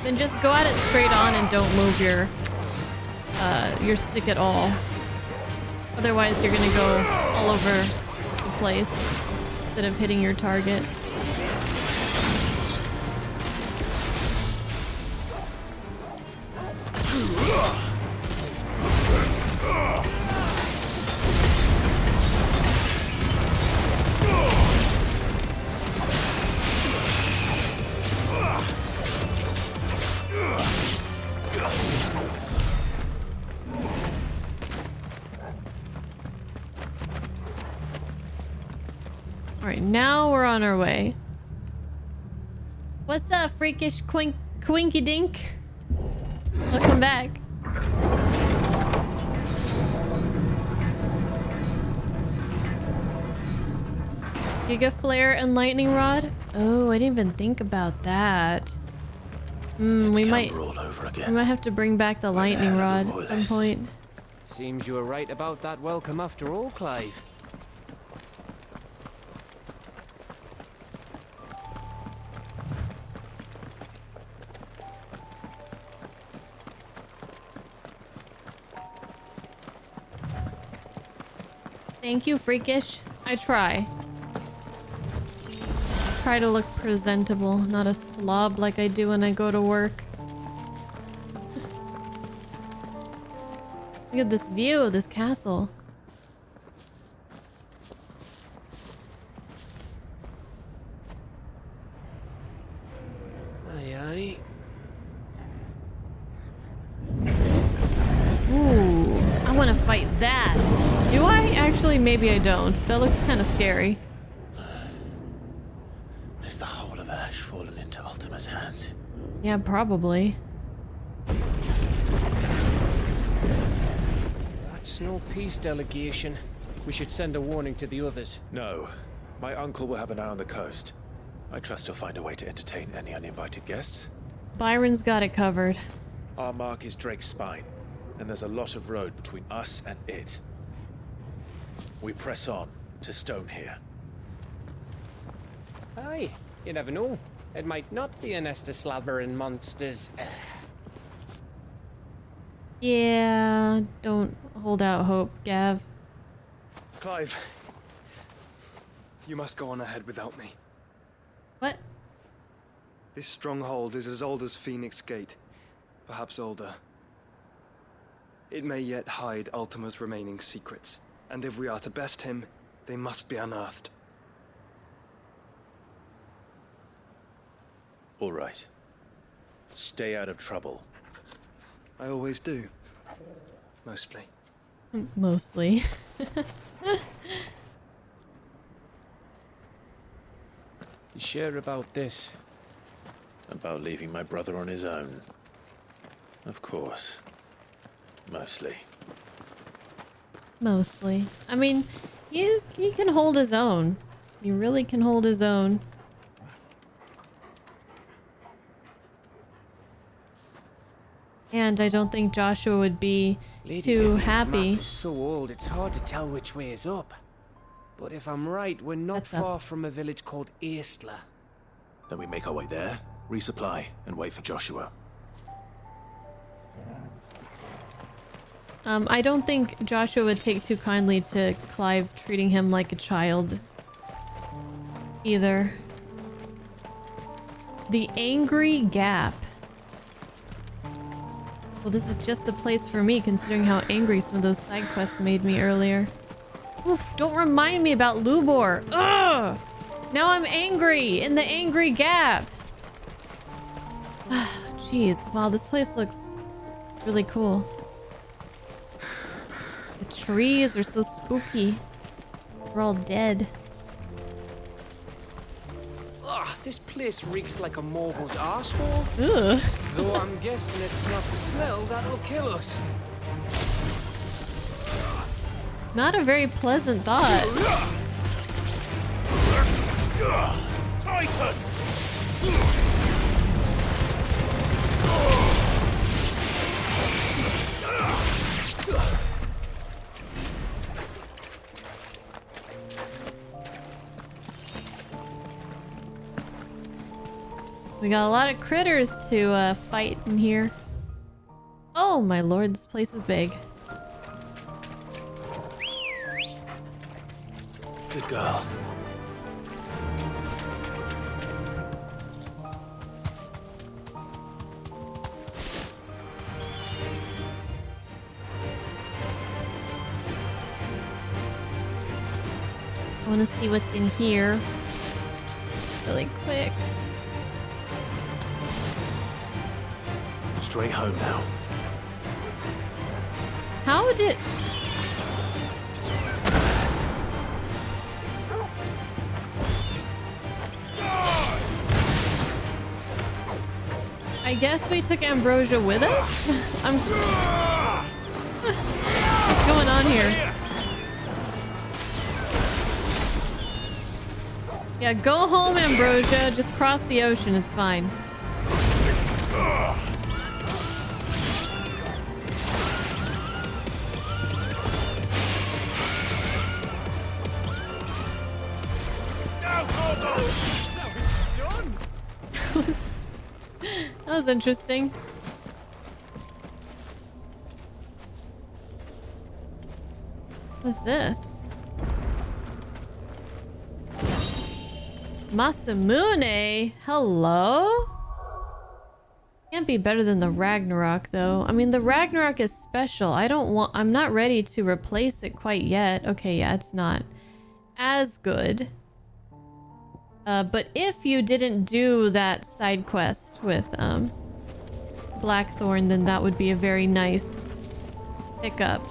then just go at it straight on and don't move your stick at all. Otherwise, you're going to go all over the place instead of hitting your target. Alright, now we're on our way. What's up, freakish quinky dink? Welcome back. Giga Flare and Lightning Rod? Oh, I didn't even think about that. We might have to bring back the Lightning Rod at some point. Seems you were right about that welcome after all, Clive. Thank you, freakish. I try. Try to look presentable, not a slob like I do when I go to work. Look at this view of this castle. Aye, aye. Ooh, I want to fight that. Do I? Actually, maybe I don't. That looks kind of scary. Is the whole of Ash fallen into Ultima's hands? Yeah, probably. That's no peace delegation. We should send a warning to the others. No. My uncle will have an eye on the coast. I trust he'll find a way to entertain any uninvited guests. Byron's got it covered. Our mark is Drake's Spine, and there's a lot of road between us and it. We press on to Stone here. Aye, you never know. It might not be a nest of slavering monsters. Yeah, don't hold out hope, Gav. Clive, you must go on ahead without me. What? This stronghold is as old as Phoenix Gate, perhaps older. It may yet hide Ultima's remaining secrets, and if we are to best him, they must be unearthed. All right. Stay out of trouble. I always do. Mostly. Mostly. You sure about this? About leaving my brother on his own. Of course. Mostly. Mostly. I mean, he can hold his own. He really can hold his own. And I don't think Joshua would be Lady too Vivian's happy. map is so old, it's hard to tell which way is up. But if I'm right, we're not That's far from a village called Eastla. Then we make our way there, resupply, and wait for Joshua. I don't think Joshua would take too kindly to Clive treating him like a child either. The Angry Gap. Well, this is just the place for me, considering how angry some of those side quests made me earlier. Oof, don't remind me about Lubor. Ugh! Now I'm angry in the Angry Gap. Jeez, wow, this place looks really cool. The trees are so spooky. They're all dead. Ugh, this place reeks like a mogul's arsehole. Ugh. Though I'm guessing it's not the smell that'll kill us. Not a very pleasant thought. Titan! We got a lot of critters to fight in here. Oh my lord, this place is big. Good girl. I want to see what's in here really quick. Straight home now. How did... I guess we took Ambrosia with us? What's going on here? Yeah, go home, Ambrosia. Just cross the ocean. It's fine. That was interesting. What's this? Masamune? Hello? Can't be better than the Ragnarok though. I mean, the Ragnarok is special. I'm not ready to replace it quite yet. Okay, yeah, it's not as good. But if you didn't do that side quest with Blackthorn, then that would be a very nice pickup.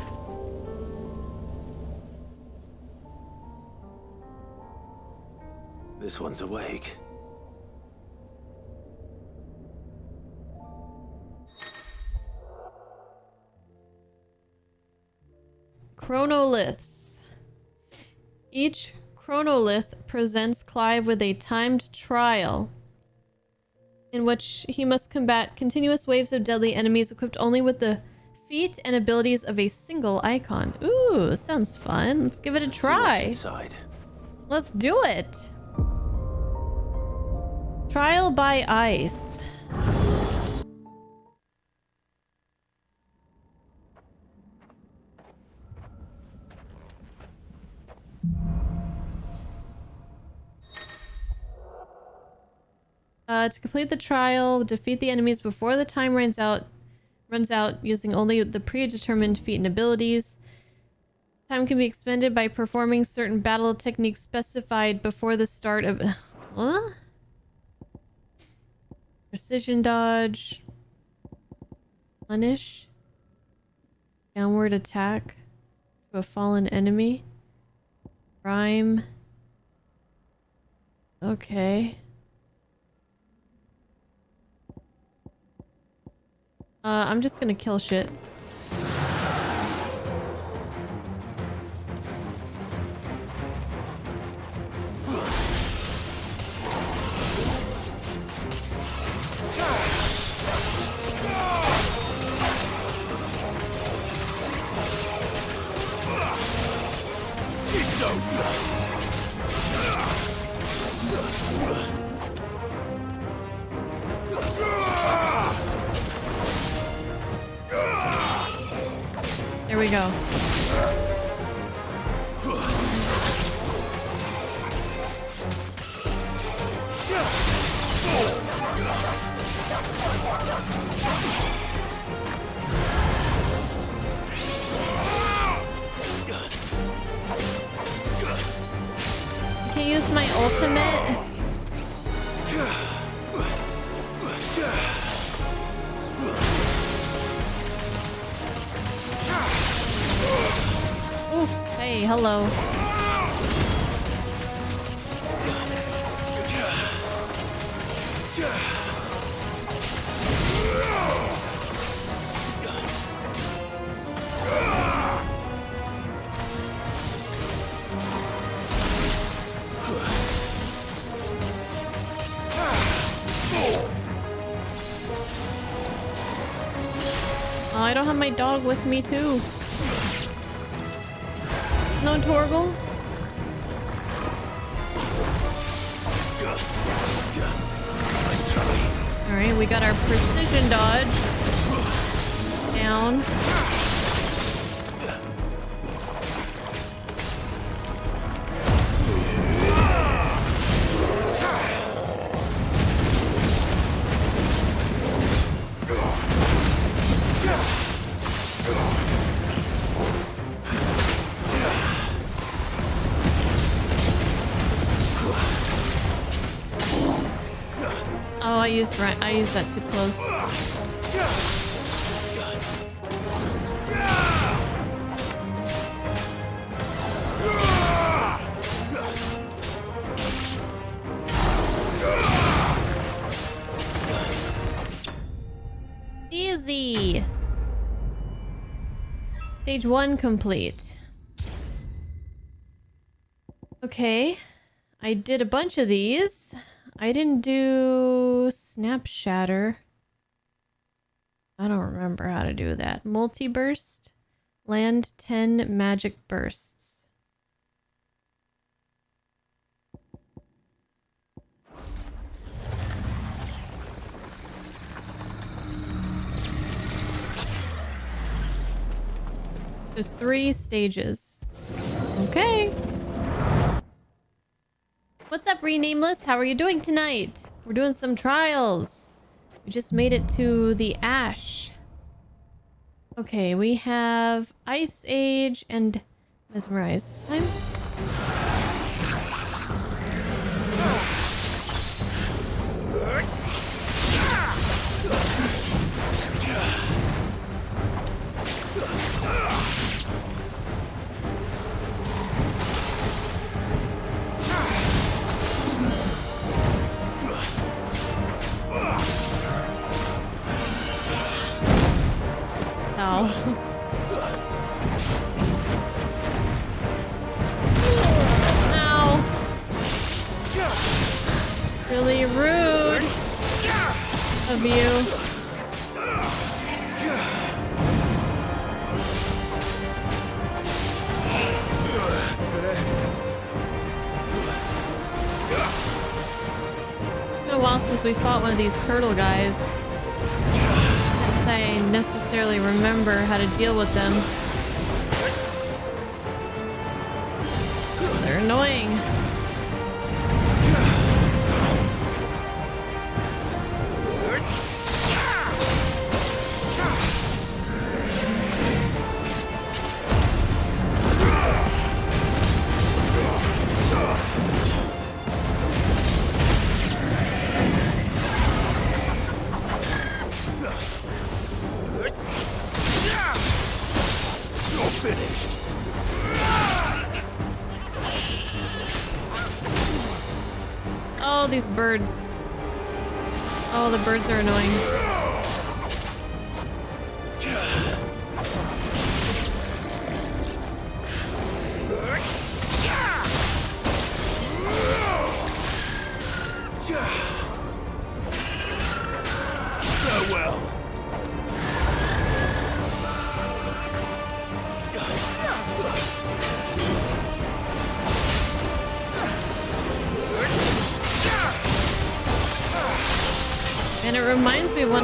This one's awake. Chronoliths. Each chronolith presents Clive with a timed trial in which he must combat continuous waves of deadly enemies equipped only with the feat and abilities of a single icon. Ooh, sounds fun. Let's give it a try. Let's do it. Trial by ice. To complete the trial, defeat the enemies before the time runs out using only the predetermined feat and abilities. Time can be expended by performing certain battle techniques specified before the start of... Huh? Precision dodge. Punish. Downward attack to a fallen enemy. Prime. Okay. I'm just gonna kill shit. There we go. I can use my ultimate. Ooh, hey, hello. Oh, I don't have my dog with me too. No Torgal? Alright, we got our precision dodge down. Oh, I used that too close. Easy. Stage 1 complete. Okay. I did a bunch of these. I didn't do Snap Shatter. I don't remember how to do that. Multi-burst. Land 10 magic bursts. There's 3 stages. Okay. What's up, Renameless? How are you doing tonight? We're doing some trials. We just made it to the Ash. Okay, we have Ice Age and Mesmerize this time. Ow. Really rude of you. It's been a while since we fought one of these turtle guys. I necessarily remember how to deal with them. They're annoying. Finished. Oh, these birds. Oh, the birds are annoying. Farewell. And it reminds me when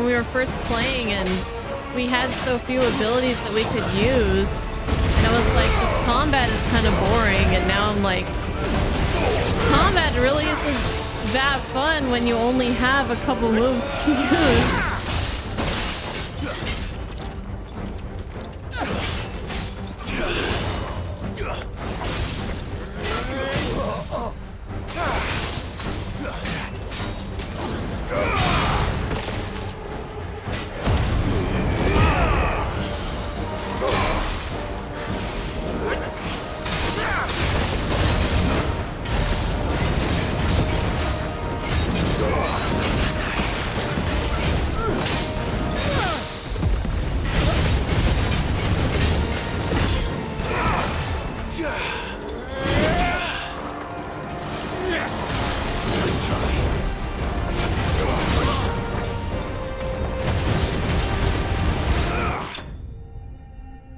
we were first playing and we had so few abilities that we could use. And I was like, this combat is kind of boring. And now I'm like, this combat really isn't that fun when you only have a couple moves to use.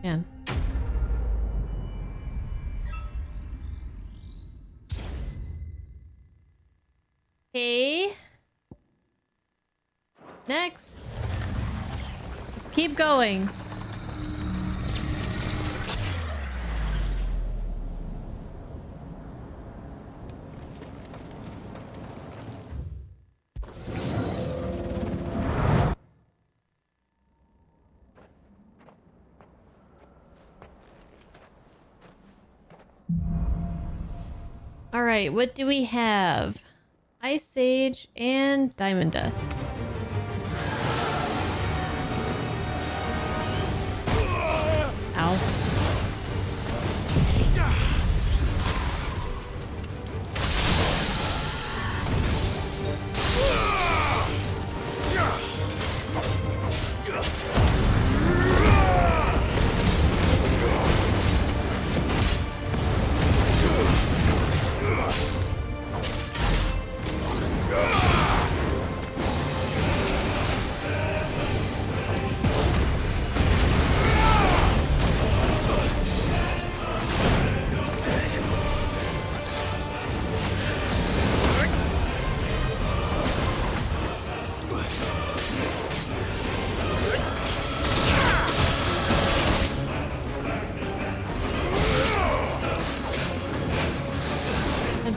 Man. Okay. Next. Let's keep going. All right, what do we have? Ice Age and Diamond Dust. Ow.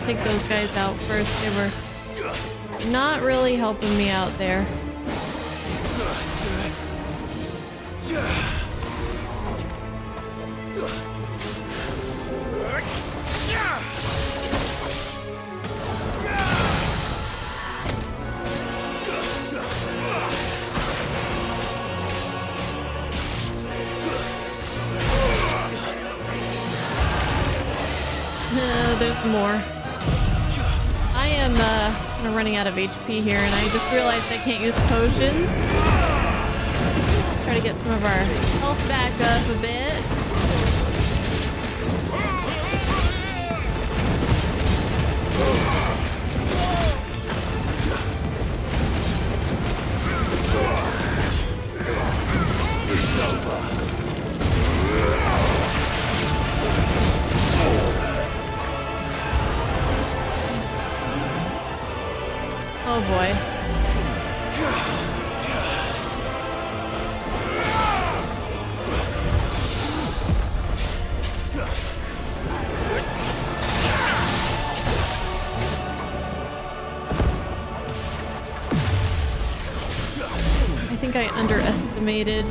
Take those guys out first. They were not really helping me out there. There's more. I am kind of running out of HP here, and I just realized I can't use potions. Try to get some of our health back up a bit. Oh boy. I think I underestimated.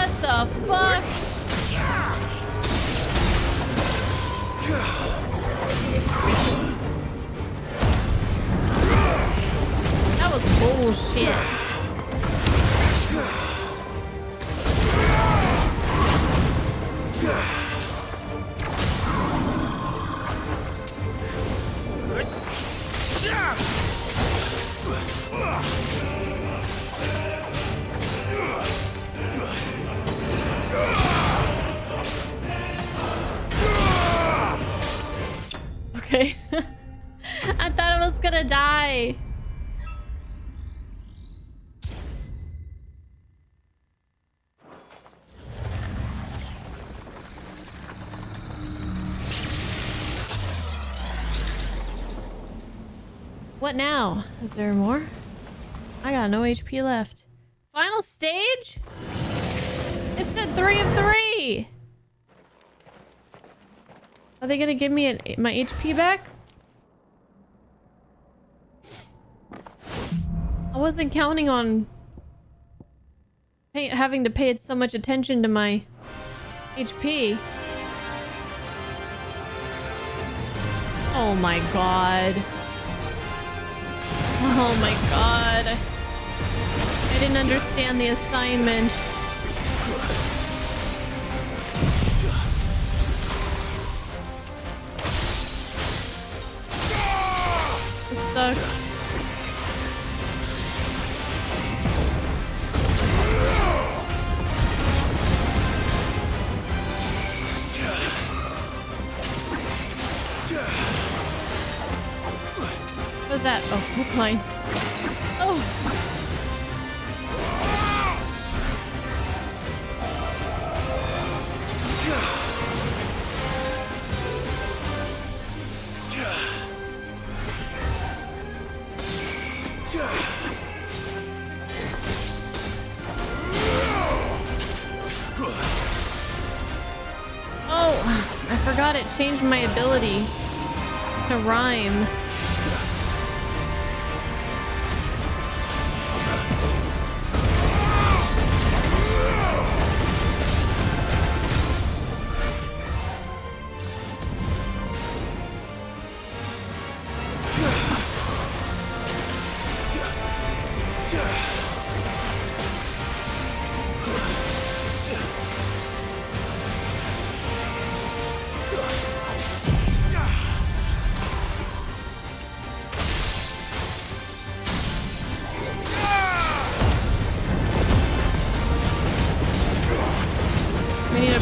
What the fuck? That was bullshit. Okay. I thought I was gonna die. What now? Is there more? I got no HP left. Final stage? It said 3 of 3. Are they gonna give me my HP back? I wasn't counting on having to pay so much attention to my HP. Oh my god. Oh my god. I didn't understand the assignment. This sucks. What's that? Oh, that's mine. Oh. Oh, I forgot it changed my ability to rhyme.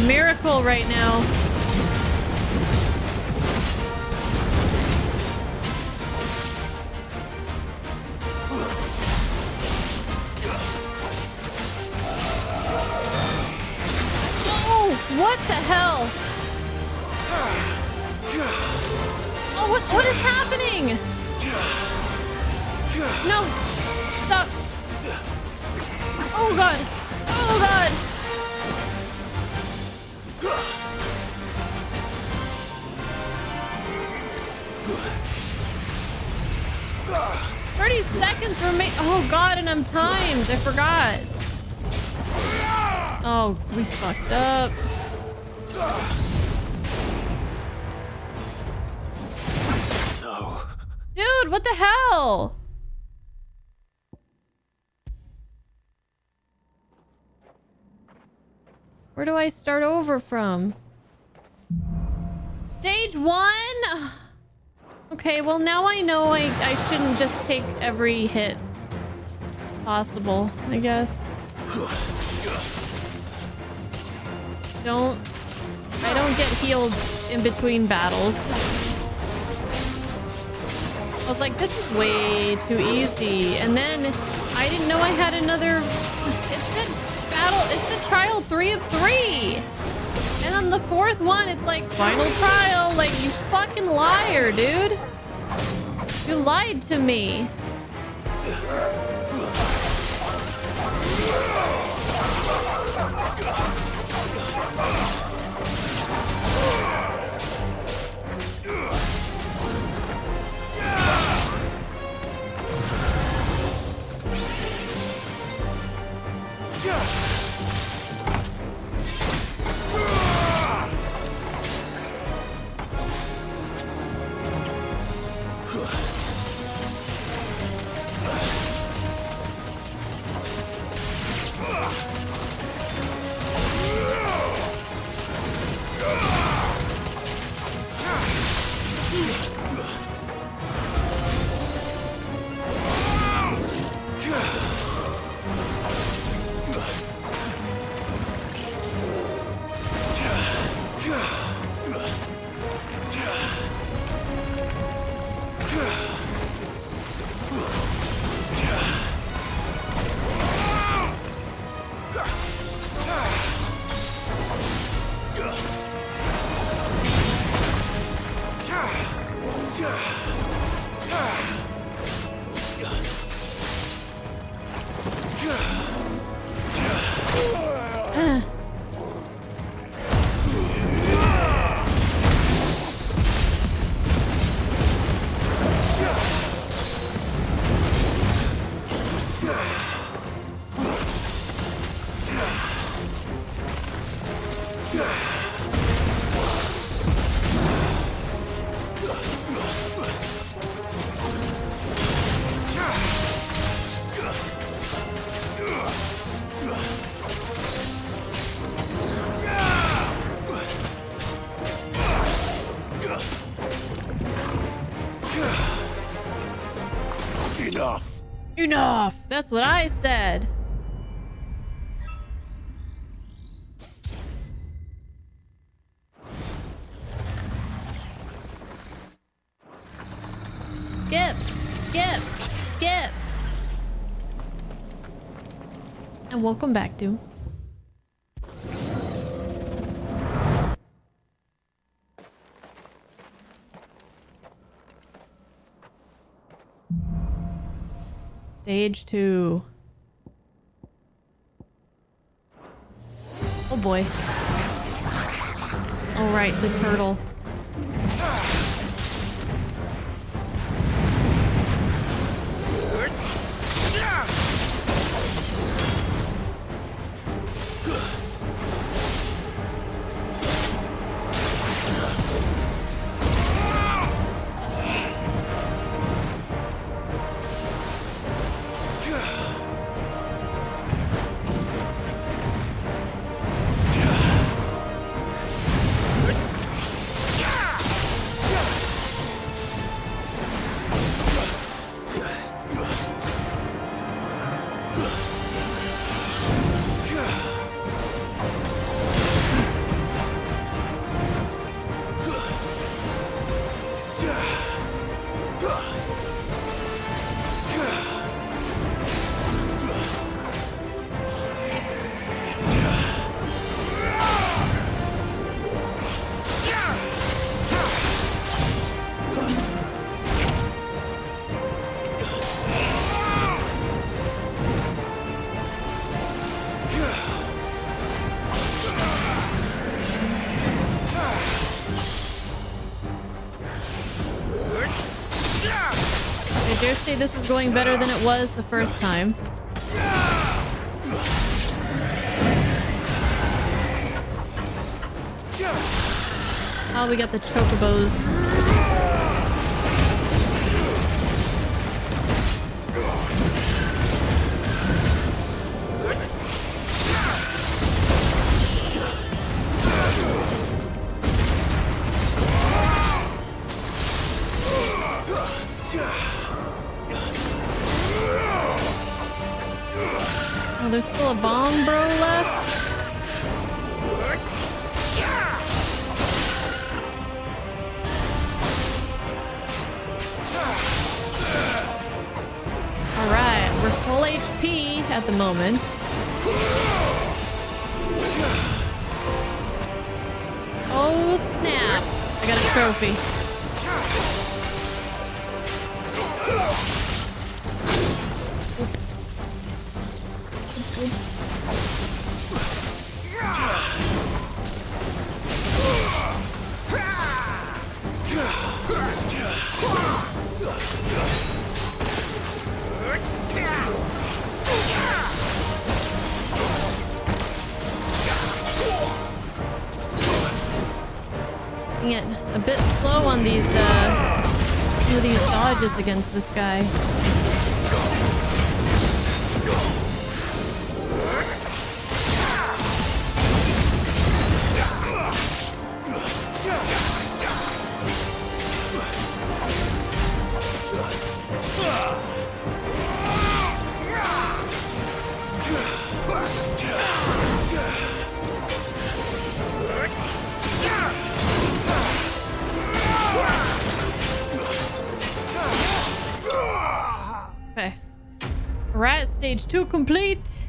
Miracle right now. Oh, what the hell? Oh, what is happening? No, stop. Oh god. Oh god. 30 seconds remain. Oh god, and I'm timed. I forgot. Oh, we fucked up. No. Dude, what the hell? Where do I start over from? Stage 1? Okay, well now I know I shouldn't just take every hit possible, I guess. I don't get healed in between battles. I was like, this is way too easy. And then I didn't know I had another, it said trial 3 of 3. And then the 4th one, it's like final trial. Like, you fucking liar, dude. You lied to me. Enough. Enough. That's what I said. Skip. Skip. Skip. And welcome back, Doom. Stage 2. Oh boy. All right, the turtle. I dare say this is going better than it was the first time. Oh, we got the chocobos. Oh, there's still a bomb bro left. Alright, we're full HP at the moment. Oh snap! I got a trophy. It a bit slow on these some of these dodges against this guy. Okay. Alright, stage 2 complete.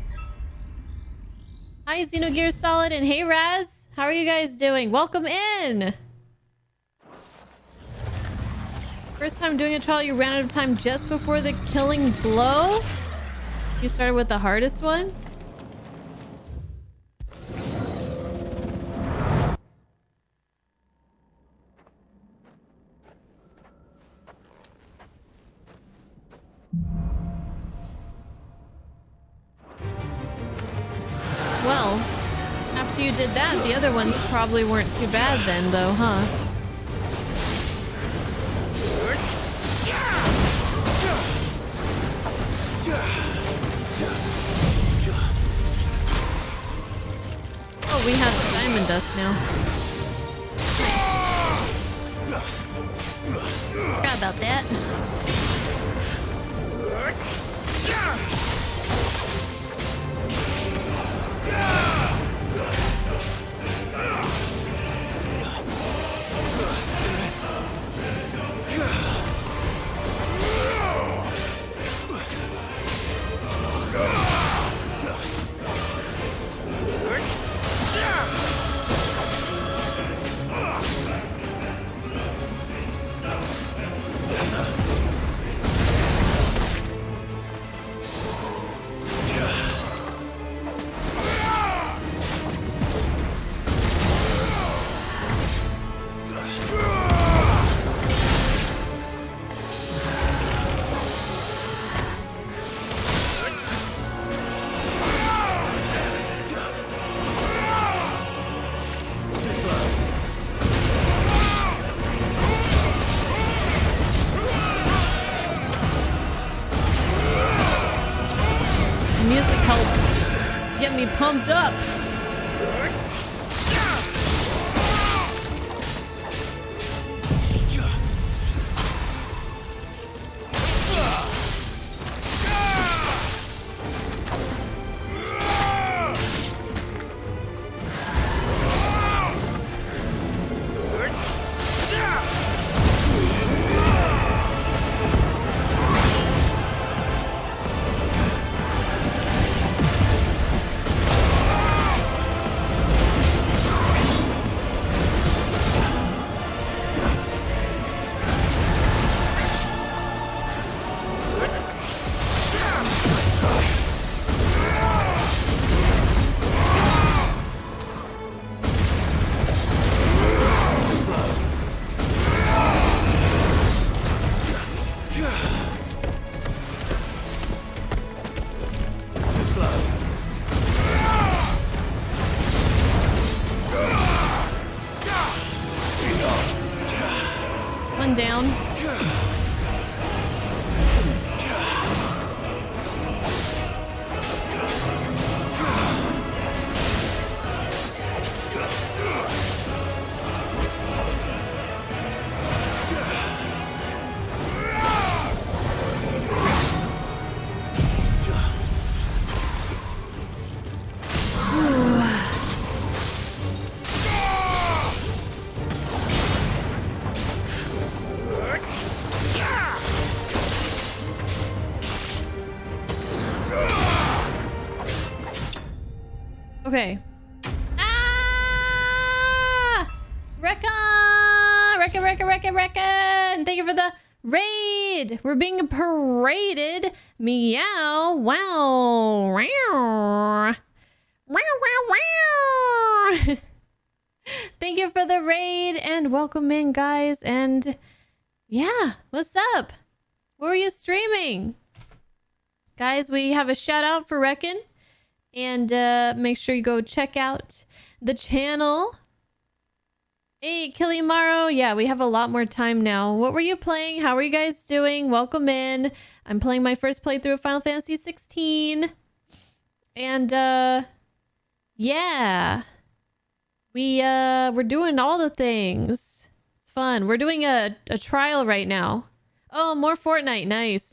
Hi, Xenogear Solid, and hey, Raz. How are you guys doing? Welcome in. First time doing a trial, you ran out of time just before the killing blow? You started with the hardest one? Well, after after you did that, the other ones probably weren't too bad then, though, huh? Oh, we have diamond dust now. Forgot about that. Pumped up. One down. Okay. Ah! Reckon! Thank you for the raid! We're being paraded. Meow. Wow. Wow. Wow. Thank you for the raid and welcome in, guys. And yeah, what's up? What were you streaming? Guys, we have a shout out for Reckon. And make sure you go check out the channel. Hey, Kilimaro. Yeah, we have a lot more time now. What were you playing? How are you guys doing? Welcome in. I'm playing my first playthrough of Final Fantasy XVI. And yeah. We're doing all the things. It's fun. We're doing a trial right now. Oh, more Fortnite. Nice.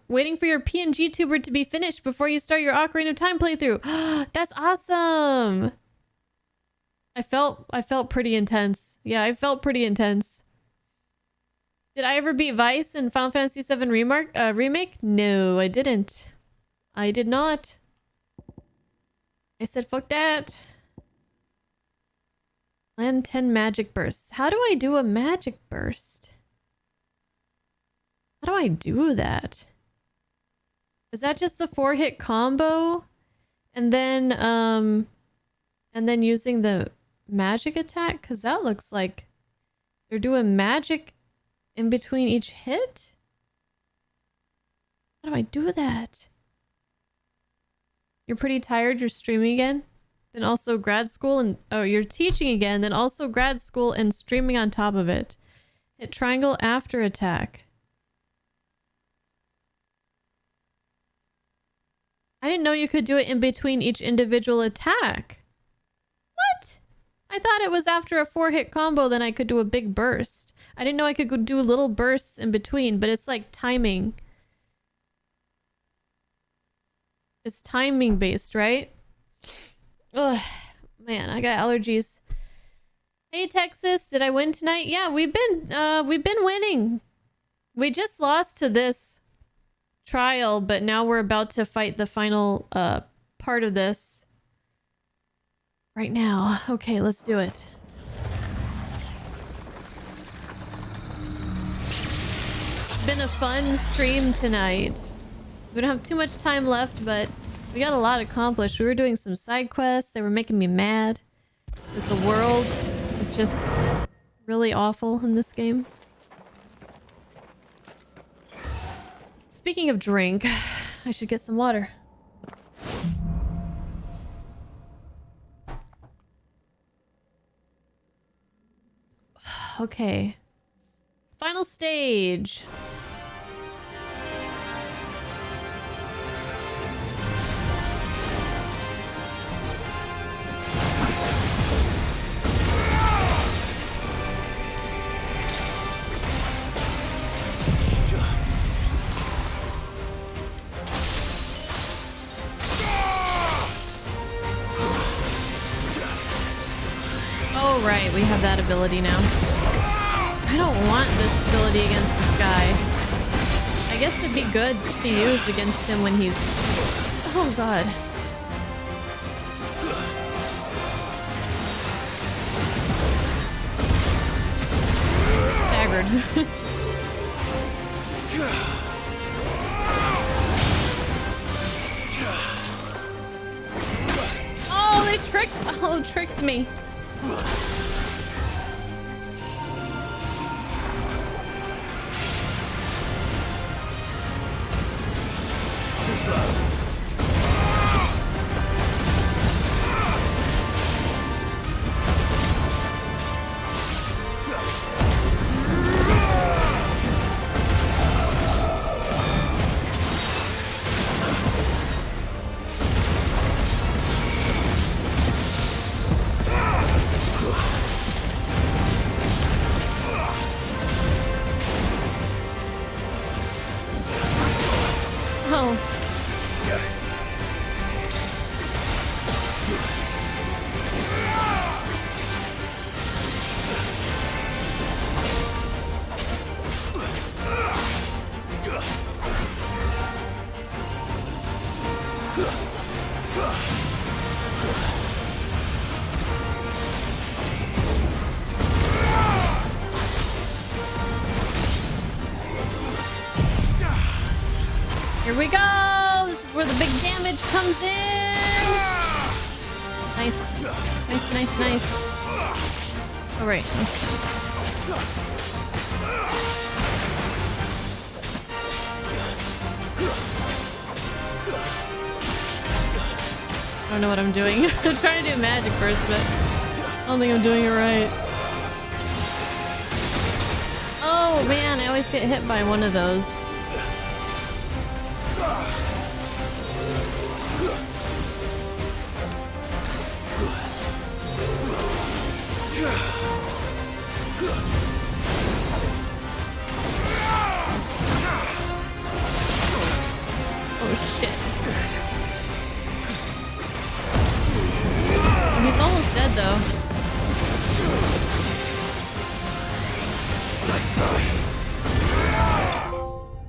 Waiting for your PNG tuber to be finished before you start your Ocarina of Time playthrough. That's awesome. I felt pretty intense. Yeah, I felt pretty intense. Did I ever beat Vice in Final Fantasy VII remake? No, I didn't. I did not. I said fuck that. Land 10 magic bursts. How do I do a magic burst? How do I do that? Is that just the 4-hit combo? And then using the magic attack? Because that looks like they're doing magic in between each hit? How do I do that? You're pretty tired. You're streaming again. Then also grad school and... Oh, you're teaching again. Then also grad school and streaming on top of it. Hit triangle after attack. I didn't know you could do it in between each individual attack. What? I thought it was after a 4-hit combo, then I could do a big burst. I didn't know I could go do little bursts in between, but it's like timing. It's timing based, right? Ugh, man, I got allergies. Hey Texas, did I win tonight? Yeah, we've been winning. We just lost to this trial, but now we're about to fight the final part of this right now. Okay, let's do it. It's been a fun stream tonight. We don't have too much time left, but we got a lot accomplished. We were doing some side quests. They were making me mad because the world is just really awful in this game. Speaking of drink, I should get some water. Okay. Final stage. Oh, right, we have that ability now. I don't want this ability against this guy. I guess it'd be good to use against him when he's... Oh, God. Staggered. Oh, they tricked me. Too slow. Here we go! This is where the big damage comes in! Nice. Nice, nice, nice. Alright. I don't know what I'm doing. I'm trying to do magic burst, but I don't think I'm doing it right. Oh man, I always get hit by one of those. Oh shit. He's almost dead though.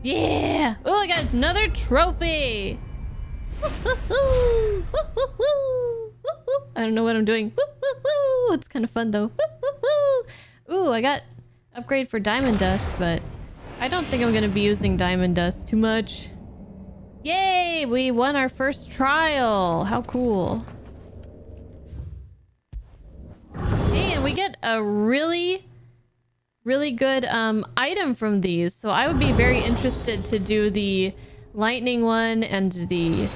Yeah! Oh, I got another trophy! I don't know what I'm doing. It's kind of fun though. Ooh, I got upgrade for diamond dust, but I don't think I'm going to be using diamond dust too much. Yay! We won our first trial. How cool. And we get a really good item from these. So I would be very interested to do the lightning one and the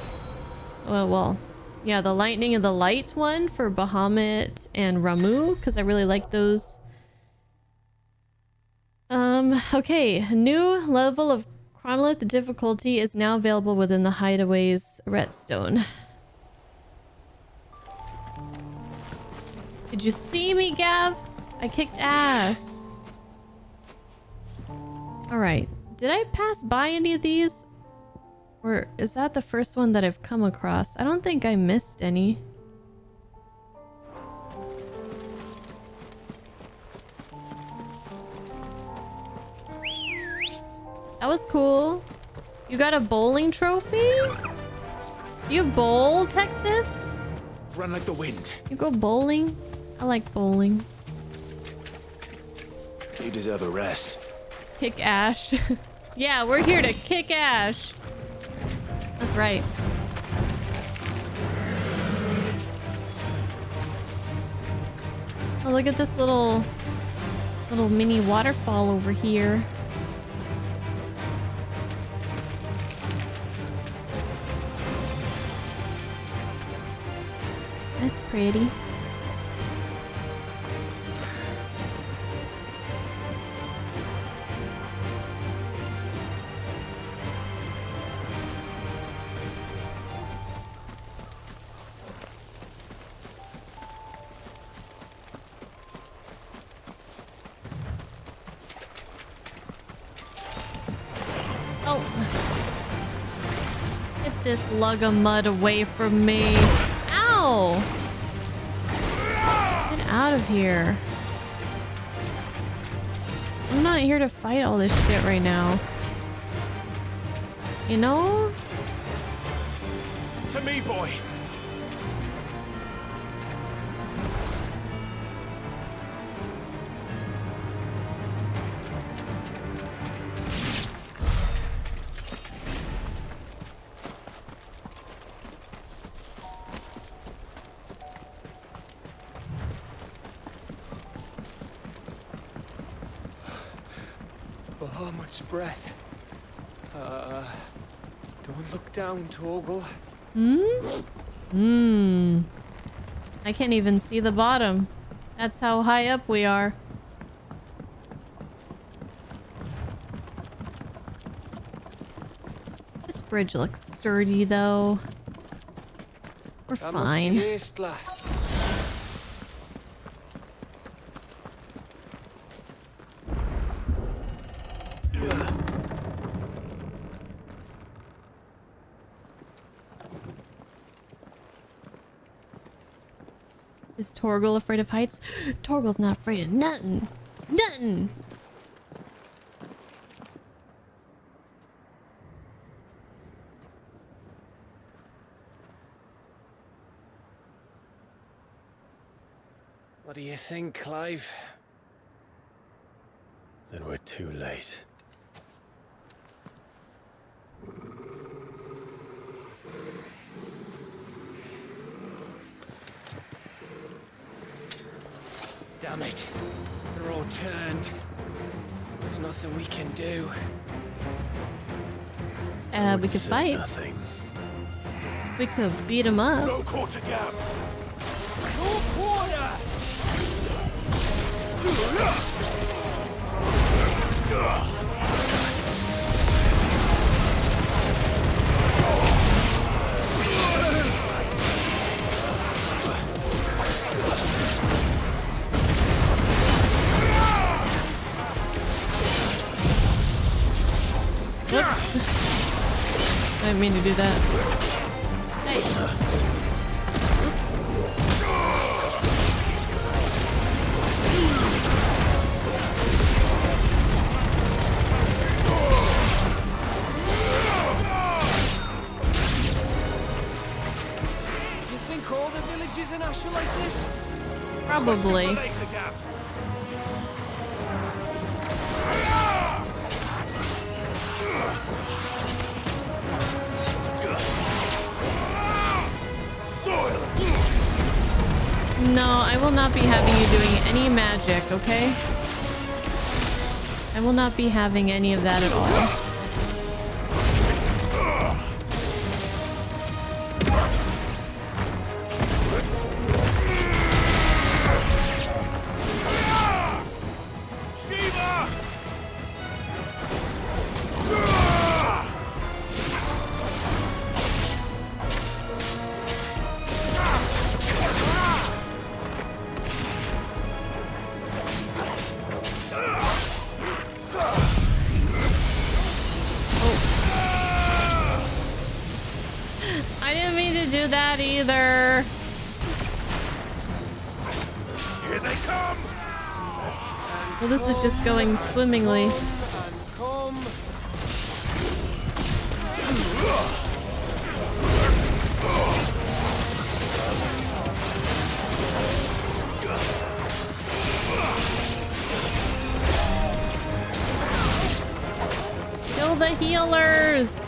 well, yeah, the lightning and the light one for Bahamut and Ramu, because I really like those. Okay, new level of Chronolith difficulty is now available within the Hideaway's Redstone. Did you see me, Gav? I kicked ass. Alright, did I pass by any of these? Or is that the first one that I've come across? I don't think I missed any. That was cool. You got a bowling trophy? You bowl, Texas? Run like the wind. You go bowling? I like bowling. You deserve a rest. Kick Ash. Yeah, we're here to kick Ash. That's right. Oh, look at this little mini waterfall over here. That's pretty. Oh. Get this lug of mud away from me. Ow! Get out of here. I'm not here to fight all this shit right now. You know? To me, boy. Bahamut's breath. Don't look down, Torgal. I can't even see the bottom. That's how high up we are. This bridge looks sturdy, though. We're fine. Is Torgal afraid of heights? Torgal's not afraid of nothing. Nothing. What do you think, Clive? Then we're too late. Damn it. They're all turned. There's nothing we can do. We could fight. Nothing. We could beat him up. No quarter gap. No quarter! Whoops. I didn't mean to do that. Hey. You think all the villages in Ash are like this? Probably. No, I will not be having you doing any magic, okay? I will not be having any of that at all. I didn't mean to do that either. Here they come! Well, this is just going swimmingly. Kill the healers!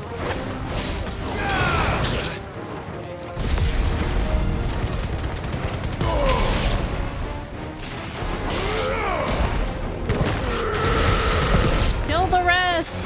Kill the rest!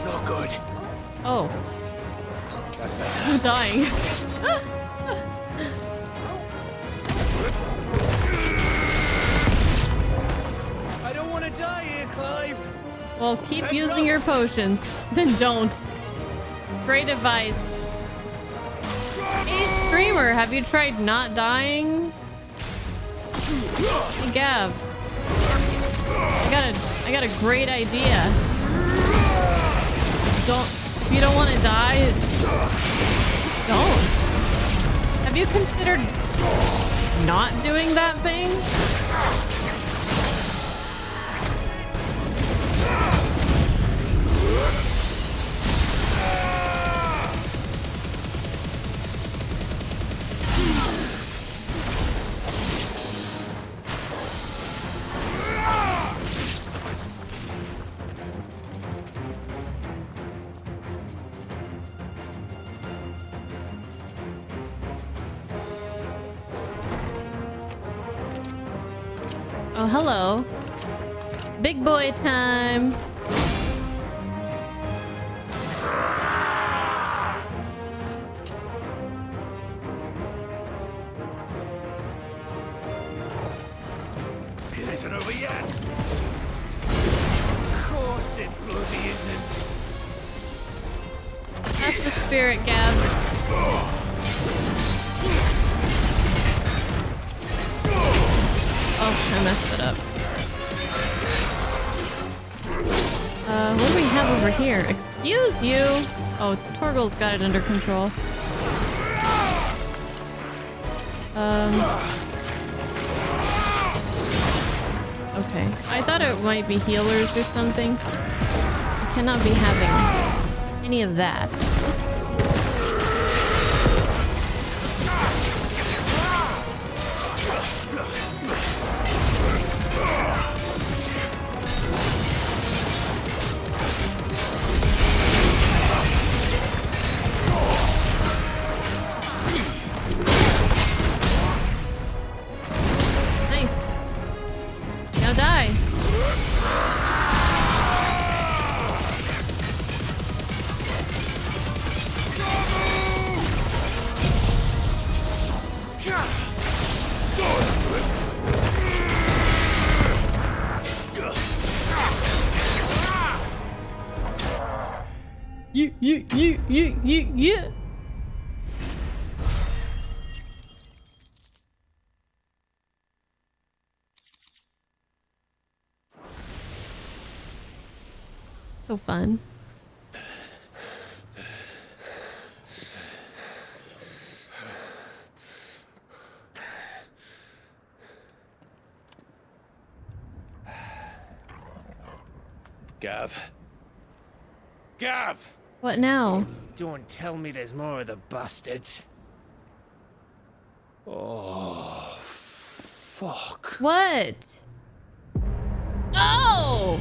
Not good. Oh. That's better. I'm dying. I don't want to die here, Clive. Well, keep using your potions. Then don't. Great advice. Hey, streamer, have you tried not dying? Hey, Gav. I got a great idea. If you don't want to die, just don't. Have you considered not doing that thing? Oh, hello. Big boy time. It isn't over yet. Of course it bloody isn't. That's the spirit, Gav. Oh, I messed it up. What do we have over here? Excuse you. Oh, Torgal's got it under control. Okay. I thought it might be healers or something. I cannot be having any of that. Nice. Now die. You. So fun. Gav. Gav! What now? Don't tell me there's more of the bastards. Oh, fuck. What? Oh!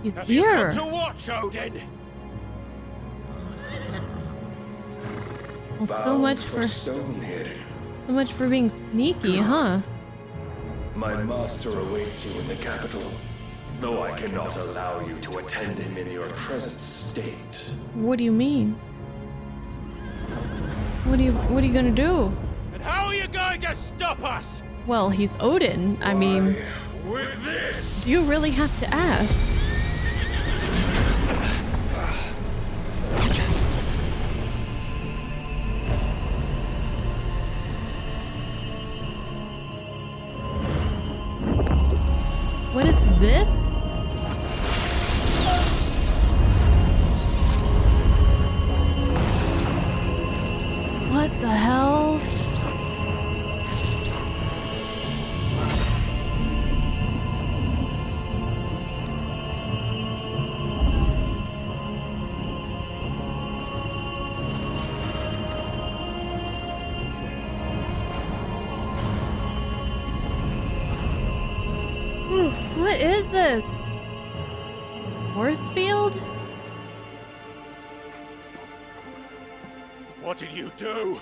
He's Have here. You come to watch, Odin? Well, so much for Stonehead. so much for being sneaky, huh? My master awaits you in the capital. though I cannot allow you to attend him in your present state. What do you mean? What are you gonna do? And how are you going to stop us? Well, he's Odin. I mean, with this. Do you really have to ask? What is this? What the hell? What is this? Horsefield? What did you do?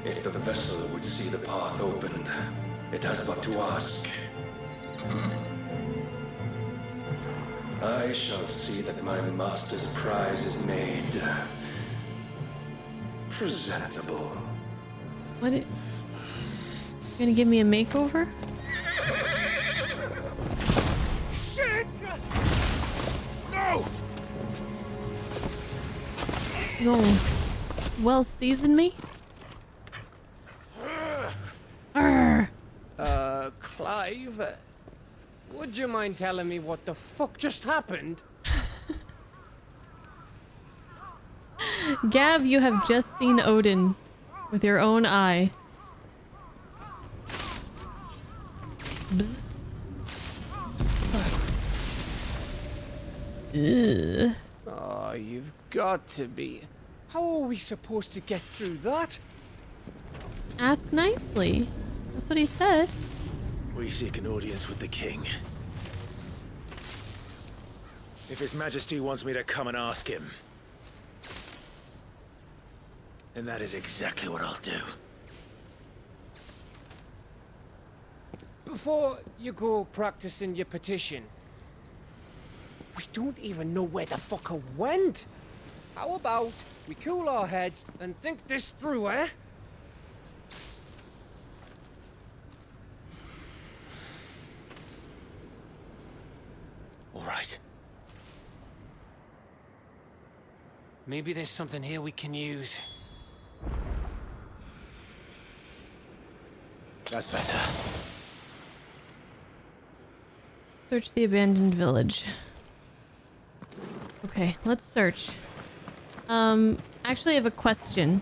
If the vessel would see the path opened, it has but to ask. I shall see that my master's prize is made presentable. What? You gonna give me a makeover? Shit! No! You gonna well season me? Arr. Clive, would you mind telling me what the fuck just happened? Gav, you have just seen Odin with your own eye. Bzzt. Ugh. Oh, you've got to be. How are we supposed to get through that? Ask nicely. That's what he said. We seek an audience with the king. If His Majesty wants me to come and ask him, then that is exactly what I'll do. Before you go practicing your petition, we don't even know where the fucker went. How about we cool our heads and think this through, eh? All right. Maybe there's something here we can use. That's better. Search the abandoned village. Okay, let's search. Actually, I have a question.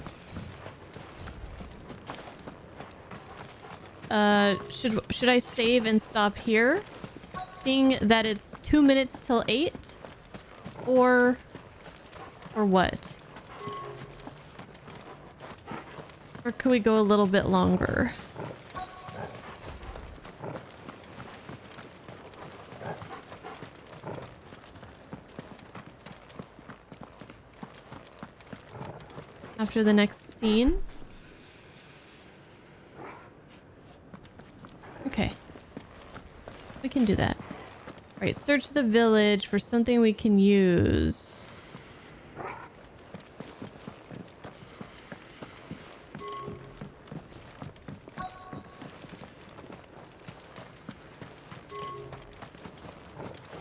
Should I save and stop here? Seeing that it's 2 minutes till 8? Or what? Or could we go a little bit longer? After the next scene? Okay. We can do that. Alright, search the village for something we can use.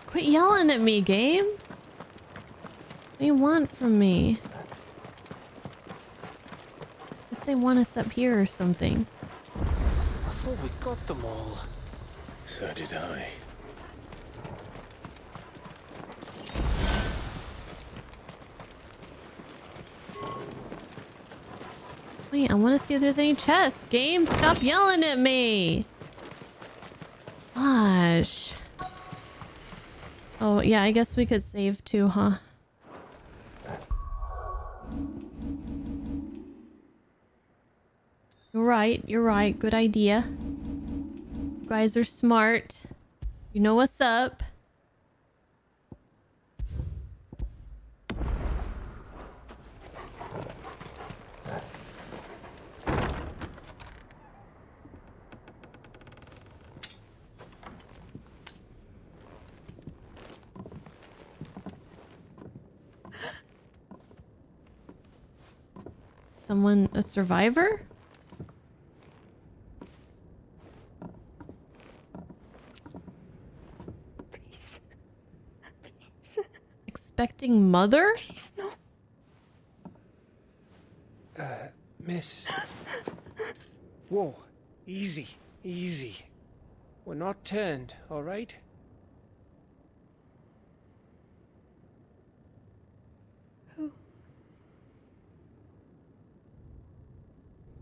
Quit yelling at me, game. What do you want from me? Guess they want us up here or something. I thought we got them all. So did I. Wait, I want to see if there's any chests. Game, stop yelling at me. Gosh. Oh, yeah, I guess we could save too, huh? You're right. Good idea. You guys are smart. You know what's up. Someone, a survivor? Please. Please. Expecting mother? Please, no. Miss. Whoa. Easy. Easy. We're not turned, alright? Who?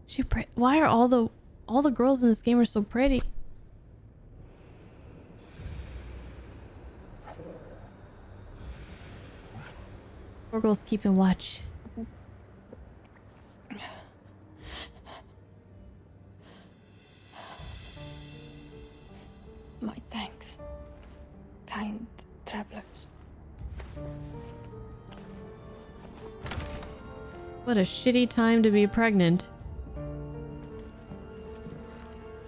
She why are all the girls in this game are so pretty? Poor girls keeping watch. My thanks, kind travelers. What a shitty time to be pregnant.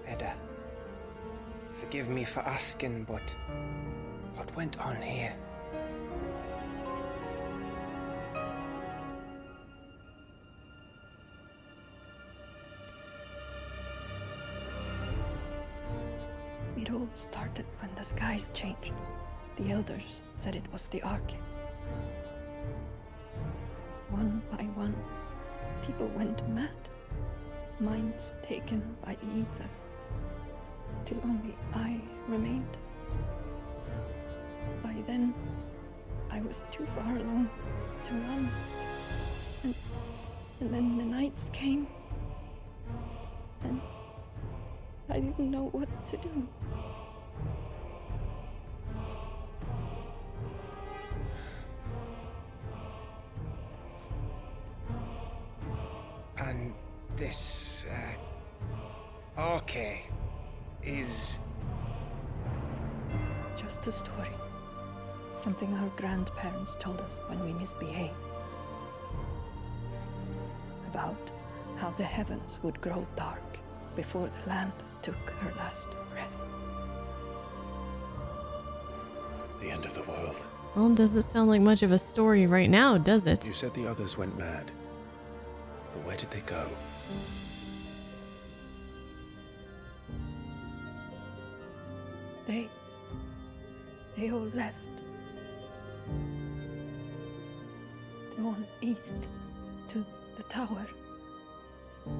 Edda, forgive me for asking, but what went on here? It all started when the skies changed. The elders said it was the Ark. One by one, people went mad. Minds taken by the ether. Till only I remained. By then, I was too far along to run. And then the nights came. And I didn't know what to do. And this, Arche is... Just a story. Something our grandparents told us when we misbehaved. About how the heavens would grow dark before the land took her last breath. The end of the world. Well, doesn't sound like much of a story right now, does it? You said the others went mad. But where did they go? They all left. Drawn east to the tower,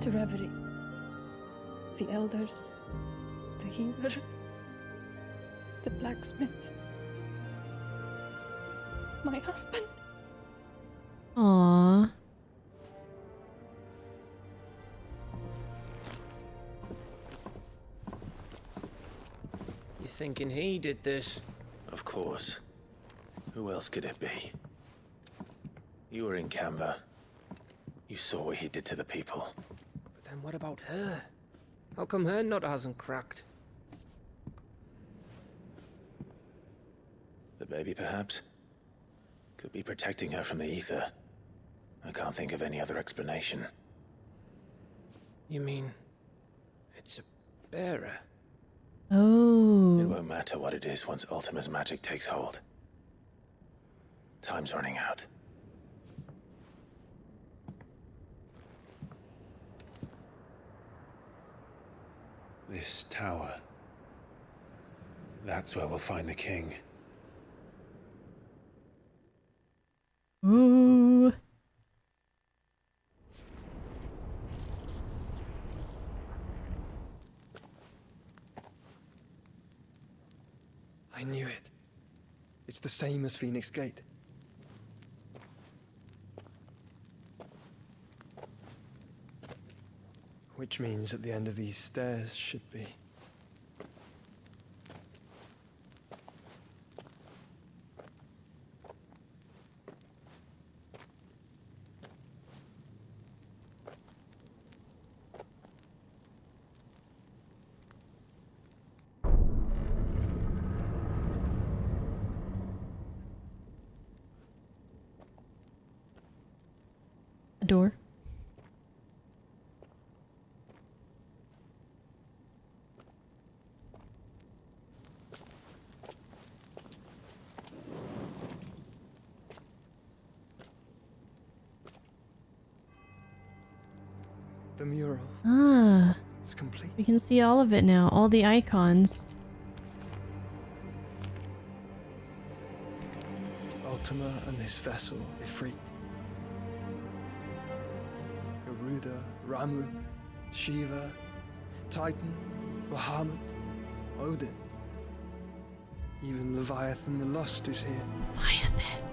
to reverie. The elders, the healer, the blacksmith, my husband. Aww. You thinking he did this? Of course. Who else could it be? You were in Canva. You saw what he did to the people. But then what about her? How come her nut hasn't cracked? The baby, perhaps? Could be protecting her from the ether. I can't think of any other explanation. You mean... it's a bearer? Oh. It won't matter what it is once Ultima's magic takes hold. Time's running out. This tower. That's where we'll find the king. Ooh. I knew it. It's the same as Phoenix Gate. Which means at the end of these stairs should be... A door. The mural. Ah. It's complete. We can see all of it now. All the icons. Ultima and his vessel, Ifrit. Garuda, Ramu, Shiva, Titan, Bahamut, Odin. Even Leviathan the Lost is here. Leviathan.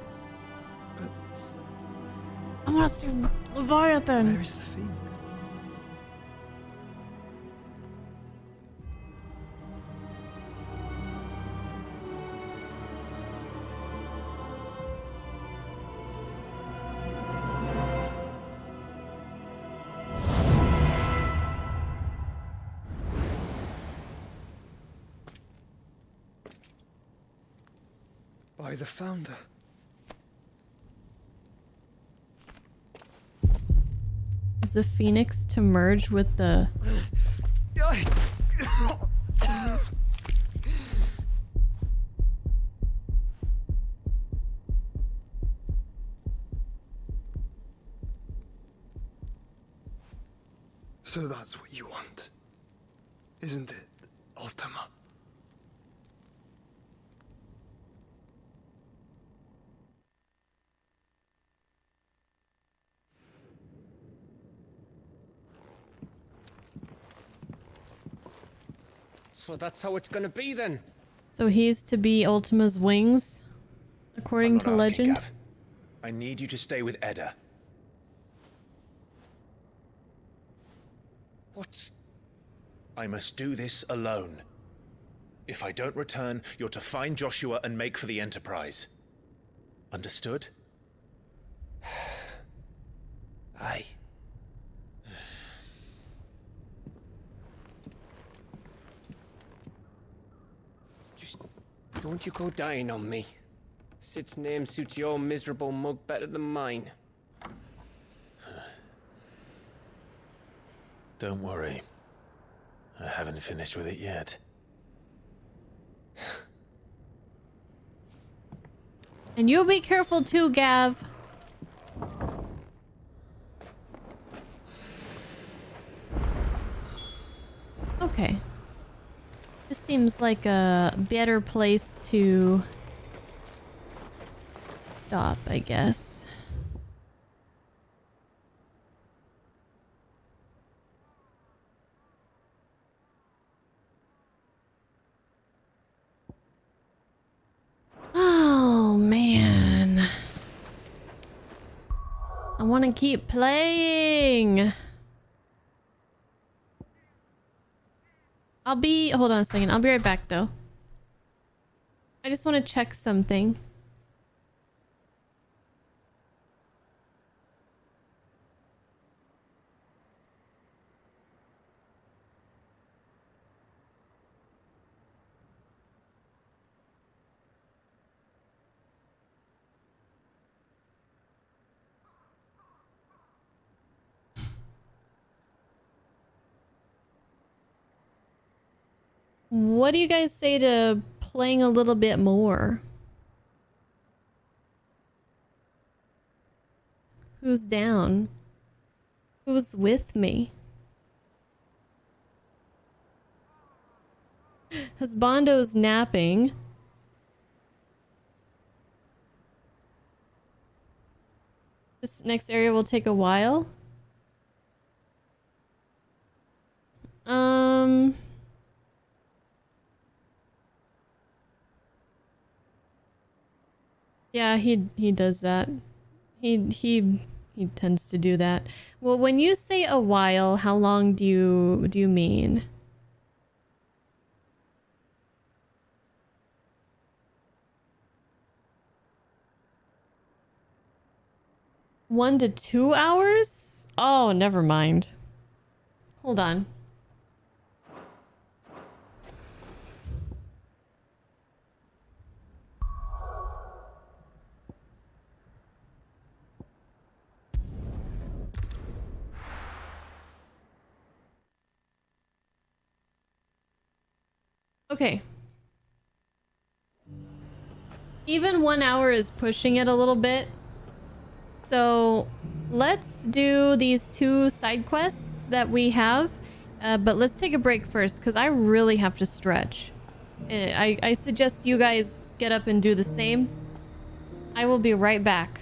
I want to see Leviathan. Where is the Phoenix? By the founder. Is the Phoenix to merge with the... So that's what you want, isn't it, Ultima? So that's how it's gonna be then. So he's to be Ultima's wings, according to legend? Gav. I need you to stay with Edda. What? I must do this alone. If I don't return, you're to find Joshua and make for the Enterprise. Understood? Aye. Just don't you go dying on me. Sid's name suits your miserable mug better than mine. Don't worry. I haven't finished with it yet. And you'll be careful too, Gav. Okay. This seems like a better place to stop, I guess. Oh, man. I want to keep playing. Hold on a second. I'll be right back, though. I just want to check something. What do you guys say to playing a little bit more? Who's down? Who's with me? Husbando's napping. This next area will take a while. Yeah, he does that. He tends to do that. Well, when you say a while, how long do you mean? One to 2 hours? Oh, never mind. Hold on. Okay. Even 1 hour is pushing it a little bit. So let's do these 2 side quests that we have, but let's take a break first because I really have to stretch. I suggest you guys get up and do the same. I will be right back.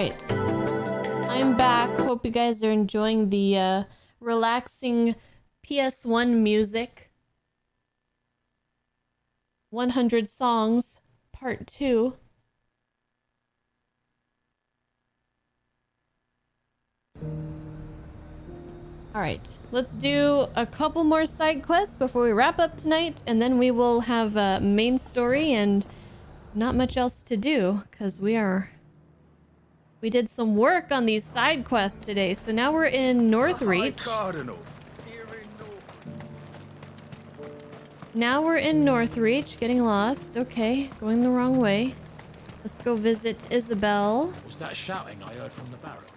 Alright. I'm back. Hope you guys are enjoying the relaxing PS1 music. 100 Songs, Part 2. Alright, let's do a couple more side quests before we wrap up tonight, and then we will have a main story and not much else to do, because we did some work on these side quests today. So now we're in Northreach. Now we're in Northreach, getting lost. Okay, going the wrong way. Let's go visit Isabel. Was that shouting I heard from the barracks?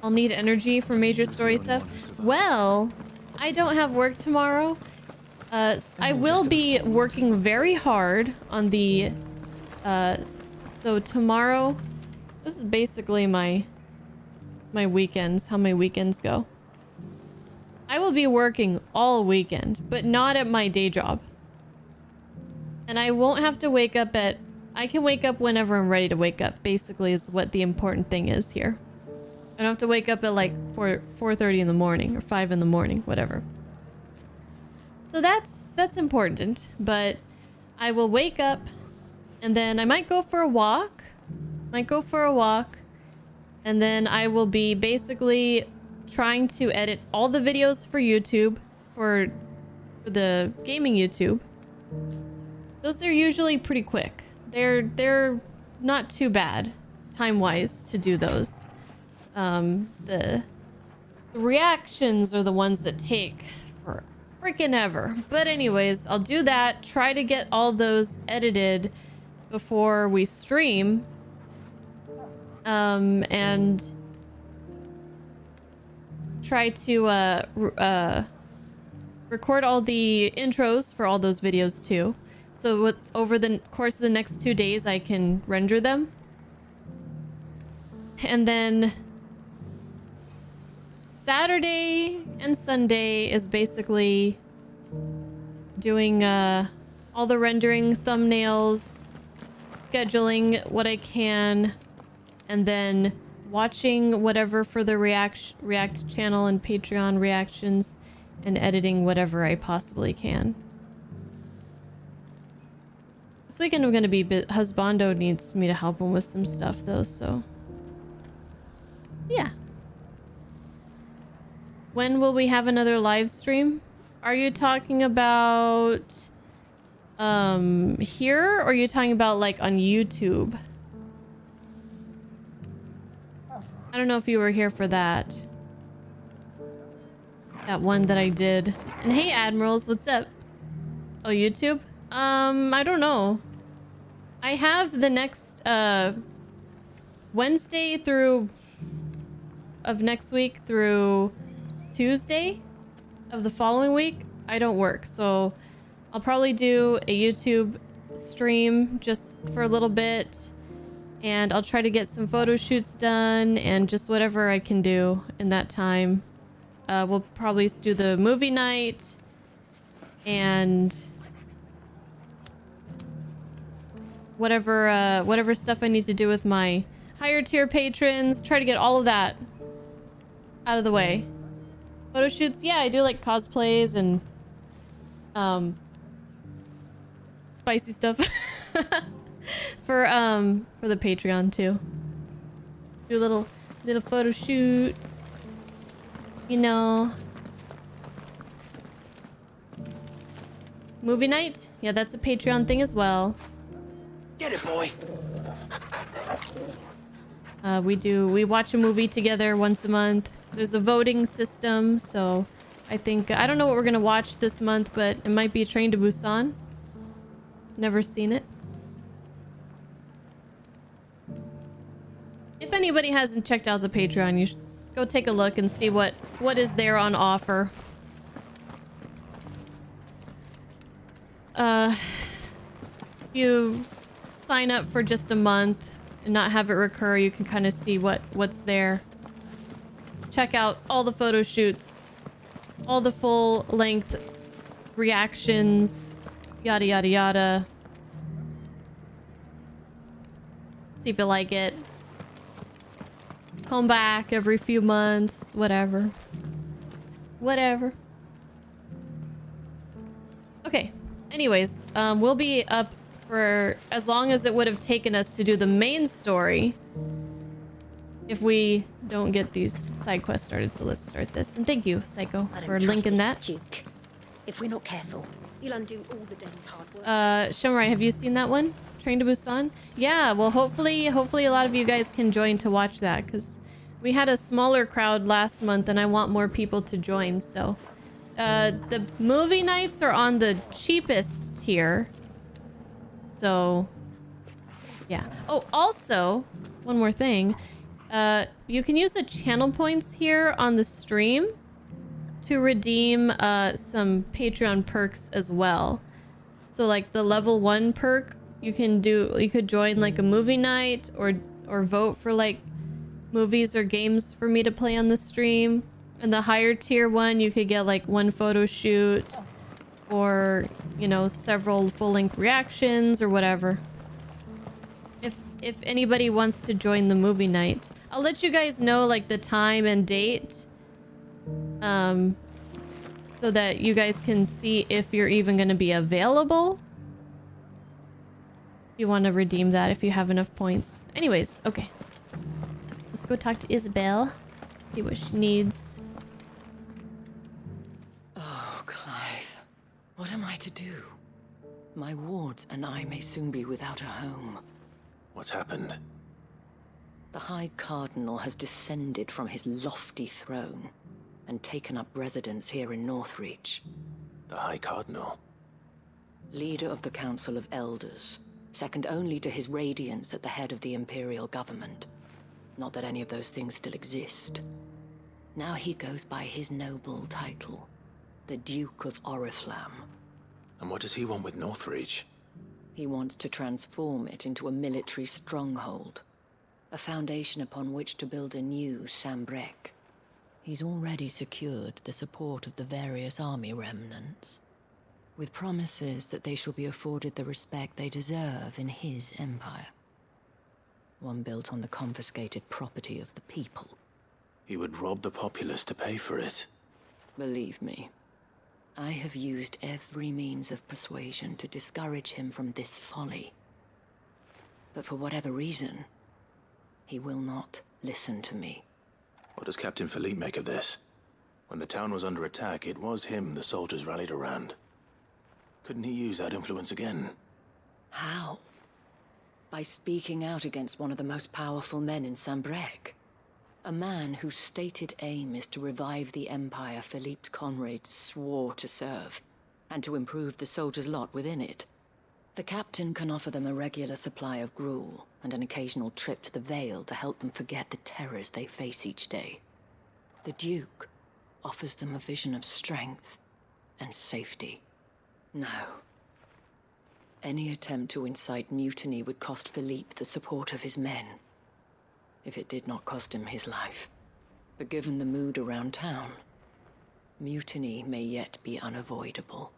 I'll need energy for major story stuff. Well, I don't have work tomorrow. I will be working very hard on the... so tomorrow... This is basically my weekends, how my weekends go. I will be working all weekend, but not at my day job. And I won't have to wake up at... I can wake up whenever I'm ready to wake up, basically, is what the important thing is here. I don't have to wake up at like 4:30 in the morning or 5 in the morning, whatever. So that's important, but I will wake up and then I might go for a walk. And then I will be basically trying to edit all the videos for YouTube, for the gaming YouTube. Those are usually pretty quick. They're not too bad time-wise to do those. The reactions are the ones that take for freaking ever. But anyways, I'll do that. Try to get all those edited before we stream. And try to record all the intros for all those videos too. So over the course of the next 2 days, I can render them. And then Saturday and Sunday is basically doing all the rendering, thumbnails, scheduling what I can, and then watching whatever for the React channel and Patreon reactions, and editing whatever I possibly can. This weekend I'm gonna be Husbando needs me to help him with some stuff though, so yeah. When will we have another live stream? Are you talking about here, or are you talking about like on YouTube? I don't know if you were here for that. That one that I did. And hey Admirals, what's up? Oh, YouTube? I don't know. I have the next Wednesday of next week through Tuesday of the following week. I don't work, so I'll probably do a YouTube stream just for a little bit, and I'll try to get some photo shoots done and just whatever I can do in that time. We'll probably do the movie night and whatever stuff I need to do with my higher tier patrons. Try to get all of that out of the way. Photo shoots, yeah, I do like cosplays and spicy stuff for the Patreon too. Do little photo shoots, you know. Movie night, yeah, that's a Patreon thing as well. Get it, boy. We watch a movie together once a month. There's a voting system, so I don't know what we're gonna watch this month, but it might be Train to Busan. Never seen it. If anybody hasn't checked out the Patreon, you should go take a look and see what is there on offer. If you sign up for just a month and not have it recur, you can kind of see what's there. Check out all the photo shoots, all the full length reactions, yada yada yada. See if you like it. Come back every few months, whatever. Whatever. Okay. Anyways, we'll be up for as long as it would have taken us to do the main story if we don't get these side quests started. So let's start this. And thank you, Psycho, for linking that. Duke. If we're not careful, he'll undo all the day's hard work. Shomrai, have you seen that one? Train to Busan? Yeah, well, hopefully a lot of you guys can join to watch that, because we had a smaller crowd last month and I want more people to join. So the movie nights are on the cheapest tier. So yeah. Oh, also, one more thing. You can use the channel points here on the stream to redeem some Patreon perks as well. So like the level 1 perk, you could join like a movie night or vote for like movies or games for me to play on the stream. And the higher tier one, you could get like one photo shoot or, you know, several full-length reactions or whatever. If anybody wants to join the movie night, I'll let you guys know like the time and date, so that you guys can see if you're even going to be available. You want to redeem that if you have enough points. Anyways, okay. Let's go talk to Isabel. See what she needs. Oh, Clive. What am I to do? My wards and I may soon be without a home. What's happened? The High Cardinal has descended from his lofty throne and taken up residence here in Northreach. The High Cardinal? Leader of the Council of Elders, second only to his Radiance at the head of the Imperial government. Not that any of those things still exist. Now he goes by his noble title, the Duke of Oriflamme. And what does he want with Northreach? He wants to transform it into a military stronghold, a foundation upon which to build a new Sambrec. He's already secured the support of the various army remnants, with promises that they shall be afforded the respect they deserve in his empire. One built on the confiscated property of the people. He would rob the populace to pay for it. Believe me, I have used every means of persuasion to discourage him from this folly. But for whatever reason, he will not listen to me. What does Captain Philippe make of this? When the town was under attack, it was him the soldiers rallied around. Couldn't he use that influence again? How? By speaking out against one of the most powerful men in Sambrec. A man whose stated aim is to revive the empire Philippe's comrades swore to serve, and to improve the soldiers' lot within it. The captain can offer them a regular supply of gruel, and an occasional trip to the Vale to help them forget the terrors they face each day. The Duke offers them a vision of strength and safety. No. Any attempt to incite mutiny would cost Philippe the support of his men, if it did not cost him his life. But given the mood around town, mutiny may yet be unavoidable.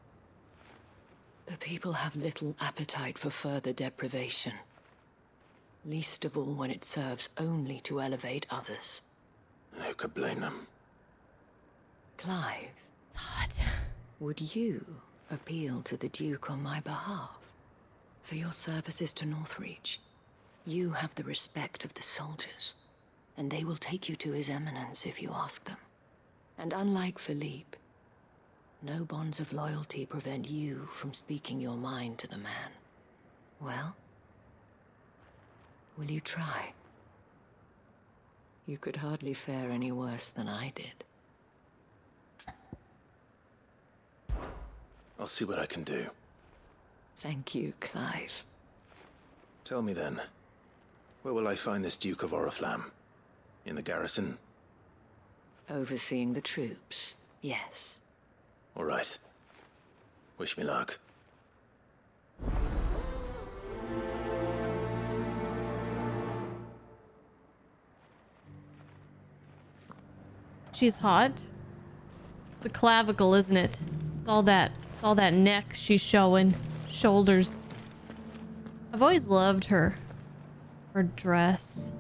The people have little appetite for further deprivation, least of all when it serves only to elevate others. And who could blame them? Clive, it's hot. Would you appeal to the Duke on my behalf? For your services to Northreach, you have the respect of the soldiers, and they will take you to his eminence if you ask them. And unlike Philippe, no bonds of loyalty prevent you from speaking your mind to the man. Well, will you try? You could hardly fare any worse than I did. I'll see what I can do. Thank you, Clive. Tell me then, where will I find this Duke of Oriflamme? In the garrison? Overseeing the troops, yes. All right. Wish me luck. She's hot. The clavicle, isn't it? It's all that neck she's showing. Shoulders. I've always loved her. Her dress.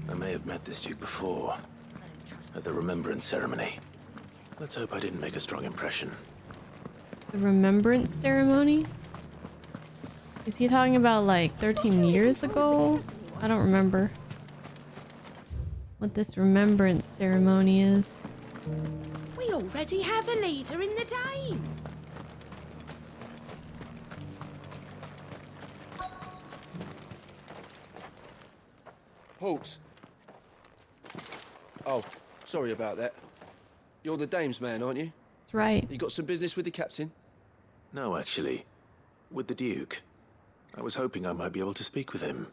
I may have met this Duke before, at the Remembrance Ceremony. Let's hope I didn't make a strong impression. The Remembrance Ceremony? Is he talking about like 13 years ago? I don't remember what this Remembrance Ceremony is. We already have a leader in the Dane. Halt! Oh, sorry about that. You're the dame's man, aren't you? That's right. You got some business with the captain? No, actually. With the Duke. I was hoping I might be able to speak with him.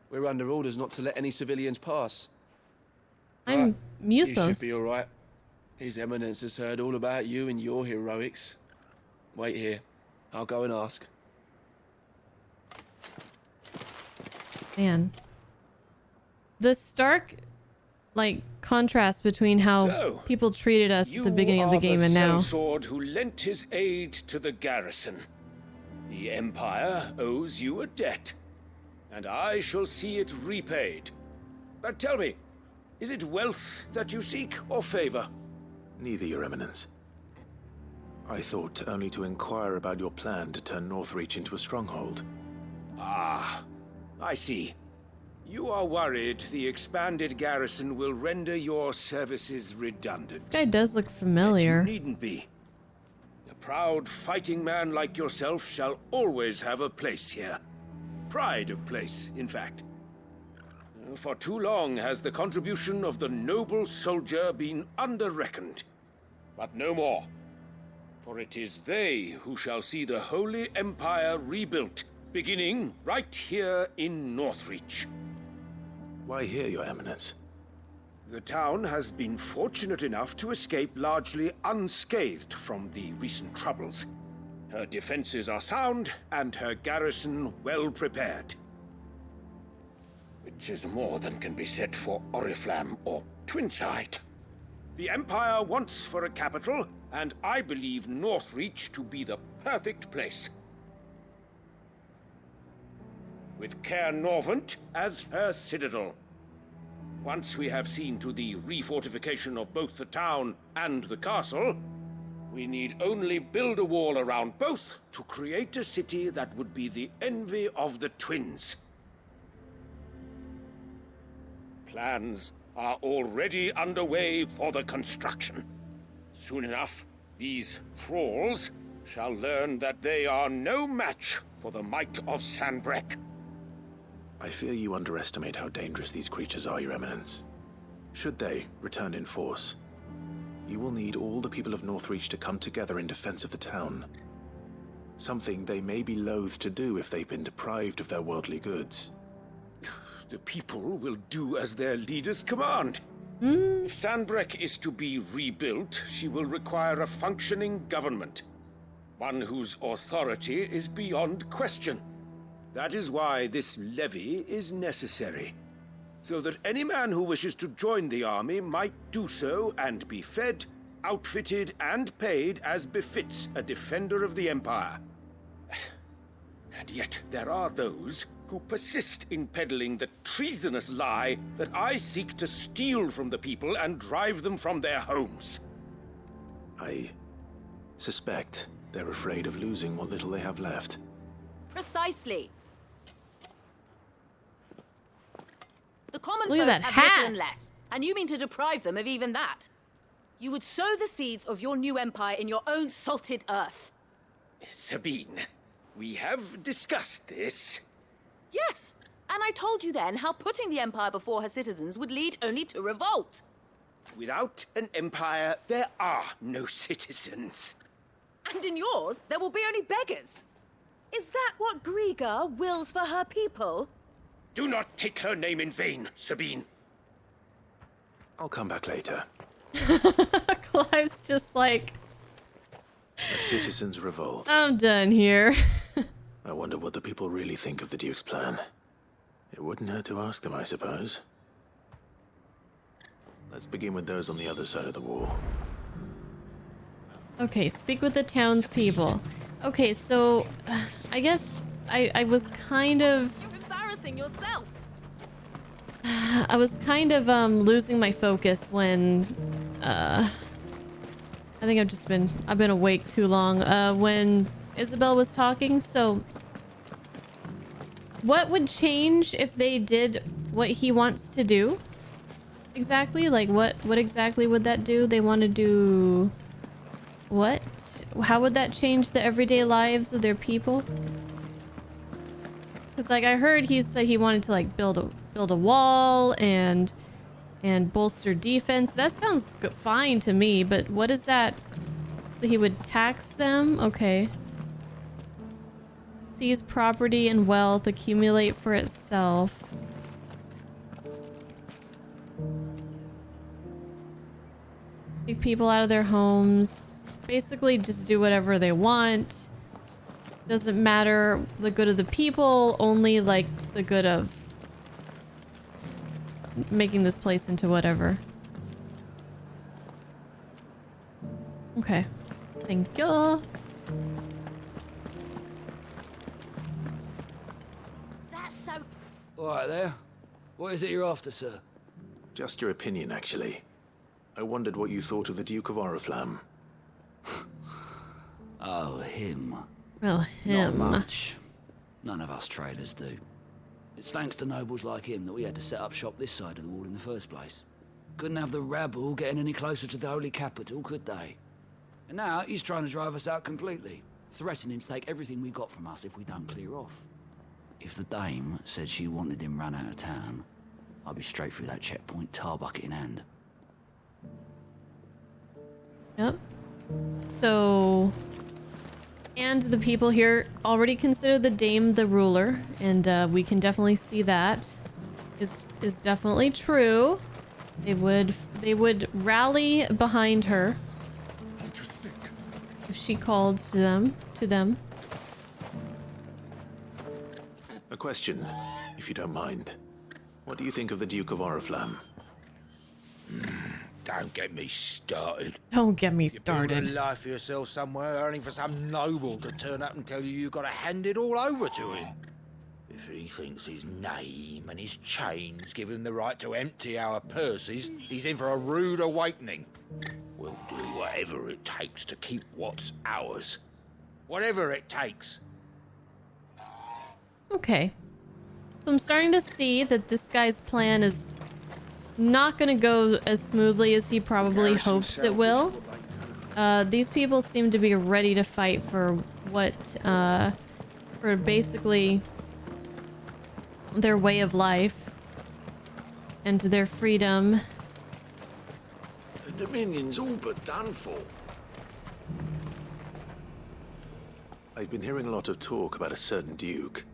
We're under orders not to let any civilians pass. I'm You Muthos. should be all right. His Eminence has heard all about you and your heroics. Wait here. I'll go and ask. Man. The stark, like, contrast between how So, people treated us at the beginning of the game and now. Sellsword who lent his aid to the garrison. The Empire owes you a debt, and I shall see it repaid. But tell me, is it wealth that you seek or favor? Neither, Your Eminence. I thought only to inquire about your plan to turn Northreach into a stronghold. Ah, I see. You are worried the expanded garrison will render your services redundant. This guy does look familiar. You needn't be. A proud fighting man like yourself shall always have a place here. Pride of place, in fact. For too long has the contribution of the noble soldier been under-reckoned. But no more. For it is they who shall see the Holy Empire rebuilt, beginning right here in Northreach. Why here, Your Eminence? The town has been fortunate enough to escape largely unscathed from the recent troubles. Her defenses are sound, and her garrison well prepared. Which is more than can be said for Oriflamme or Twinside. The Empire wants for a capital, and I believe Northreach to be the perfect place. With Caer Norvent as her citadel. Once we have seen to the refortification of both the town and the castle, we need only build a wall around both to create a city that would be the envy of the twins. Plans are already underway for the construction. Soon enough, these thralls shall learn that they are no match for the might of Sanbreque. I fear you underestimate how dangerous these creatures are, Your Eminence. Should they return in force, you will need all the people of Northreach to come together in defense of the town. Something they may be loath to do if they've been deprived of their worldly goods. The people will do as their leaders command. If Sanbreque is to be rebuilt, she will require a functioning government. One whose authority is beyond question. That is why this levy is necessary. So that any man who wishes to join the army might do so and be fed, outfitted, and paid as befits a defender of the Empire. And yet there are those who persist in peddling the treasonous lie that I seek to steal from the people and drive them from their homes. I suspect they're afraid of losing what little they have left. Precisely. The common Look at folk that have hat. little and less, and you mean to deprive them of even that. You would sow the seeds of your new empire in your own salted earth. Sabine, we have discussed this. Yes, and I told you then how putting the empire before her citizens would lead only to revolt. Without an empire, there are no citizens. And in yours, there will be only beggars. Is that what Griga wills for her people? Do not take her name in vain, Sabine. I'll come back later. Clive's just like, A citizens' revolt. I'm done here. I wonder what the people really think of the Duke's plan. It wouldn't hurt to ask them, I suppose. Let's begin with those on the other side of the wall. Okay, speak with the townspeople. Okay, so I guess I was kind of... You're embarrassing yourself. I was kind of losing my focus when I think I've been awake too long when Isabel was talking. So what would change if they did what he wants to do? Exactly, like what exactly would that do? They want to do what? How would that change the everyday lives of their people? Because like I heard he said he wanted to like build a wall and bolster defense. That sounds fine to me, but what is that? So he would tax them? Okay. Seize property and wealth, accumulate for itself. Kick people out of their homes. Basically just do whatever they want. Doesn't matter the good of the people, only like the good of making this place into whatever. Okay. Thank you. That's so... All right there. What is it you're after, sir? Just your opinion, actually. I wondered what you thought of the Duke of Oriflamme. Oh, him. Well, him. Not much. None of us traders do. It's thanks to nobles like him that we had to set up shop this side of the wall in the first place. Couldn't have the rabble getting any closer to the holy capital, could they? And now he's trying to drive us out completely, threatening to take everything we got from us if we don't clear off. If the dame said she wanted him run out of town, I'd be straight through that checkpoint, tar bucket in hand. Yep. So... And the people here already consider the dame the ruler, and we can definitely see that is definitely true. They would rally behind her if she called to them. A question, if you don't mind. What do you think of the Duke of Oriflamme? Don't get me started. Don't get me started. You build a life for yourself somewhere, earning for some noble to turn up and tell you you've got to hand it all over to him. If he thinks his name and his chains give him the right to empty our purses, he's in for a rude awakening. We'll do whatever it takes to keep what's ours. Whatever it takes. Okay. So I'm starting to see that this guy's plan is not gonna go as smoothly as he probably hopes it will. These people seem to be ready to fight for what, for basically their way of life and their freedom. The Dominion's all but done for. I've been hearing a lot of talk about a certain Duke.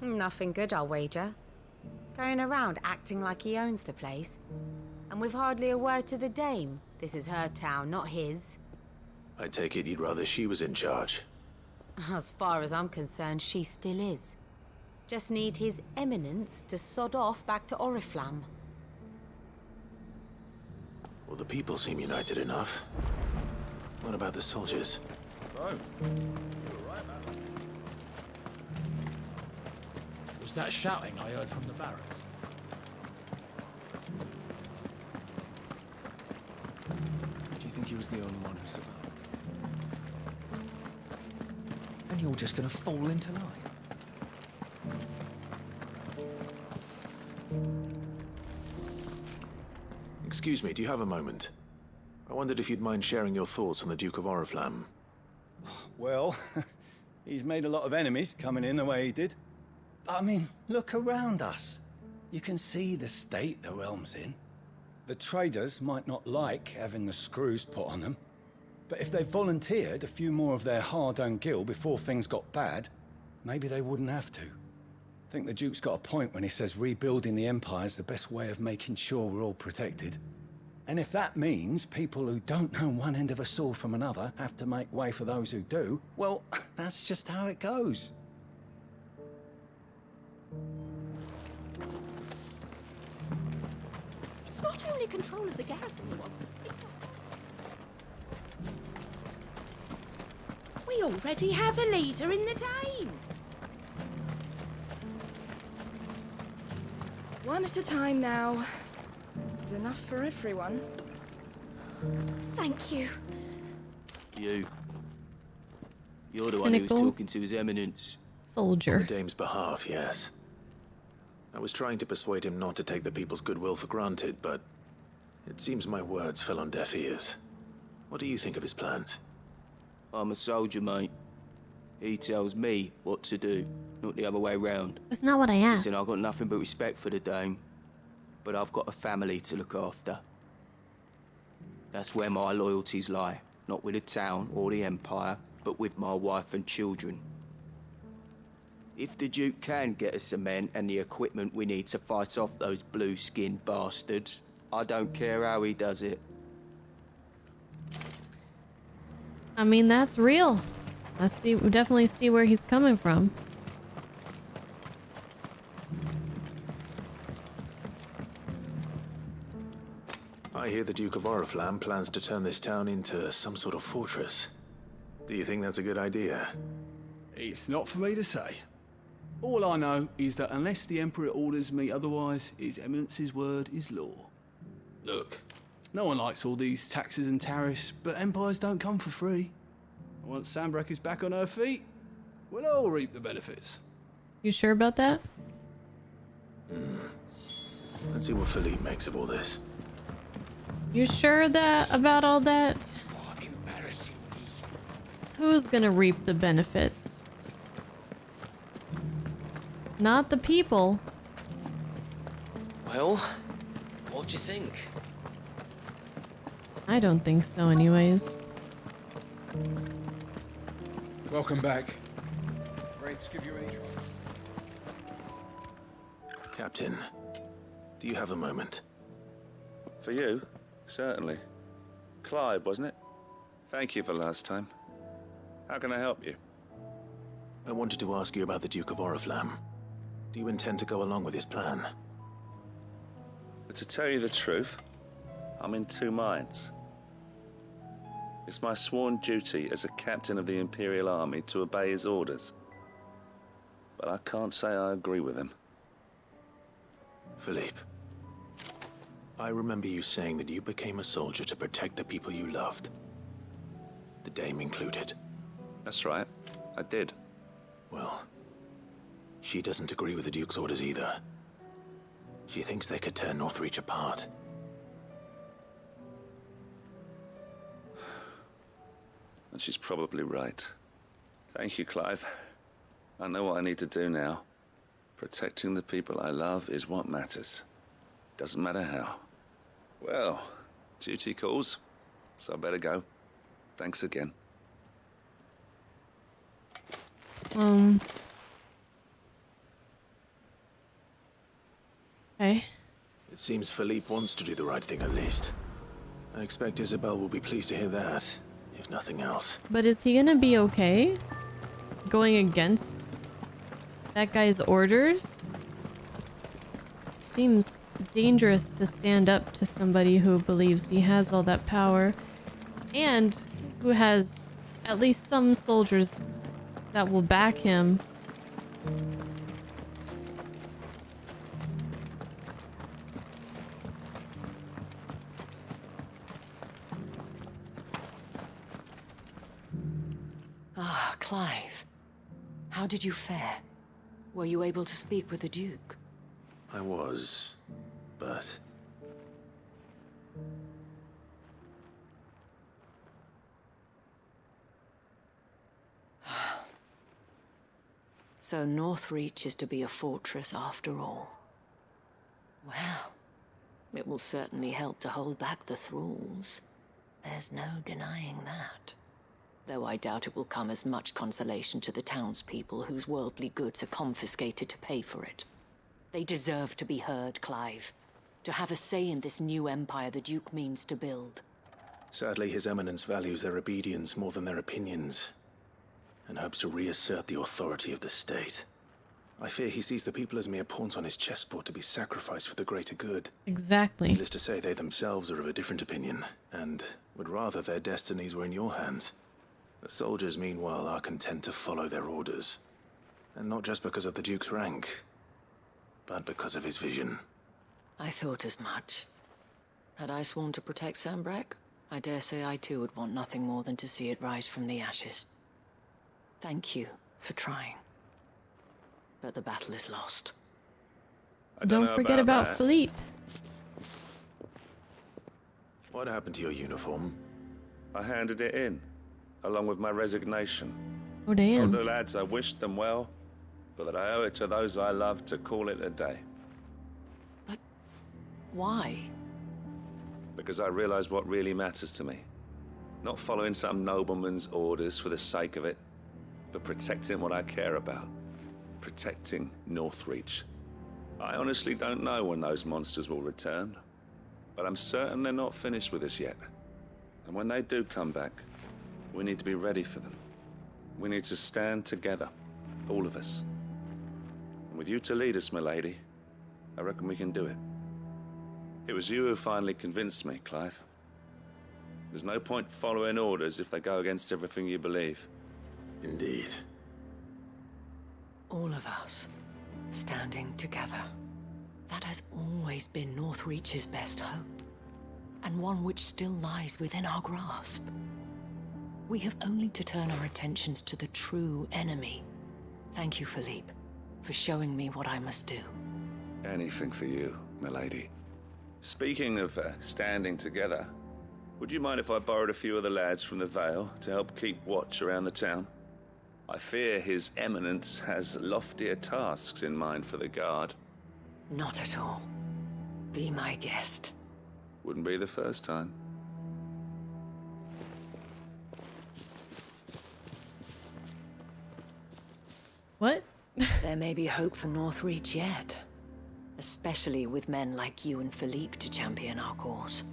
Nothing good, I'll wager. Going around acting like he owns the place. And with hardly a word to the dame. This is her town, not his. I take it you'd rather she was in charge. As far as I'm concerned, she still is. Just need his eminence to sod off back to Oriflamme. Well, the people seem united enough. What about the soldiers? Was that shouting I heard from the barracks? Do you think he was the only one who survived? And you're just gonna fall into line? Excuse me, do you have a moment? I wondered if you'd mind sharing your thoughts on the Duke of Oriflamme. Well, he's made a lot of enemies coming in the way he did. I mean, look around us. You can see the state the realm's in. The traders might not like having the screws put on them, but if they volunteered a few more of their hard-earned gil before things got bad, maybe they wouldn't have to. I think the Duke's got a point when he says rebuilding the Empire's the best way of making sure we're all protected. And if that means people who don't know one end of a sword from another have to make way for those who do, well, that's just how it goes. It's not only control of the garrison he wants. We We already have a leader in the Dame. One at a time now. There's enough for everyone. Thank you. You. You're the one who was Cynical talking to His Eminence. soldier. On the Dame's behalf, yes. I was trying to persuade him not to take the people's goodwill for granted, but it seems my words fell on deaf ears. What do you think of his plans? I'm a soldier, mate. He tells me what to do, not the other way round. That's not what I asked. Listen, I've got nothing but respect for the Dame, but I've got a family to look after. That's where my loyalties lie, not with the town or the Empire, but with my wife and children. If the Duke can get us some men and the equipment we need to fight off those blue-skinned bastards, I don't care how he does it. I mean, that's real. We definitely see where he's coming from. I hear the Duke of Oriflamme plans to turn this town into some sort of fortress. Do you think that's a good idea? It's not for me to say. All I know is that unless the Emperor orders me otherwise, His Eminence's word is law. Look, no one likes all these taxes and tariffs, but empires don't come for free. Once Sanbreque is back on her feet, we'll all reap the benefits. You sure about that? Let's see what Philippe makes of all this. You sure about all that? Who's gonna reap the benefits? Not the people. Well, what do you think? I don't think so anyways. Welcome back. Wraiths give you any trouble? Captain, do you have a moment? For you? Certainly. Clive, wasn't it? Thank you for last time. How can I help you? I wanted to ask you about the Duke of Oriflamme. Do you intend to go along with his plan? But to tell you the truth, I'm in two minds. It's my sworn duty as a captain of the Imperial Army to obey his orders. But I can't say I agree with him. Philippe, I remember you saying that you became a soldier to protect the people you loved. The Dame included. That's right, I did. Well, she doesn't agree with the Duke's orders either. She thinks they could tear Northreach apart. And she's probably right. Thank you, Clive. I know what I need to do now. Protecting the people I love is what matters. Doesn't matter how. Well, duty calls, so I better go. Thanks again. Okay. It seems Philippe wants to do the right thing at least. I expect Isabel will be pleased to hear that, if nothing else. But is he gonna be okay? Going against that guy's orders? Seems dangerous to stand up to somebody who believes he has all that power and who has at least some soldiers that will back him. Ah, Clive. How did you fare? Were you able to speak with the Duke? I was, but... So Northreach is to be a fortress after all. Well, it will certainly help to hold back the thralls. There's no denying that. Though I doubt it will come as much consolation to the townspeople whose worldly goods are confiscated to pay for it. They deserve to be heard, Clive. To have a say in this new empire the Duke means to build. Sadly, His Eminence values their obedience more than their opinions, and hopes to reassert the authority of the state. I fear he sees the people as mere pawns on his chessboard to be sacrificed for the greater good. Exactly. Needless to say, they themselves are of a different opinion, and would rather their destinies were in your hands. The soldiers, meanwhile, are content to follow their orders. And not just because of the Duke's rank, but because of his vision. I thought as much. Had I sworn to protect Sanbreque, I dare say I too would want nothing more than to see it rise from the ashes. Thank you for trying. But the battle is lost. Don't forget about Philippe. What happened to your uniform? I handed it in, along with my resignation. Oh, damn. Told the lads I wished them well, but that I owe it to those I love to call it a day. But why? Because I realized what really matters to me. Not following some nobleman's orders for the sake of it, but protecting what I care about. Protecting Northreach. I honestly don't know when those monsters will return, but I'm certain they're not finished with us yet. And when they do come back, we need to be ready for them. We need to stand together, all of us. And with you to lead us, milady, I reckon we can do it. It was you who finally convinced me, Clive. There's no point following orders if they go against everything you believe. Indeed. All of us, standing together. That has always been Northreach's best hope, and one which still lies within our grasp. We have only to turn our attentions to the true enemy. Thank you, Philippe, for showing me what I must do. Anything for you, milady. Speaking of standing together, would you mind if I borrowed a few of the lads from the Vale to help keep watch around the town? I fear His Eminence has loftier tasks in mind for the guard. Not at all. Be my guest. Wouldn't be the first time. What? There may be hope for Northreach yet. Especially with men like you and Philippe to champion our cause.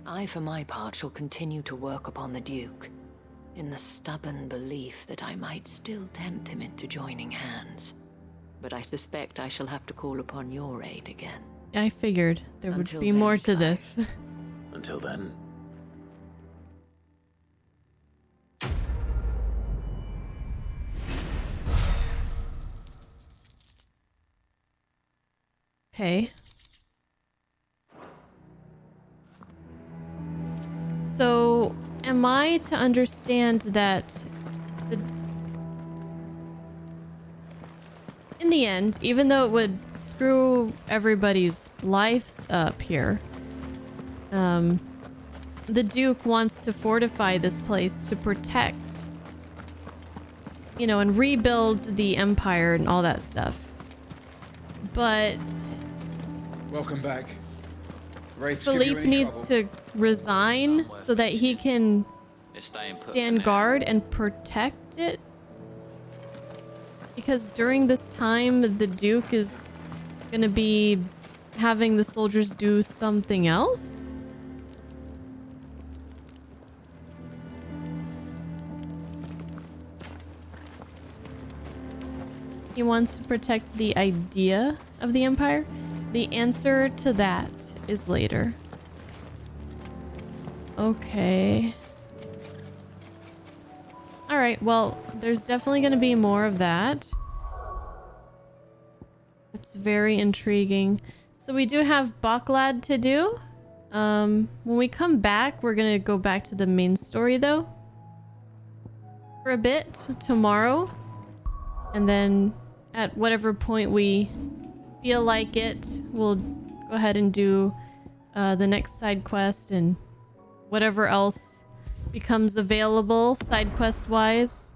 I, for my part, shall continue to work upon the Duke, in the stubborn belief that I might still tempt him into joining hands. But I suspect I shall have to call upon your aid again. I figured there would Until be then, more to Clive. this. Until then. Okay. So, am I to understand that in the end, even though it would screw everybody's lives up here, the Duke wants to fortify this place to protect, you know, and rebuild the Empire and all that stuff. But welcome back. Philippe needs to resign so that he can stand guard and protect it. Because during this time, the Duke is going to be having the soldiers do something else. He wants to protect the idea of the Empire. The answer to that is later. Okay. Alright, well, there's definitely going to be more of that. It's very intriguing. So we do have Baklad to do. When we come back, we're going to go back to the main story, though. For a bit, tomorrow. And then at whatever point we feel like it, we'll go ahead and do the next side quest and whatever else becomes available side quest wise.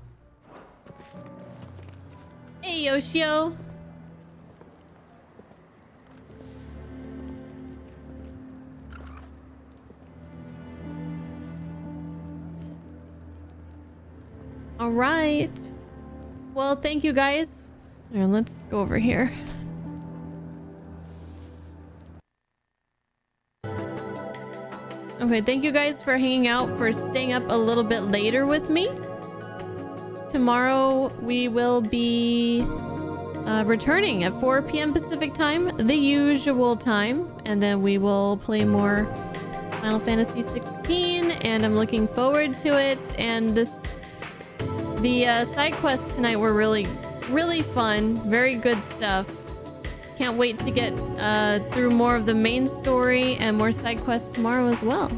Hey Yoshio. All right. Well, thank you guys. Here, let's go over here. Okay, thank you guys for hanging out, for staying up a little bit later with me. Tomorrow we will be returning at 4 p.m. Pacific time, the usual time, and then we will play more Final Fantasy 16, and I'm looking forward to it. And this The side quests tonight were really, really fun. Very good stuff. Can't wait to get through more of the main story and more side quests tomorrow as well.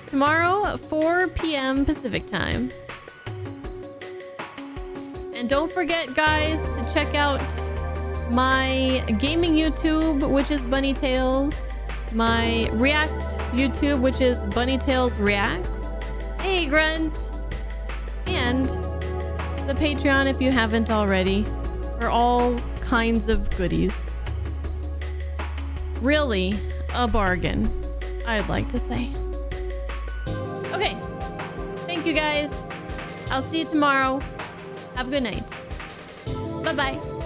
Tomorrow, 4 p.m. Pacific time. And don't forget, guys, to check out my gaming YouTube, which is Bunny Tales. My React YouTube, which is Bunny Tales Reacts. Hey, Grunt! And the Patreon, if you haven't already, for all kinds of goodies. Really a bargain, I'd like to say. Okay, thank you guys. I'll see you tomorrow. Have a good night. Bye-bye.